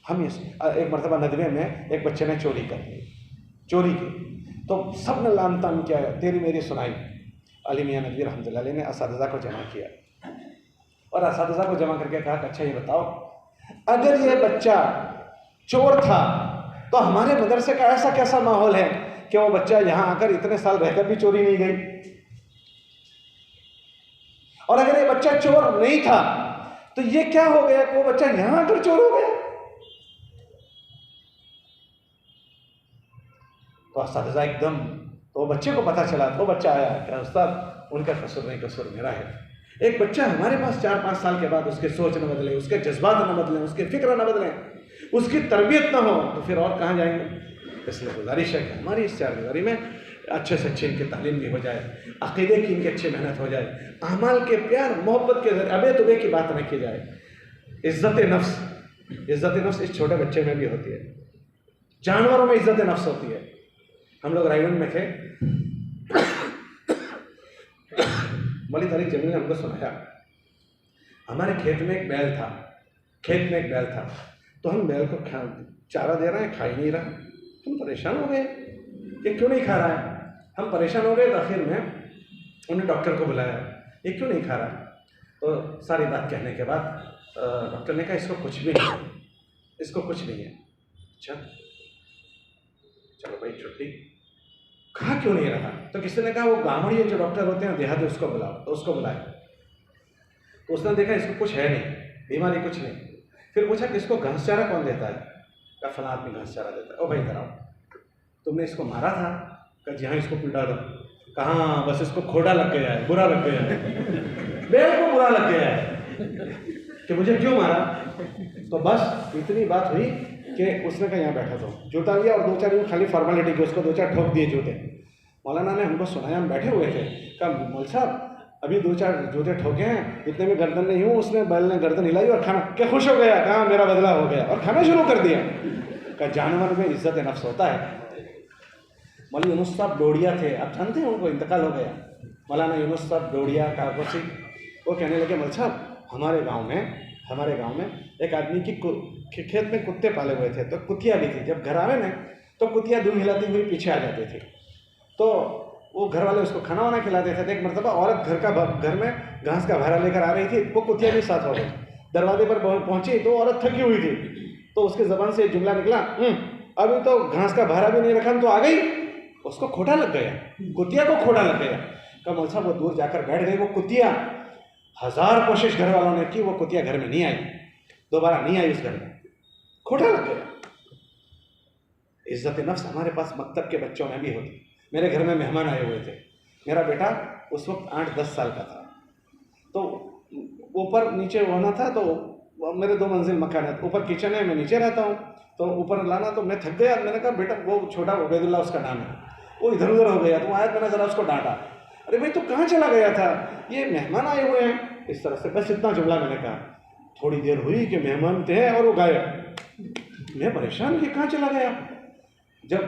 हम एक मरतबा नदवे में एक बच्चे ने चोरी कर ली, चोरी की, तो सब ने लान तान किया, तेरी मेरी सुनाई। अली मियाँ नदवी रहमतुल्लाह अलैह ने असातिज़ा को जमा किया और असातिज़ा को जमा करके कहा कि अच्छा ये बताओ, अगर ये बच्चा चोर था तो हमारे मदरसे का ऐसा कैसा माहौल है कि वो बच्चा यहाँ आकर इतने साल रहकर भी चोरी नहीं गई, और अगर ये बच्चा चोर नहीं था तो ये क्या हो गया कि वो बच्चा यहाँ आकर चोर हो गया? तो असातिज़ा एकदम, तो वो बच्चे को पता चला, तो बच्चा आया क्या उस्ताद उनका कसूर नहीं, कसूर मेरा है। एक बच्चा हमारे पास 4-5 साल के बाद उसके सोच न बदले, उसके जज्बात न बदलें, उसके फिक्र न बदलें, उसकी तरबियत ना हो, तो फिर और कहाँ जाएंगे? इसलिए गुजारिश है कि हमारी इस 4 दीवारी में अच्छे से अच्छी इनकी तालीम भी हो जाए, अक़ीदे की इनकी अच्छी मेहनत हो जाए, अमाल के प्यार मोहब्बत के ज़रिए अबे तुबे की बात न की जाए। इज़्ज़त नफ्स इस छोटे बच्चे में भी होती है, जानवरों में इज़्ज़त नफ्स होती है। हम लोग रायगंज में थे, मौलवी तारिक जमील ने हमको सुनाया, हमारे खेत में एक बैल था, तो हम बैल को चारा दे रहे हैं, खा ही नहीं रहा। हम परेशान हो गए, ये क्यों नहीं खा रहा है। हम परेशान हो गए तो आखिर में उन्होंने डॉक्टर को बुलाया, ये क्यों नहीं खा रहा। तो सारी बात कहने के बाद डॉक्टर ने कहा इसको कुछ भी नहीं है। अच्छा चलो भाई छुट्टी। खा क्यों नहीं रहा, तो किसी ने कहा वो गाँवड़िए जो डॉक्टर होते हैं देहाती उसको बुलाओ, तो उसको बुलाया। तो उसने देखा इसको कुछ है नहीं, बीमारी कुछ नहीं। फिर पूछा कि इसको घास चारा कौन देता है, कहा फला आदमी घास चारा देता है। ओ भाई इधर आओ, तुमने इसको मारा था, कहा जी हाँ इसको पीटा था। कहाँ, बस इसको खोड़ा लग गया है, बुरा लग गया है, बैल को बुरा लग गया है कि मुझे क्यों मारा। तो बस इतनी बात हुई कि उसने कहा यहाँ बैठा था, जूता लिया और 2-4 यूँ खाली फॉर्मेलिटी की उसको 2-4 ठोक दिए जूते। मौलाना ने हमको सुनाया, हम बैठे हुए थे, कहा मौल साहब अभी 2-4 जूते ठोके हैं, इतने में गर्दन नहीं हूँ, उसने बैल ने गर्दन हिलाई और खाना क्या खुश हो गया, कहा मेरा बदला हो गया और खाना शुरू कर दिया। कहा जानवर में इज्जत नफ्स होता है। मौलाना यूनुस साहब डोडिया थे, आप जानते हैं उनको, इंतकाल हो गया। मौलाना यूनुस साहब डोडिया काकोसी, वो कहने लगे मौल साहब हमारे गाँव में एक आदमी की खेत में कुत्ते पाले हुए थे, तो कुतिया भी थी। जब घर आवे ना तो कुतिया दूध हिलाती हुई पीछे आ जाती थी, तो वो घर वाले उसको खाना वाना खिलाते थे। तो एक मरतबा औरत घर में घास का भारा लेकर आ रही थी, वो कुतिया भी साथ हो गई। दरवाजे पर पहुंची तो औरत थकी हुई थी, तो उसके ज़बान से जुमला निकला, अभी तो घास का भारा भी नहीं रखा तो आ गई। उसको खोटा लग गया, कुतिया को खोटा लग गया। कहा मौल साहब वो दूर जाकर बैठ गई। वो कुतिया 1000 कोशिश घर वालों ने की, वो कुतिया घर में नहीं आई, दोबारा नहीं आई उस घर में, खोटा लग गया। इज्जत नफ्स हमारे पास मकतब के बच्चों में भी होती। मेरे घर में मेहमान आए हुए थे, मेरा बेटा उस वक्त 8-10 साल का था, तो ऊपर नीचे होना था, तो मेरे 2 मंजिल मकान है, ऊपर किचन है, मैं नीचे रहता हूँ, तो ऊपर लाना, तो मैं थक गया। मैंने कहा बेटा, वो छोटा उबैदुल्ला उसका नाम है, वो इधर उधर हो गया, तो आया, मैंने ज़रा उसको डांटा, अरे भाई तू कहाँ चला गया था, ये मेहमान आए हुए हैं, इस तरह से। बस इतना जुमला मैंने कहा। थोड़ी देर हुई कि मेहमान थे और वो गायब। मैं परेशान कि कहाँ चला गया। जब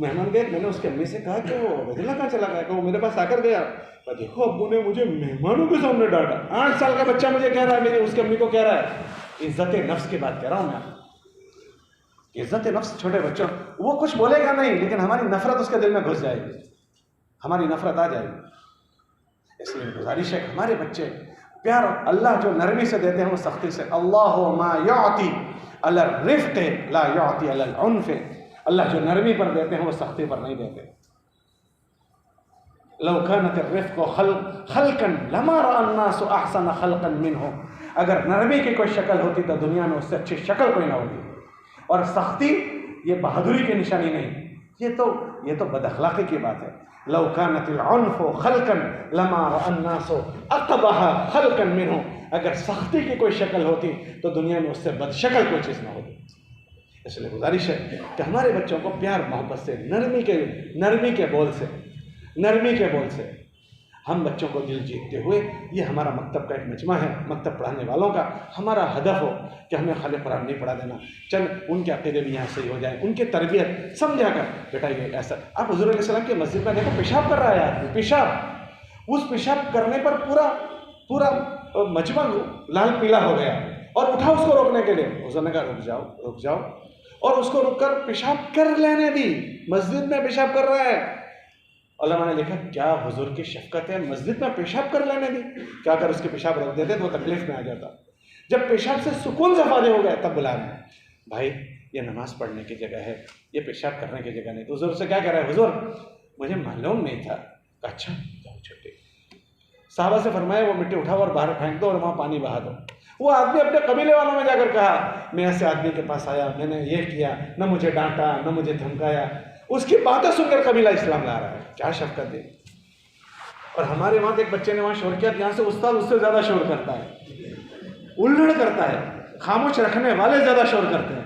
मेहमान गए, मैंने उसकी अम्मी से कहा कि वो उबैदुल्ला कहाँ चला गया, कि वो मेरे पास आकर गया। तो देखो अब्बू ने मुझे मेहमानों के सामने डांटा, 8 साल का बच्चा मुझे कह रहा है, मेरी उसकी अम्मी को कह रहा है। इज्जत नफ्स की बात कह रहा हूँ मैं, इज्जत नफ्स छोटे बच्चों, वो कुछ बोलेगा नहीं, लेकिन हमारी नफरत उसके दिल में घुस जाएगी, हमारी नफरत आ जाएगी। इसलिए गुजारिश है हमारे बच्चे प्यार, अल्लाह जो नरमी से देते हैं वो सख्ती से। अल्लाहु मा युअती अला रिफ्क़ ला युअती अला उन्फ़, अल्लाह जो नरमी पर देते हैं वो सख्ती पर नहीं देते। लौ कानत रिफ्क़ खल्क़न लमा रअा अन्नासु अहसन खल्क़न मिन्हु, अगर नरमी की कोई शक्ल होती तो दुनिया में उससे अच्छी शक्ल कोई ना होती। और सख्ती ये बहादुरी की निशानी नहीं, ये तो बदअखलाक़ी की बात है। लौ कानतिल उन्फ़ु खल्क़न लमा रअा अन्नासु अक़बह खल्क़न मिन्हु, अगर सख्ती की कोई शक्ल होती तो दुनिया में उससे बदशक्ल कोई चीज़ ना होती। इसलिए गुजारिश है कि हमारे बच्चों को प्यार मोहब्बत से, नरमी के बोल से हम बच्चों को दिल जीतते हुए, ये हमारा मकतब का एक मजमा है, मकतब पढ़ाने वालों का हमारा हदफ हो कि हमें खाली कुरान नहीं पढ़ा देना, चल उनके अक़ीदे भी यहाँ सही हो जाए, उनकी तरबियत समझा कर, बेटा ये ऐसा। आप हुज़ूर अलैहि सलाम की मस्जिद में देखो पेशाब कर रहा है आदमी, पेशाब, उस पेशाब करने पर पूरा मजमा लाल पीला हो गया और उठा उसको रोकने के लिए। हुज़ूर ने कहा रुक जाओ, और उसको रुककर पेशाब कर लेने दी। मस्जिद में पेशाब कर रहा है, उलमा ने लिखा क्या हुजूर की शफकत है, मस्जिद में पेशाब कर लेने दी। क्या अगर उसके पेशाब रोक देते तो वो तकलीफ में आ जाता। जब पेशाब से सुकून से फारिग हो गया तब बुला रहे हैं, भाई ये नमाज पढ़ने की जगह है, ये पेशाब करने की जगह नहीं। तो हुजूर से क्या कह रहा है, हुजूर मुझे मालूम नहीं था। अच्छा जाओ छुट्टी। साहबा से फरमाया वो मिट्टी उठाओ और बाहर फेंक दो और वहाँ पानी बहा दो। वो आदमी अपने कबीले वालों में जाकर कहा मैं ऐसे आदमी के पास आया, मैंने ये किया, न मुझे डांटा न मुझे धमकाया। उसकी बातें सुनकर कबीला इस्लाम ला रहा है, क्या शफकत है। और हमारे वहाँ एक बच्चे ने वहाँ शोर किया, यहाँ से उस्ताद उससे ज़्यादा शोर करता है, उल्लड़ करता है, खामोश रखने वाले ज़्यादा शोर करते हैं।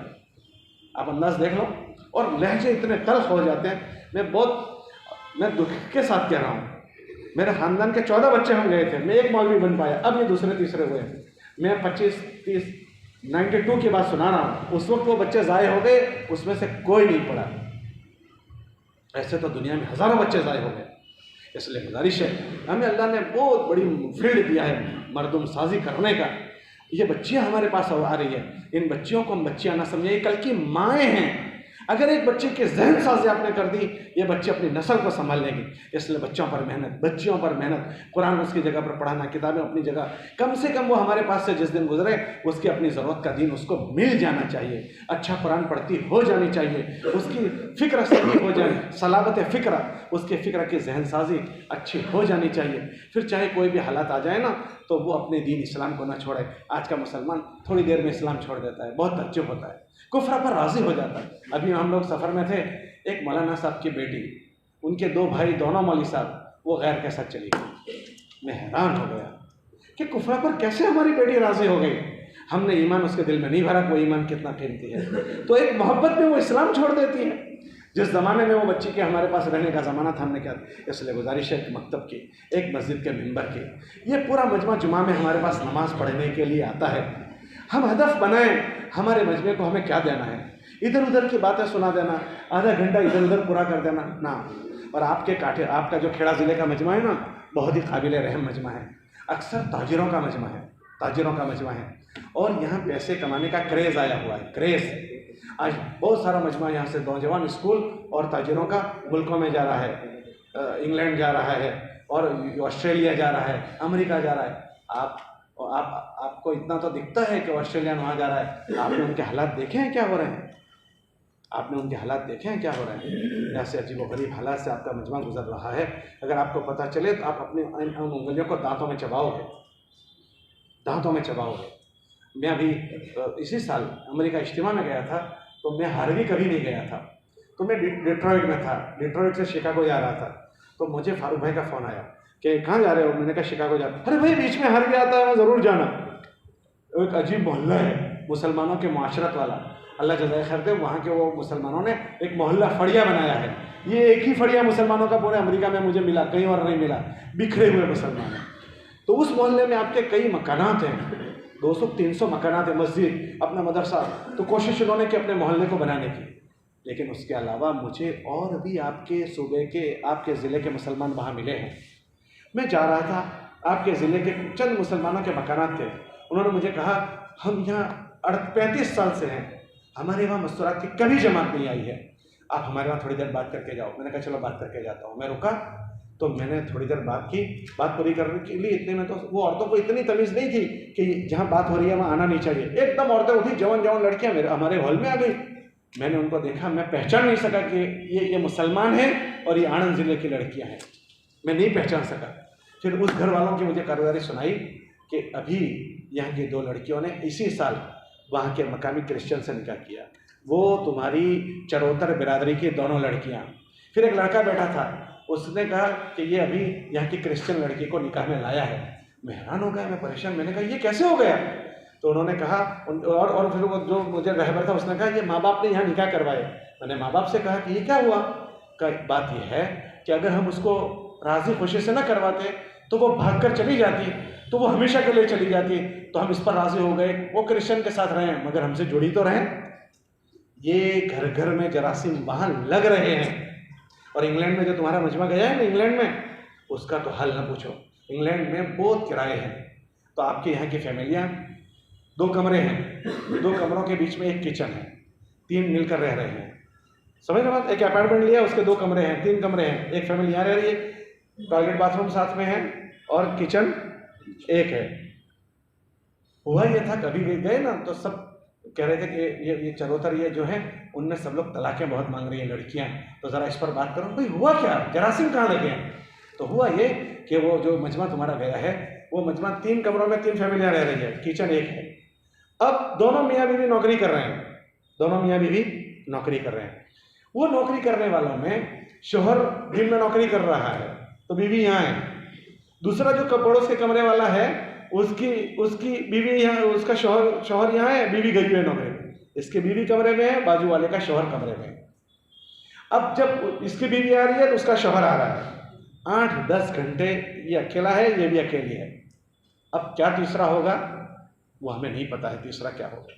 आप अंदाज देख लो, और लहजे इतने तल्ख हो जाते हैं। मैं बहुत मैं दुख के साथ कह रहा हूँ, मेरे ख़ानदान के 14 बच्चे हम गए थे, मैं एक मौलवी बन पाया, अब ये दूसरे तीसरे हुए। मैं 25-30 92 की बात सुना रहा हूँ, उस वक्त वो बच्चे ज़ाये हो गए, उसमें से कोई नहीं पड़ा। ऐसे तो दुनिया में हज़ारों बच्चे ज़ाये हो गए। इसलिए गुजारिश है, हमें अल्लाह ने बहुत बड़ी फील्ड दिया है मरदुम साजी करने का। ये बच्चियाँ हमारे पास आ रही है, इन बच्चियों को हम बच्चियाँ ना समझे, ये कल की माएँ हैं। अगर एक बच्चे के जहन साजी आपने कर दी, ये बच्चे अपनी नस्ल को संभाल लेंगे। इसलिए बच्चों पर मेहनत, बच्चियों पर मेहनत, कुरान उसकी जगह पर पढ़ाना, किताबें अपनी जगह, कम से कम वो हमारे पास से जिस दिन गुजरे उसकी अपनी ज़रूरत का दीन उसको मिल जाना चाहिए, अच्छा कुरान पढ़ती हो जानी चाहिए, उसकी फ़िक्र सही हो जाए, सलाबत फ़िक्र, उसके फ़िक्र की जहन साजी अच्छी हो जानी चाहिए। फिर चाहे कोई भी हालात आ जाए ना, तो वो अपने दीन इस्लाम को ना छोड़े। आज का मुसलमान थोड़ी देर में इस्लाम छोड़ देता है, बहुत तज्जुब होता है, कुफ्र पर राज़ी हो जाता है। अभी हम लोग सफ़र में थे, एक मौलाना साहब की बेटी, उनके 2 भाई दोनों मौलवी साहब, वो गैर के साथ चली गई। मैं हैरान हो गया कि कुफ्र पर कैसे हमारी बेटी राज़ी हो गई। हमने ईमान उसके दिल में नहीं भरा, कोई ईमान कितना कीमती है, तो एक मोहब्बत में वो इस्लाम छोड़ देती है। जिस ज़माने में वो बच्ची के हमारे पास रहने का ज़माना था, हमने क्या, इसलिए गुजारिश है एक मकतब की, एक मस्जिद के मिंबर की, ये पूरा मजमा जुमा में हमारे पास नमाज़ पढ़ने के लिए आता है। हम हदफ बनाएं हमारे मजमे को, हमें क्या देना है, इधर उधर की बातें सुना देना, आधा घंटा इधर उधर पूरा कर देना ना। और आपका जो खेड़ा ज़िले का मजमा है ना, बहुत ही काबिल रहम मजमा है, अक्सर ताजिरों का मजमा है, ताजिरों का मजमा है, और यहाँ पैसे कमाने का क्रेज़ आया हुआ है, क्रेज़। आज बहुत सारा मजमा यहाँ से नौजवान स्कूल और ताजिरों का मुल्कों में जा रहा है, इंग्लैंड जा रहा है, और ऑस्ट्रेलिया जा रहा है, अमेरिका जा रहा है। आपको इतना तो दिखता है कि ऑस्ट्रेलिया वहाँ जा रहा है, आपने उनके हालात देखे हैं क्या हो रहे हैं? आपने उनके हालात देखे हैं क्या हो रहे हैं? ऐसे अजीब व गरीब हालात से आपका मजमा गुजर रहा है। अगर आपको पता चले तो आप अपनी उन उंगलियों को दांतों में चबाओगे, दांतों में चबाओगे। मैं अभी इसी साल अमेरिका इज्तिमा में गया था, तो मैं हार्वी कभी नहीं गया था, तो मैं डिट्रॉइट में था, डिट्रॉइट से शिकागो जा रहा था, तो मुझे फारूक भाई का फ़ोन आया कि कहाँ जा रहे हो? मैंने कहा शिकागो जा रहा हूँ। अरे भाई बीच में हार्वी आता है, वहाँ ज़रूर जाना। एक अजीब मोहल्ला है मुसलमानों के माशरत वाला, अल्लाह जज़ाए खैर दे। वहाँ के वो मुसलमानों ने एक मोहल्ला फड़िया बनाया है, ये एक ही फड़िया मुसलमानों का पूरे अमेरिका में मुझे मिला, कहीं और नहीं मिला, बिखरे हुए मुसलमान। तो उस मोहल्ले में आपके कई मकानात हैं, 200-300 मकानात है, मस्जिद, अपना मदरसा। तो कोशिश उन्होंने की अपने मोहल्ले को बनाने की, लेकिन उसके अलावा मुझे और भी आपके सूबे के, आपके ज़िले के मुसलमान वहाँ मिले हैं। मैं जा रहा था, आपके ज़िले के चंद मुसलमानों के मकानात थे, उन्होंने मुझे कहा हम यहाँ 35 साल से हैं, हमारे वहाँ मस्तूरात की कभी जमात नहीं आई है, आप हमारे वहाँ थोड़ी देर बात करके जाओ। मैंने कहा चलो बात करके जाता हूँ। मैं रुका तो मैंने थोड़ी देर बात की, बात पूरी करने के लिए इतने में तो वो औरतों को इतनी तमीज़ नहीं थी कि जहाँ बात हो रही है वहाँ आना नहीं चाहिए। एकदम औरतें उठी, जवान जवान लड़कियाँ हमारे हॉल में आ गई। मैंने उनको देखा, मैं पहचान नहीं सका कि ये मुसलमान हैं और ये आणंद ज़िले की लड़कियाँ हैं, मैं नहीं पहचान सका। फिर उस घर वालों की मुझे कारगुजारी सुनाई कि अभी यहाँ की 2 लड़कियों ने इसी साल वहाँ के मकामी क्रिश्चियन से निकाह किया, वो तुम्हारी चरोतर बिरादरी की दोनों लड़कियाँ। फिर एक लड़का बैठा था, उसने कहा कि ये अभी यहाँ की क्रिश्चियन लड़की को निकाह में लाया है। मैं हैरान हो गया, मैं परेशान, मैंने कहा ये कैसे हो गया? तो उन्होंने कहा, और फिर वो जो मुझे रहबर था उसने कहा ये माँ बाप ने यहाँ निकाह करवाए। मैंने माँ बाप से कहा कि ये क्या हुआ? बात ये है कि अगर हम उसको राज़ी खुशी से न करवाते तो वो भाग कर चली जाती, तो वो हमेशा के लिए चली जाती, तो हम इस पर राज़ी हो गए, वो क्रिश्चियन के साथ रहें मगर हमसे जुड़ी तो रहें। ये घर घर में जरासीम वहाँ लग रहे हैं। और इंग्लैंड में जो तुम्हारा मजमा गया है ना इंग्लैंड में, उसका तो हाल ना पूछो। इंग्लैंड में बहुत किराए हैं। तो आपके यहाँ की फैमिलियाँ 2 कमरे हैं, 2 कमरों के बीच में एक किचन है, 3 मिलकर रह रहे हैं। समझ रहे बात? एक अपार्टमेंट लिया, उसके 2 कमरे हैं, 3 कमरे हैं, एक फैमिली यहाँ रह रही है, टॉयलेट बाथरूम साथ में है और किचन एक है। हुआ ये था, कभी भी गए ना तो सब कह रहे थे कि ये चरोतर ये जो है उनमें सब लोग तलाक़ें बहुत मांग रही हैं लड़कियां, तो ज़रा इस पर बात करो। भाई हुआ क्या, जरासीम कहाँ लगे हैं? तो हुआ ये कि वो जो मजमा तुम्हारा गया है वो मजमा 3 कमरों में 3 फैमिलियाँ रह रही है, किचन एक है। अब दोनों मियाँ बीवी नौकरी कर रहे हैं, दोनों मियाँ बीवी नौकरी कर रहे हैं। वो नौकरी करने वालों में शोहर दिन में नौकरी कर रहा है तो बीवी यहाँ है, दूसरा जो पड़ोस के कमरे वाला है उसकी बीवी यहाँ, उसका शोहर यहाँ है, बीवी गई हुई है नौकरी में, इसके बीवी कमरे में है, बाजू वाले का शोहर कमरे में है। अब जब इसकी बीवी आ रही है तो उसका शौहर आ रहा है, 8-10 घंटे ये अकेला है, ये भी अकेली है। अब क्या तीसरा होगा वो हमें नहीं पता है, तीसरा क्या होगा।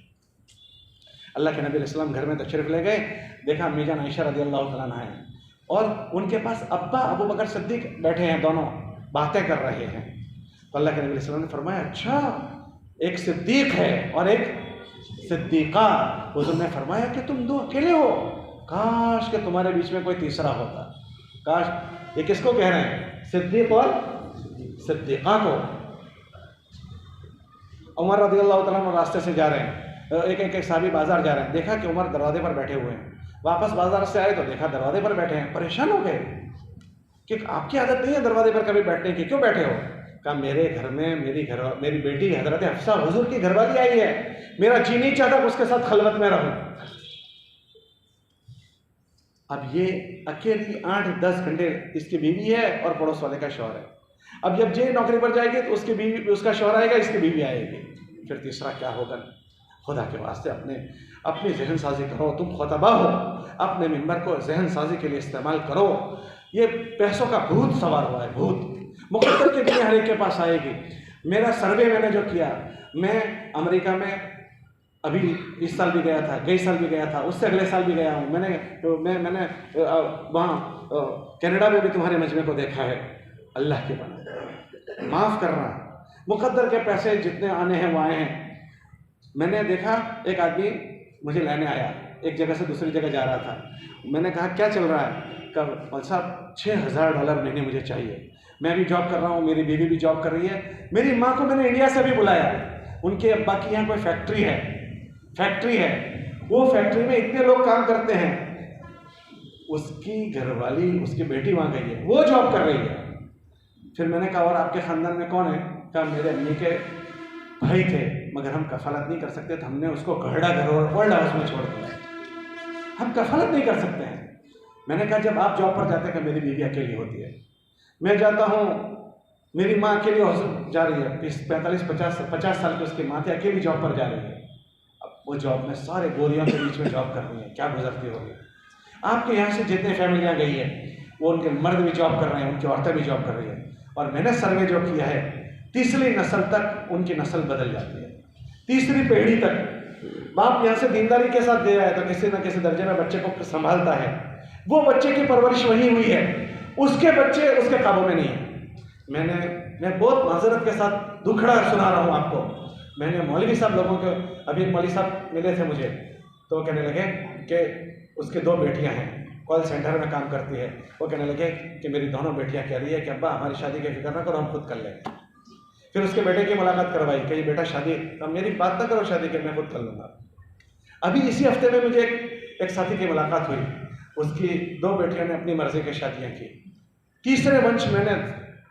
अल्लाह के नबी अलैहिस्सलाम घर में तशरीफ ले गए, देखा अम्मी जान आयशा रज़ी अल्लाह तआला अन्हा है और उनके पास अब्बा अबू बकर सिद्दीक बैठे हैं, दोनों बातें कर रहे हैं। तो अल्लाह के नबी अलैहिस्सलाम ने फरमाया, अच्छा एक सिद्दीक है और एक सिद्दीका। हुज़ूर ने फरमाया कि तुम दो अकेले हो, काश के तुम्हारे बीच में कोई तीसरा होता। काश। ये किसको कह रहे हैं? सिद्दीक और सिद्दीका को। उमर रज़ी अल्लाह तआला अन्हु रास्ते से जा रहे हैं, एक साहबी बाजार जा रहे हैं, देखा कि उमर दरवाजे पर बैठे हुए हैं। वापस बाजार से आए तो देखा दरवाजे पर बैठे हैं, परेशान हो गए कि आपकी आदत नहीं है दरवाजे पर कभी बैठने की, क्यों बैठे हो? कहा मेरे घर में मेरी बेटी हजरत हफ्सा हुजूर की घरवाली आई है, मेरा जी नहीं चाहता कि उसके साथ खलवत में रहूं। अब ये अकेली 8-10 घंटे इसकी बीवी है और पड़ोस वाले का शौहर है। अब जब ये नौकरी पर जाएगी तो उसकी बीवी, उसका शौहर आएगा, इसकी बीवी आएगी, फिर तीसरा क्या होगा? खुदा के वास्ते अपनी जहन साजी करो, तुम खुतबा हो, अपने मिंबर को जहन साजी के लिए इस्तेमाल करो। ये पैसों का भूत सवार हुआ है, भूत मुकद्दर की दुनिया हर एक के पास आएगी। मेरा सर्वे मैंने जो किया, मैं अमेरिका में अभी इस साल भी गया था, गई साल भी गया था, उससे अगले साल भी गया हूँ। मैंने वहाँ कनाडा में भी तुम्हारे मजमे को देखा है। अल्लाह के बंदे, माफ़ करना, मुकद्दर के पैसे जितने आने हैं वो आए हैं। मैंने देखा एक आदमी मुझे लेने आया, एक जगह से दूसरी जगह जा रहा था। मैंने कहा क्या चल रहा है? कहा मौलवी साहब $6000 महीने मुझे चाहिए। मैं भी जॉब कर रहा हूँ, मेरी बीवी भी जॉब कर रही है। मेरी माँ को मैंने इंडिया से भी बुलाया, उनके अब्बा की यहाँ कोई फैक्ट्री है, वो फैक्ट्री में इतने लोग काम करते हैं, उसकी घरवाली, उसकी बेटी वहाँ गई है, वो जॉब कर रही है। फिर मैंने कहा और आपके ख़ानदान में कौन है? कहा मेरे अम्मी के भाई थे, मगर हम कफालत नहीं कर सकते तो हमने उसको घरड़ा घर और ओल्ड हाउस में छोड़ दिया, हम कफालत नहीं कर सकते हैं। मैंने कहा जब आप जॉब पर जाते हैं कि मेरी बीवी अकेली होती है, मैं जाता हूँ, मेरी माँ अकेली जा रही है, 45-50 साल की उसकी माँ थी, अकेली जॉब पर जा रही है। अब वो जॉब में सारे गोरियों के बीच में जॉब कर रही है, क्या गुजरती होगी। आपके यहाँ से जितने फैमिलियाँ गई है, वो उनके मर्द भी जॉब कर रहे हैं, उनकी औरतें भी जॉब कर रही है। और मैंने सर्वे जो किया है, तीसरी नस्ल तक उनकी नस्ल बदल जाती है, तीसरी पीढ़ी तक। बाप यहाँ से दीनदारी के साथ दे रहा है तो किसी न किसी दर्जे में बच्चे को संभालता है, वो बच्चे की परवरिश वही हुई है, उसके बच्चे उसके काबू में नहीं है। मैं बहुत माजरत के साथ दुखड़ा सुना रहा हूँ आपको। मैंने मौलवी साहब लोगों के, अभी एक मौलवी साहब मिले थे मुझे, तो वो कहने लगे कि उसके 2 बेटियाँ हैं, कॉल सेंटर में काम करती है। वो कहने लगे कि मेरी दोनों बेटियाँ कह रही है कि अब्बा हमारी शादी की फिक्र ना करो, हम खुद कर लेंगे। फिर उसके बेटे की मुलाकात करवाई कि ये बेटा शादी, तो मेरी बात ना करो शादी की, मैं खुद कर लूँगा। अभी इसी हफ्ते में मुझे एक साथी की मुलाकात हुई, उसकी 2 बेटियों ने अपनी मर्जी की शादियाँ की। तीसरे वंश मैंने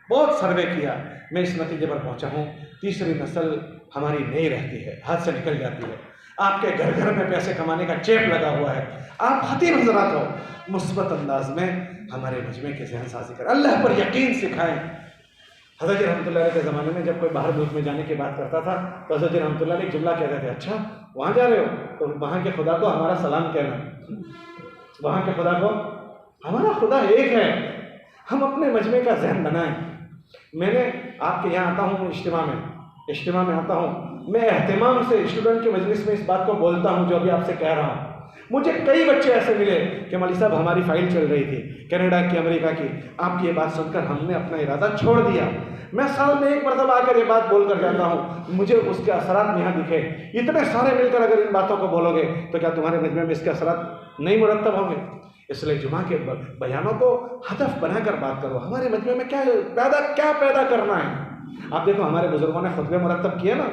बहुत सर्वे किया, मैं इस नतीजे पर पहुँचा हूँ, तीसरी नस्ल हमारी नहीं रहती है, हाथ से निकल जाती है। आपके घर घर में पैसे कमाने का चेप लगा हुआ है, आप खतीब हज़रात हो, मुस्बत अंदाज में हमारे मजमे की जहन साजी कर, अल्लाह पर यकीन सिखाएं। हज़रत जी रहमतुल्लाह अलैह के ज़माने में जब कोई बाहर मुल्क में जाने की बात करता था तो हज़रत जी रहमतुल्लाह अलैह एक जुमला कहते थे, अच्छा वहाँ जा रहे हो तो वहाँ के खुदा को हमारा सलाम कहना, वहाँ के खुदा को, हमारा खुदा एक है, हम अपने मजमे का जहन बनाएं। मैंने आपके यहाँ आता हूँ, इज्तिमा में आता हूँ, मैं एहतिमाम से स्टूडेंट के मजलिस में इस बात को बोलता हूँ जो अभी आपसे कह रहा हूँ। मुझे कई बच्चे ऐसे मिले कि मौलवी साहब हमारी फाइल चल रही थी कनाडा की, अमेरिका की, आपकी ये बात सुनकर हमने अपना इरादा छोड़ दिया। मैं साल में 1 मरतबा आकर ये बात बोल कर जाता हूँ, मुझे उसके असरात यहाँ दिखे। इतने सारे मिलकर अगर इन बातों को बोलोगे तो क्या तुम्हारे मजमे में इसके असरात नहीं मुरत्तब होंगे? इसलिए जुमा के बयानों को हदफ बनाकर बात करो, हमारे मजमे में क्या पैदा करना है। आप देखो हमारे बुजुर्गों ने खुतबे मुरत्तब किए ना,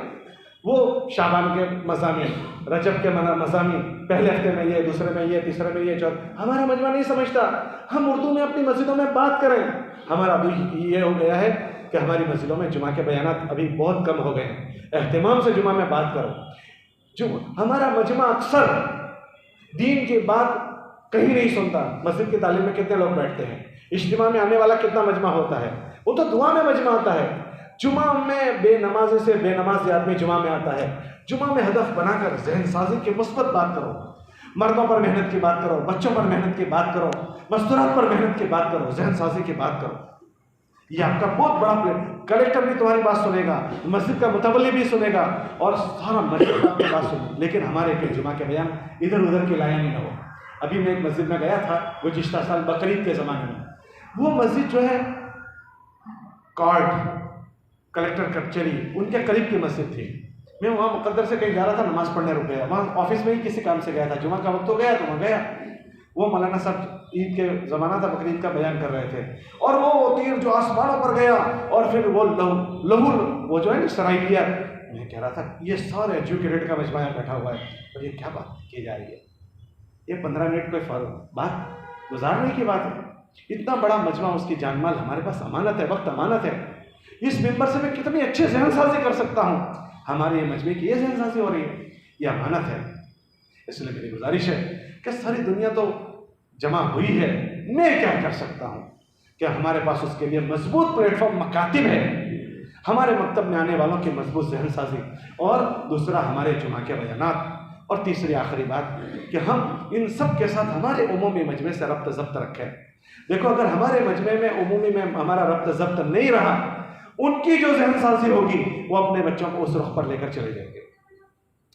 वो शाबान के मज़ामीन, रजब के मज़ामीन, पहले हफ्ते में ये, दूसरे में ये, तीसरे में ये, चौथे। हमारा मजमा नहीं समझता, हम उर्दू में अपनी मस्जिदों में बात करें। हमारा अभी ये हो गया है कि हमारी मस्जिदों में जुमा के बयानात अभी बहुत कम हो गए हैं। एहतिमाम से जुमा में बात करो। जो हमारा मजमा अक्सर दीन की बात कहीं नहीं सुनता। मस्जिद की तालीम में कितने लोग बैठते हैं, इज्तिमा में आने वाला कितना मजमा होता है, वो तो दुआ में मजमा आता है। जुमा में बेनमाजी से बेनमाजी आदमी जुमा में आता है। जुमा में हदफ बनाकर जहन साजी की मुस्बत बात करो। मर्दों पर मेहनत की बात करो, बच्चों पर मेहनत की बात करो, मस्तूरात पर मेहनत की बात करो, जहन साजी की बात करो। ये आपका बहुत बड़ा प्लेट। कलेक्टर भी तुम्हारी बात सुनेगा, मस्जिद का मुतवल्ली भी सुनेगा और सारा मस्जिद आपकी बात सुने, लेकिन हमारे के जुमा के बयान इधर उधर के लाया नहीं ना हो। अभी मैं एक मस्जिद में गया था गुज़िश्ता साल बकरीद के ज़माने में। वो मस्जिद जो है कार्ड कलेक्टर कचहरी उनके करीब की मस्जिद थी। मैं वहाँ मुकद्दर से कहीं जा रहा था, नमाज़ पढ़ने रुक गया। वहाँ ऑफिस में ही किसी काम से गया था, जुमा का वक्त हो गया तो वहाँ गया। वो मौलाना साहब ईद के ज़माना था, बकरीद का बयान कर रहे थे और वो तीर जो आसमानों पर गया और फिर वो लहू वो जो है ना सराइलिया। मैं कह रहा था ये सारे एजुकेटेड का मजमा बैठा हुआ है और ये क्या बात की जा रही है? ये 15 मिनट कोई बात गुजारने की बात है। इतना बड़ा मजमा, उसकी जानमाल हमारे पास अमानत है, वक्त अमानत है। इस मेंबर से मैं कितनी अच्छे जहन साजी कर सकता हूँ, हमारे मजमे की ये जहन साजी हो रही है, ये अमानत है। इसलिए मेरी गुजारिश है कि सारी दुनिया तो जमा हुई है, मैं क्या कर सकता हूँ कि हमारे पास उसके लिए मजबूत प्लेटफॉर्म मकातिब है, हमारे मकतब में आने वालों की मजबूत जहन साजी, और दूसरा हमारे जुमा के बयानात, और तीसरी आखिरी बात कि हम इन सब के साथ हमारे उमूमी मजमे से रब्त ज़ब्त रखें। देखो अगर हमारे मजमे में उमूमी में हमारा रब्त ज़ब्त नहीं रहा, उनकी जो जहन साजी होगी वो अपने बच्चों को उस रुख पर लेकर चले जाएंगे।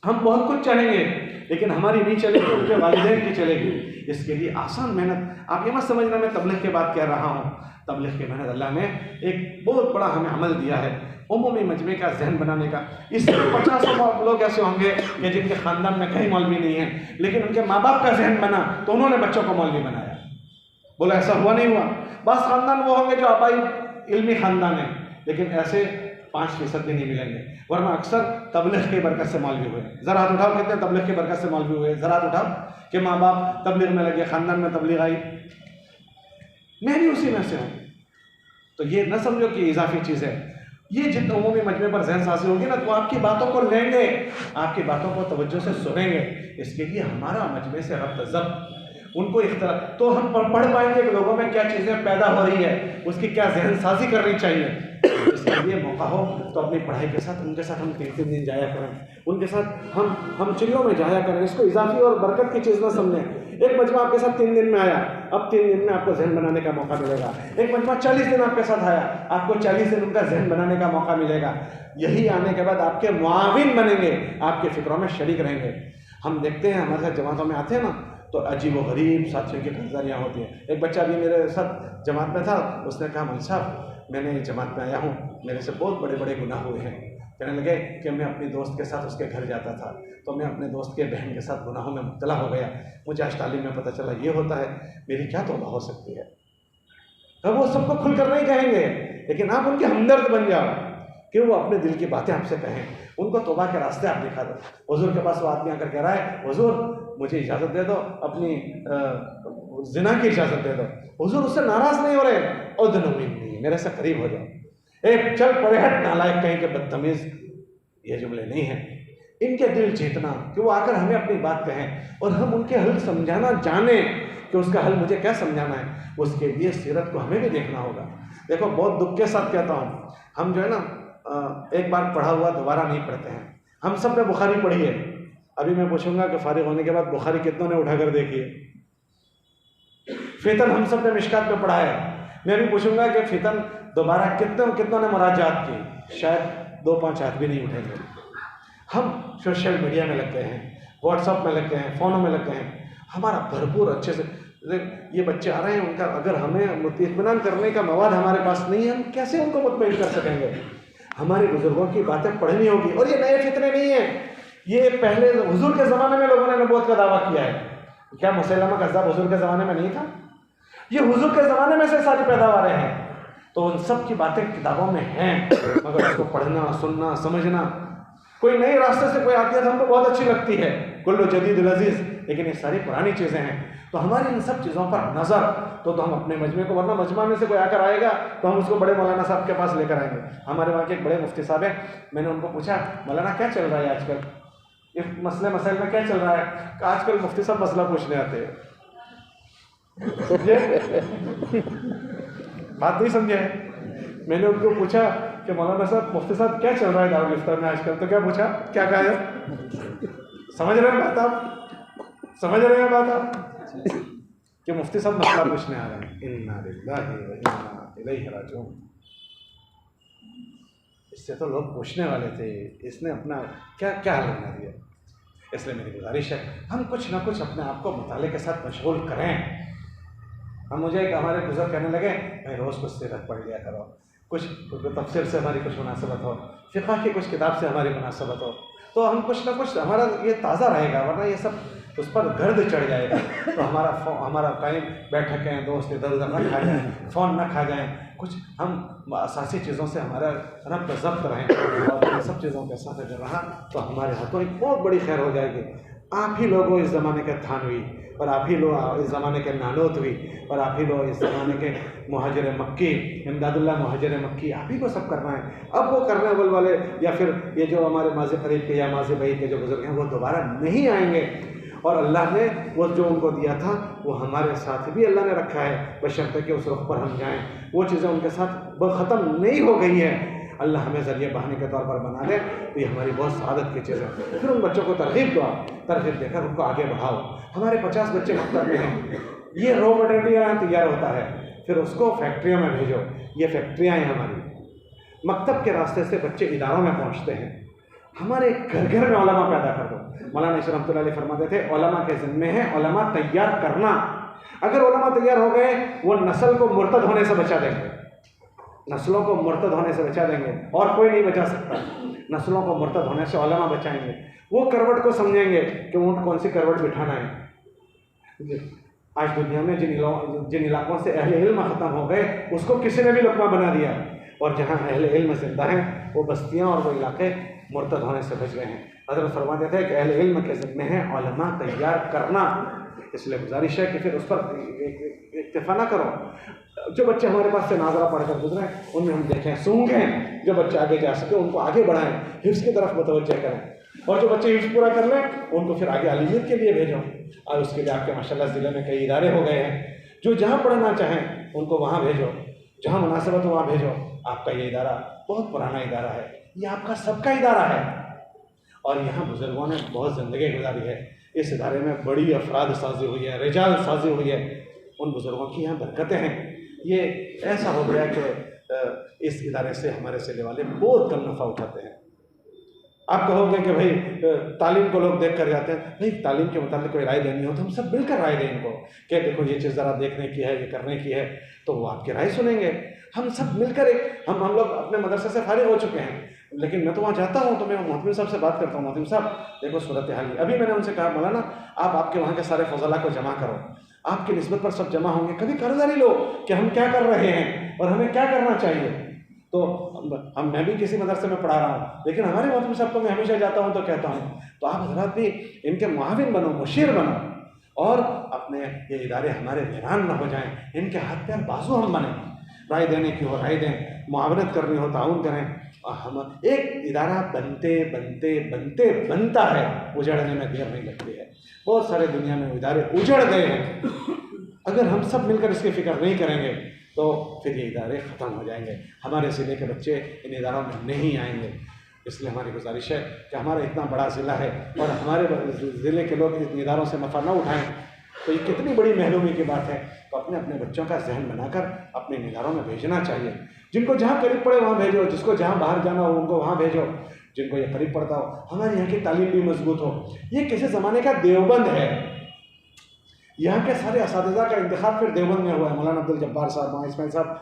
हम बहुत कुछ चाहेंगे लेकिन हमारी नहीं चलेगी, उनके वालिदैन की चलेगी। इसके लिए आसान मेहनत, आप ये मत समझना मैं तबलीग की बात कह रहा हूँ। तबलीग की मेहनत अल्लाह ने एक बहुत बड़ा हमें अमल दिया है उमूमी मजमे का जहन बनाने का। इससे 50 लोग ऐसे होंगे कि जिनके ख़ानदान में कहीं मौलवी नहीं है, लेकिन उनके माँ बाप का जहन बना तो उन्होंने बच्चों को मौलवी बनाया। बोला ऐसा हुआ नहीं हुआ। बस ख़ानदान वो होंगे जो आबाई इल्मी ख़ानदान है, लेकिन ऐसे 5% भी नहीं मिलेंगे, वरना अक्सर तबलीग की बरकत से मौलवी हुए। ज़रा हाथ उठाओ कितने तबलीग की बरकत से मौलवी हुए, ज़रा हाथ उठाओ कि माँ बाप तबलीग में लगे, ख़ानदान में तबलीग आई, मैं भी उसी में से हूँ। तो ये न समझो कि इजाफी चीज़ है। ये जितने उमूमी मजमे पर जहन साजी होगी ना, तो आपकी बातों को लेंगे, आपकी बातों को तवज्जो से सुनेंगे। इसके लिए हमारा मजमे से रब्त ज़ब्त, उनको इख्तिलाफ, तो हम पढ़ पाएंगे कि लोगों में क्या चीज़ें पैदा हो रही है, उसकी क्या जहन साजी करनी चाहिए। इसके लिए मौका हो तो अपनी पढ़ाई के साथ उनके साथ हम 3 दिन जाया करें, उनके साथ हम चिल्लों में जाया करें। इसको इजाफी और बरकत की चीज़ ना समझें। एक मजमा आपके साथ 3 दिन में आया, अब 3 दिन में आपको जहन बनाने का मौका मिलेगा। एक मजमा 40 दिन आपके साथ आया, आपको 40 दिन उनका जहन बनाने का मौका मिलेगा। यही आने के बाद आपके मुआविन बनेंगे, आपके फिक्रों में शरीक रहेंगे। हम देखते हैं हमारे साथ जमातों में आते हैं ना, तो अजीब व गरीब साथियों की गुजारियाँ होती हैं। एक बच्चा भी मेरे साथ जमात में था, उसने कहा मौलवी साहब मैंने जमात में आया हूँ, मेरे से बहुत बड़े बड़े गुनाह हुए हैं। कहने लगे कि मैं अपने दोस्त के साथ उसके घर जाता था, तो मैं अपने दोस्त के बहन के साथ गुनाहों में मुब्तला हो गया। मुझे आज तालीम में पता चला ये होता है, मेरी क्या तौबा हो सकती है। तो वो सबको खुलकर नहीं कहेंगे, लेकिन आप उनके हमदर्द बन जाओ कि वो अपने दिल की बातें आपसे कहें, उनको तौबा के रास्ते आप दिखा दो। हुजूर के पास वो आदमी आकर कह रहा है हुजूर मुझे इजाज़त दे दो, अपनी जिना की इजाज़त दे दो। हुजूर उससे नाराज़ नहीं हो रहे, नहीं मेरे से करीब हो जाओ, एक चल पड़े हट नालायक कहीं के बदतमीज़, ये जुमले नहीं हैं। इनके दिल जीतना कि वो आकर हमें अपनी बात कहें और हम उनके हल समझाना जाने कि उसका हल मुझे क्या समझाना है। उसके लिए सीरत को हमें भी देखना होगा। देखो बहुत दुख के साथ कहता हूँ, हम जो है ना एक बार पढ़ा हुआ दोबारा नहीं पढ़ते हैं। हम सब ने बुखारी पढ़ी है, अभी मैं पूछूंगा कि फारिग होने के बाद बुखारी कितनों ने उठाकर देखी है। फितन हम सब ने मिशकात में पढ़ा है, मैं भी पूछूंगा कि फितन दोबारा कितनों ने मुराजात की, शायद 2-5 हाथ भी नहीं उठेंगे। हम सोशल मीडिया में लग गए हैं, व्हाट्सअप में लग गए हैं, फ़ोनों में लग गए हैं, हमारा भरपूर अच्छे से ये बच्चे आ रहे हैं, उनका अगर हमें इत्मीनान करने का मवाद हमारे पास नहीं है, हम कैसे उनको मुतमईन कर सकेंगे। हमारे बुजुर्गों की बातें पढ़नी होगी। और ये नए फितने नहीं है, ये पहले हुजूर के ज़माने में लोगों ने नबूवत का दावा किया है। क्या मुसैलमा कज़्ज़ाब हुजूर के ज़माने में नहीं था? ये हुजूर के ज़माने में से सारी पैदावारें हैं। तो उन सब की बातें किताबों में हैं, मगर उसको पढ़ना, सुनना, समझना। कोई नई रास्ते से कोई आती है तो हमको बहुत अच्छी लगती है, कुल्लु जदीद लजीज, लेकिन ये सारी पुरानी चीज़ें हैं। तो हमारी इन सब चीज़ों पर नज़र तो हम अपने मजमे को, वरना मजमा में से कोई आकर आएगा तो हम उसको बड़े मौलाना साहब के पास लेकर आएंगे। हमारे वहाँ के एक बड़े मुफ्ती साहब हैं, मैंने उनको पूछा मौलाना क्या चल रहा है आजकल, इस मसले में क्या चल रहा है? कि आजकल मुफ्ती साहब मसला पूछने आते हैं। बात नहीं समझे? मैंने उनको पूछा कि मौलाना साहब मुफ्ती साहब क्या चल रहा है दारुल इफ्तार में आजकल? तो क्या पूछा, क्या कहा है? समझ रहे हैं बात आप? समझ रहे हैं बात आप कि मुफ्ती साहब मसला पूछने आ रहे हैं, इन्ना लिल्लाहि व इन्ना इलैहि राजिऊन। इससे तो लोग पूछने वाले थे, इसने अपना क्या क्या हाल बना दिया। इसलिए मेरी गुजारिश है हम कुछ ना कुछ अपने आप को मुताले के साथ मशगूल करें। हम मुझे एक हमारे बुजुर्ग कहने लगे, भाई रोज़ कुछ सीरत पढ़ लिया करो, कुछ तफसीर से हमारी कुछ मुनासबत हो, फ़िक़्ह की कुछ किताब से हमारी मुनासबत हो, तो हम कुछ ना कुछ हमारा ये ताज़ा रहेगा, वरना ये सब उस पर गर्द चढ़ जाएगा। तो हमारा टाइम बैठकें दोस्त इधर उधर ना खा जाएँ, फ़ोन ना खा जाएँ, कुछ हम असासी चीज़ों से हमारा रब्त ज़ब्त रहें। और इन सब चीज़ों के साथ अगर रहा तो हमारे हाथों एक बहुत बड़ी खैर हो जाएगी। आप ही लोग हो इस ज़माने के थानवी, और आप ही लोग इस ज़माने के नानोतवी, और आप ही लोग इस ज़माने के मुहाजिर मक्की, इमदादुल्लाह मुहाजिर मक्की, आप ही को सब करना है। अब वो करने वाले या फिर ये जो हमारे माज़ी करीब के या माज़ी भाई के जो बुज़ुर्ग हैं वो दोबारा नहीं आएंगे। और अल्लाह ने वो जो उनको दिया था वो हमारे साथ भी अल्लाह ने रखा है, बशर्ते कि उस रुख पर हम जाएँ। वो चीज़ें उनके साथ ख़त्म नहीं हो गई है। अल्लाह हमें ज़रिए बहाने के तौर पर बना दे तो ये हमारी बहुत सादत की चीज़ है। फिर उन बच्चों को तरगीब दो, तरगीब देकर उनको आगे बढ़ाओ। हमारे 50 बच्चे मकतब में हैं, ये रॉ मटेरियल तैयार होता है, फिर उसको फैक्ट्रियों में भेजो। ये फैक्ट्रियाँ हैं हमारी, मकतब के रास्ते से बच्चे इदारों में पहुँचते हैं। हमारे घर घर में उलमा पैदा कर दो। मौलाना इशरफ रहमतुल्लाह अलैह फरमाते थे उलमा के ज़िम्मे है उलमा तैयार करना। अगर उलमा तैयार हो गए वो नस्ल को मुर्तद होने से बचा देंगे, नस्लों को मुर्तद होने से बचा देंगे, और कोई नहीं बचा सकता। नस्लों को मुर्तद होने से उलमा बचाएंगे। वो करवट को समझेंगे कि ऊँट कौन सी करवट बिठाना है। आज दुनिया में जिन इलाकों से अहले इल्म ख़त्म हो गए उसको किसी ने भी लुक़मा बना दिया, और जहाँ अहले इल्म ज़िंदा हैं वो बस्तियाँ और वो इलाके मुर्तद होने से बच गए हैं। हज़रत फरमाते थे कि अहले इल्म के ज़िम्मे है उलमा तैयार करना। इसलिए गुजारिश है कि फिर उस पर इक्तिफा ना करो। जो बच्चे हमारे पास से नाज़रा पढ़कर गुजरे उनमें हम देखें, सूंघें, जो बच्चे आगे जा सके उनको आगे बढ़ाएं, हिफ्ज़ की तरफ मुतवज्जह करें, और जो बच्चे हिफ्ज़ पूरा कर लें उनको फिर आगे आलिमियत के लिए भेजो। और उसके लिए आपके माशाल्लाह ज़िले में कई इदारे हो गए हैं, जो जहाँ पढ़ना चाहें उनको वहाँ भेजो, जहाँ मुनासिबत हो वहाँ भेजो। आपका ये इदारा बहुत पुराना इदारा है, ये आपका सबका इदारा है, और यहाँ बुज़ुर्गों ने बहुत ज़िंदगी गुजारी है। इस इदारे में बड़ी अफराद साजी हुई है, रिजाल साजी हुई है, उन बुज़ुर्गों की यहाँ बरकतें हैं। ये ऐसा हो गया कि इस इदारे से हमारे सिले वाले बहुत कम नफ़ा उठाते हैं। आप कहोगे कि भाई तालीम को लोग देख कर जाते हैं, भाई तालीम के मुताबिक कोई राय देनी हो तो हम सब मिलकर राय दें इनको कि देखो ये चीज़ ज़रा देखने की है, ये करने की है, तो वो आपकी राय सुनेंगे। हम सब मिलकर हम लोग अपने मदरसे से फारिग हो चुके हैं, लेकिन मैं तो वहाँ जाता हूँ तो मैं मोहतमिम साहब से बात करता हूँ, मोहतमिम साहब देखो सूरत हाल है। अभी मैंने उनसे कहा मौलाना आप आपके वहाँ के सारे फजला को जमा करो, आपकी निस्बत पर सब जमा होंगे, कभी कर्जदारी लो कि हम क्या कर रहे हैं और हमें क्या करना चाहिए। तो मैं भी किसी मदरसे में पढ़ा रहा हूँ, लेकिन हमारे मोहतमिम साहब को मैं हमेशा जाता हूँ तो कहता हूँ तो आप हजरात भी इनके मुआविन बनो, मुशीर बनो, और अपने ये इदारे हमारे वीरान न हो जाएं, इनके हाथ पैर बाजू हम बने, राय देने की हो राय दें, मुआवनत करनी हो ताउन करें। और हम एक इदारा बनते बनते बनते बनता है, उजड़ने में देर नहीं लगती है। बहुत सारे दुनिया में इदारे उजड़ गए हैं, अगर हम सब मिलकर इसकी फ़िक्र नहीं करेंगे तो फिर ये इदारे ख़त्म हो जाएंगे, हमारे ज़िले के बच्चे इन इदारों में नहीं आएंगे। इसलिए हमारी गुजारिश है कि हमारा इतना बड़ा ज़िला है और हमारे ज़िले के लोग इन इदारों से नफ़ा न उठाएं तो ये कितनी बड़ी महरूमी की बात है। तो अपने अपने बच्चों का जहन बनाकर अपने इदारों में भेजना चाहिए। जिनको जहाँ करीब पड़े वहाँ भेजो, जिसको जहाँ बाहर जाना हो उनको वहाँ भेजो, जिनको ये करीब पड़ता हो। हमारे यहाँ की तालीम भी मजबूत हो। ये किसी ज़माने का देवबंद है, यहाँ के सारे असातिज़ा का इंतखाब फिर देवबंद में हुआ है। मौलाना अब्दुल जब्बार साहब, माँ इस्माइल साहब,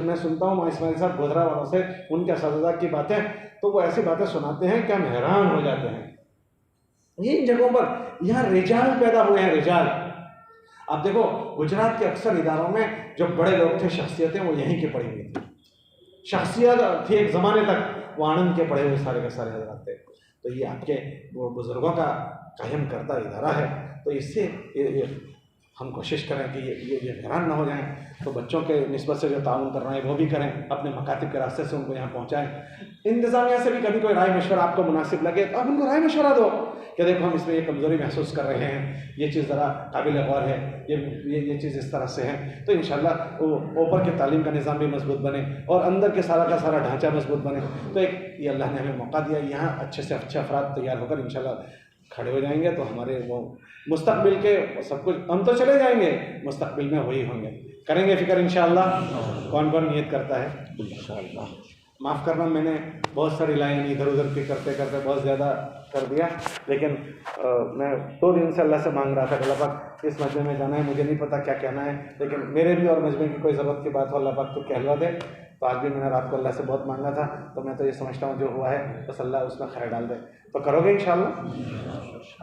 मैं सुनता हूँ माँ इस्माइल साहब गोधरा वालों से उनके असातिज़ा की बातें, तो वो ऐसी बातें सुनाते हैं कि हम हैरान हो जाते हैं। इन जगहों पर यहाँ रिजाल पैदा हुए हैं, रिजाल। आप देखो गुजरात के अक्सर इदारों में जो बड़े लोग थे, शख्सियतें, वो यहीं के पढ़ी हुई थी। शख्सियत थी एक ज़माने तक, वो आनंद के पढ़े हुए सारे के सारे हजरात थे। तो ये आपके वो बुज़ुर्गों का कायम करता इदारा है। तो इससे हम कोशिश करें कि ये हैरान ना हो जाएं। तो बच्चों के निस्बत से जो ताउन कर रहे हैं वो भी करें, अपने मकातिब के रास्ते से उनको यहाँ पहुँचाएँ। इंतज़ामिया से भी कभी कोई राय मशवरा आपको मुनासिब लगे तो आप उनको राय मशवरा दो कि देखो हम इसमें ये कमज़ोरी महसूस कर रहे हैं, ये चीज़ ज़रा काबिल गौर है, ये चीज़ इस तरह से है। तो इंशाअल्लाह वो ऊपर के तालीम का निज़ाम भी मजबूत बने और अंदर के सारा का सारा ढांचा मजबूत बने। तो एक ये अल्लाह ने हमें मौका दिया, यहाँ अच्छे से अच्छे अफराद तैयार होकर इंशाअल्लाह खड़े हो जाएंगे तो हमारे वो मुस्तकबिल के सब कुछ, हम तो चले जाएंगे, मुस्तकबिल में वही होंगे। करेंगे फिक्र इंशाअल्लाह। कौन कौन नियत करता है इंशाअल्लाह? माफ़ करना, मैंने बहुत सारी लाइन इधर उधर की करते करते बहुत ज़्यादा कर दिया, लेकिन मैं 2 दिन से अल्लाह से मांग रहा था कि अल्लाह पाक इस मजमे में जाना है, मुझे नहीं पता क्या कहना है, लेकिन मेरे भी और मजमे की कोई ज़रूरत की बात हो अल्लाह पाक तो कहलवा दे। तो आज भी मैंने रात को अल्लाह से बहुत मांगा था, तो मैं तो ये समझता हूँ जो हुआ है बस अल्लाह उसमें खैर डाल दे। तो करोगे इंशाअल्लाह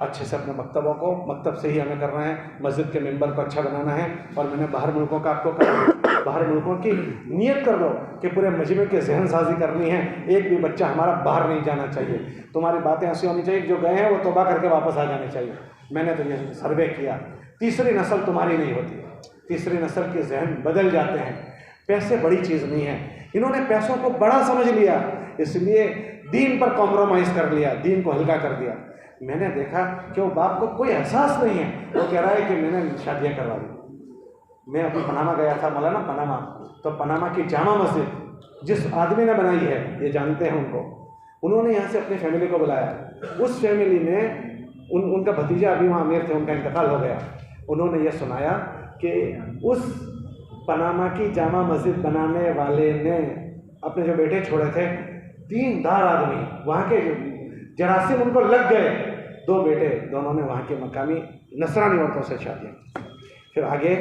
अच्छे से अपने मकतबों को, मकतब से ही हमें करना है, मस्जिद के मेंबर को अच्छा बनाना है। और मैंने बाहर मुल्कों का आपको बाहर मुल्कों की नियत कर लो कि पूरे मजमे की जहन साजी करनी है, एक भी बच्चा हमारा बाहर नहीं जाना चाहिए। तुम्हारी बातें ऐसी होनी चाहिए, जो गए हैं वो तौबा करके वापस आ जाने चाहिए। मैंने तो ये सर्वे किया, तीसरी नस्ल तुम्हारी नहीं होती, तीसरी नस्ल के जहन बदल जाते हैं। पैसे बड़ी चीज़ नहीं है, इन्होंने पैसों को बड़ा समझ लिया, इसलिए दीन पर कॉम्प्रोमाइज़ कर लिया, दीन को हल्का कर दिया। मैंने देखा कि वो बाप को कोई एहसास नहीं है, वो कह रहा है कि मैंने शादियाँ करवा दी। मैं अभी पनामा गया था, मौलाना पनामा, तो पनामा की जामा मस्जिद जिस आदमी ने बनाई है, ये जानते हैं उनको, उन्होंने यहाँ से अपनी फैमिली को बुलाया। उस फैमिली में उनका भतीजा अभी वहाँ अमीर थे, उनका इंतकाल हो गया। उन्होंने ये सुनाया कि उस पनामा की जामा मस्जिद बनाने वाले ने अपने जो बेटे छोड़े थे, दीनदार आदमी, वहाँ के जरासीम उनको लग गए, 2 बेटे, दोनों ने वहाँ के मकामी नसरानी औरतों से शादियाँ। फिर आगे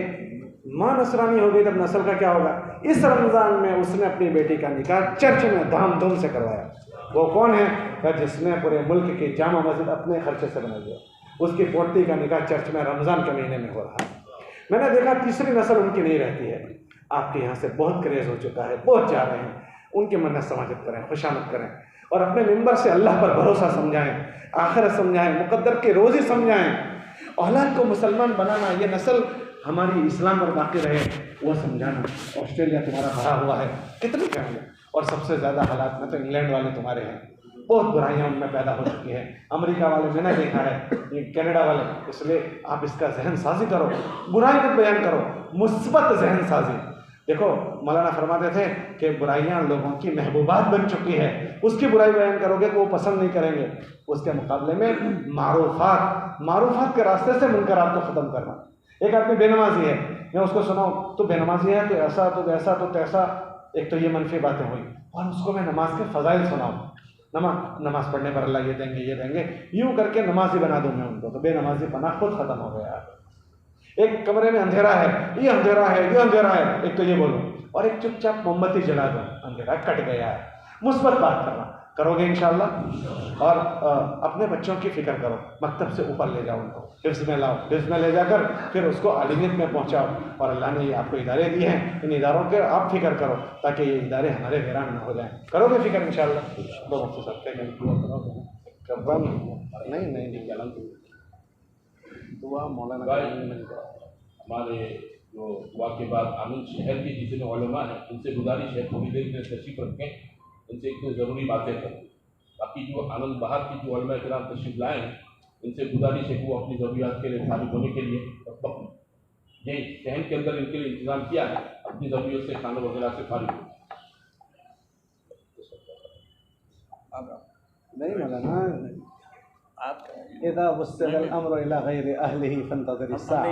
माँ नसरानी हो गई, तब नस्ल का क्या होगा। इस रमज़ान में उसने अपनी बेटी का निकाह चर्च में धामधूम से करवाया। वो कौन है? क्या जिसने पूरे मुल्क की जामा मस्जिद अपने खर्चे से बना दिया, उसकी पोती का निकाह चर्च में रमज़ान के महीने में हो रहा है। मैंने देखा तीसरी नस्ल उनकी नहीं रहती है। आपके यहाँ से बहुत क्रेज़ हो चुका है, बहुत जा रहे हैं, उनकी मन्नत समाजत करें, खुशामद करें और अपने मिंबर से अल्लाह पर भरोसा समझाएं, आखिरत समझाएं, मुकद्दर के रोज़ी समझाएं। औलाद को मुसलमान बनाना, ये नस्ल हमारी इस्लाम पर बाकी रहे, वो समझाना। ऑस्ट्रेलिया तुम्हारा भरा हुआ है, कितने कहेंगे, और सबसे ज़्यादा हालात में तो इंग्लैंड वाले तुम्हारे हैं, बहुत बुराइयाँ उनमें पैदा हो चुकी हैं। अमेरिका वाले मैंने देखा है, ये कनाडा वाले, इसलिए आप इसका जहन साजी करो, बुराई मत बयान करो, मुस्बत जहन साजी। देखो मौलाना फरमाते थे कि बुराइयाँ लोगों की महबूबात बन चुकी है, उसकी बुराई बयान करोगे तो वो पसंद नहीं करेंगे। उसके मुकाबले में मारूफात के रास्ते से मुनकरात को ख़त्म करना। एक आदमी बेनमाजी है, मैं उसको सुनाऊँ तो बेनमाजी है, तो ऐसा तो वैसा तो तैसा, एक तो ये मनफी बातें हुई, और उसको मैं नमाज के फ़ज़ाइल सुनाऊँ, नमाज पढ़ने पर अल्लाह ये देंगे, यूँ करके नमाजी बना दूँ मैं उनको, तो बेनमाजी बना खुद ख़त्म हो गया। एक कमरे में अंधेरा है, ये अंधेरा है, एक तो ये बोलो, और एक चुपचाप मोमबत्ती जला दो, अंधेरा कट गया है। मुस्बत बात करना करोगे इंशाअल्लाह। और अपने बच्चों की फ़िक्र करो, मकतब से ऊपर ले जाओ उनको, हिफ्ज़ में लाओ, हिफ्ज़ में ले जाकर फिर उसको आलिमियत में पहुँचाओ। और अल्लाह ने ये आपको इदारे दिए हैं, इन इदारों के आप फ़िक्र करो ताकि ये इदारे हमारे वीरान न हो जाएँ। करोगे फ़िक्र इंशाअल्लाह। दो वक्त सकते हैं दुआ मौलाना हमारे जो दुआ के बाद आमिन शहर के जितने उलमा हैं उनसे गुजारिश है थोड़ी देर में तशरीफ रखें, उनसे एक तो ज़रूरी बातें करें। बाकी जो आनंद बाहर की जो उलमा किराम तशरीफ लाए हैं इनसे गुजारिश है कि वो अपनी ज़रूरियात के लिए फारिग होने के लिए ये शहर के अंदर इनके लिए इंतज़ाम किया है, अपनी ज़रूरियत से खानों वगैरह से फारिग हो। नहीं मौलाना, इज़ा वस्सल अम्र इला गैरि अहलिही फंतज़िर अस्साअ।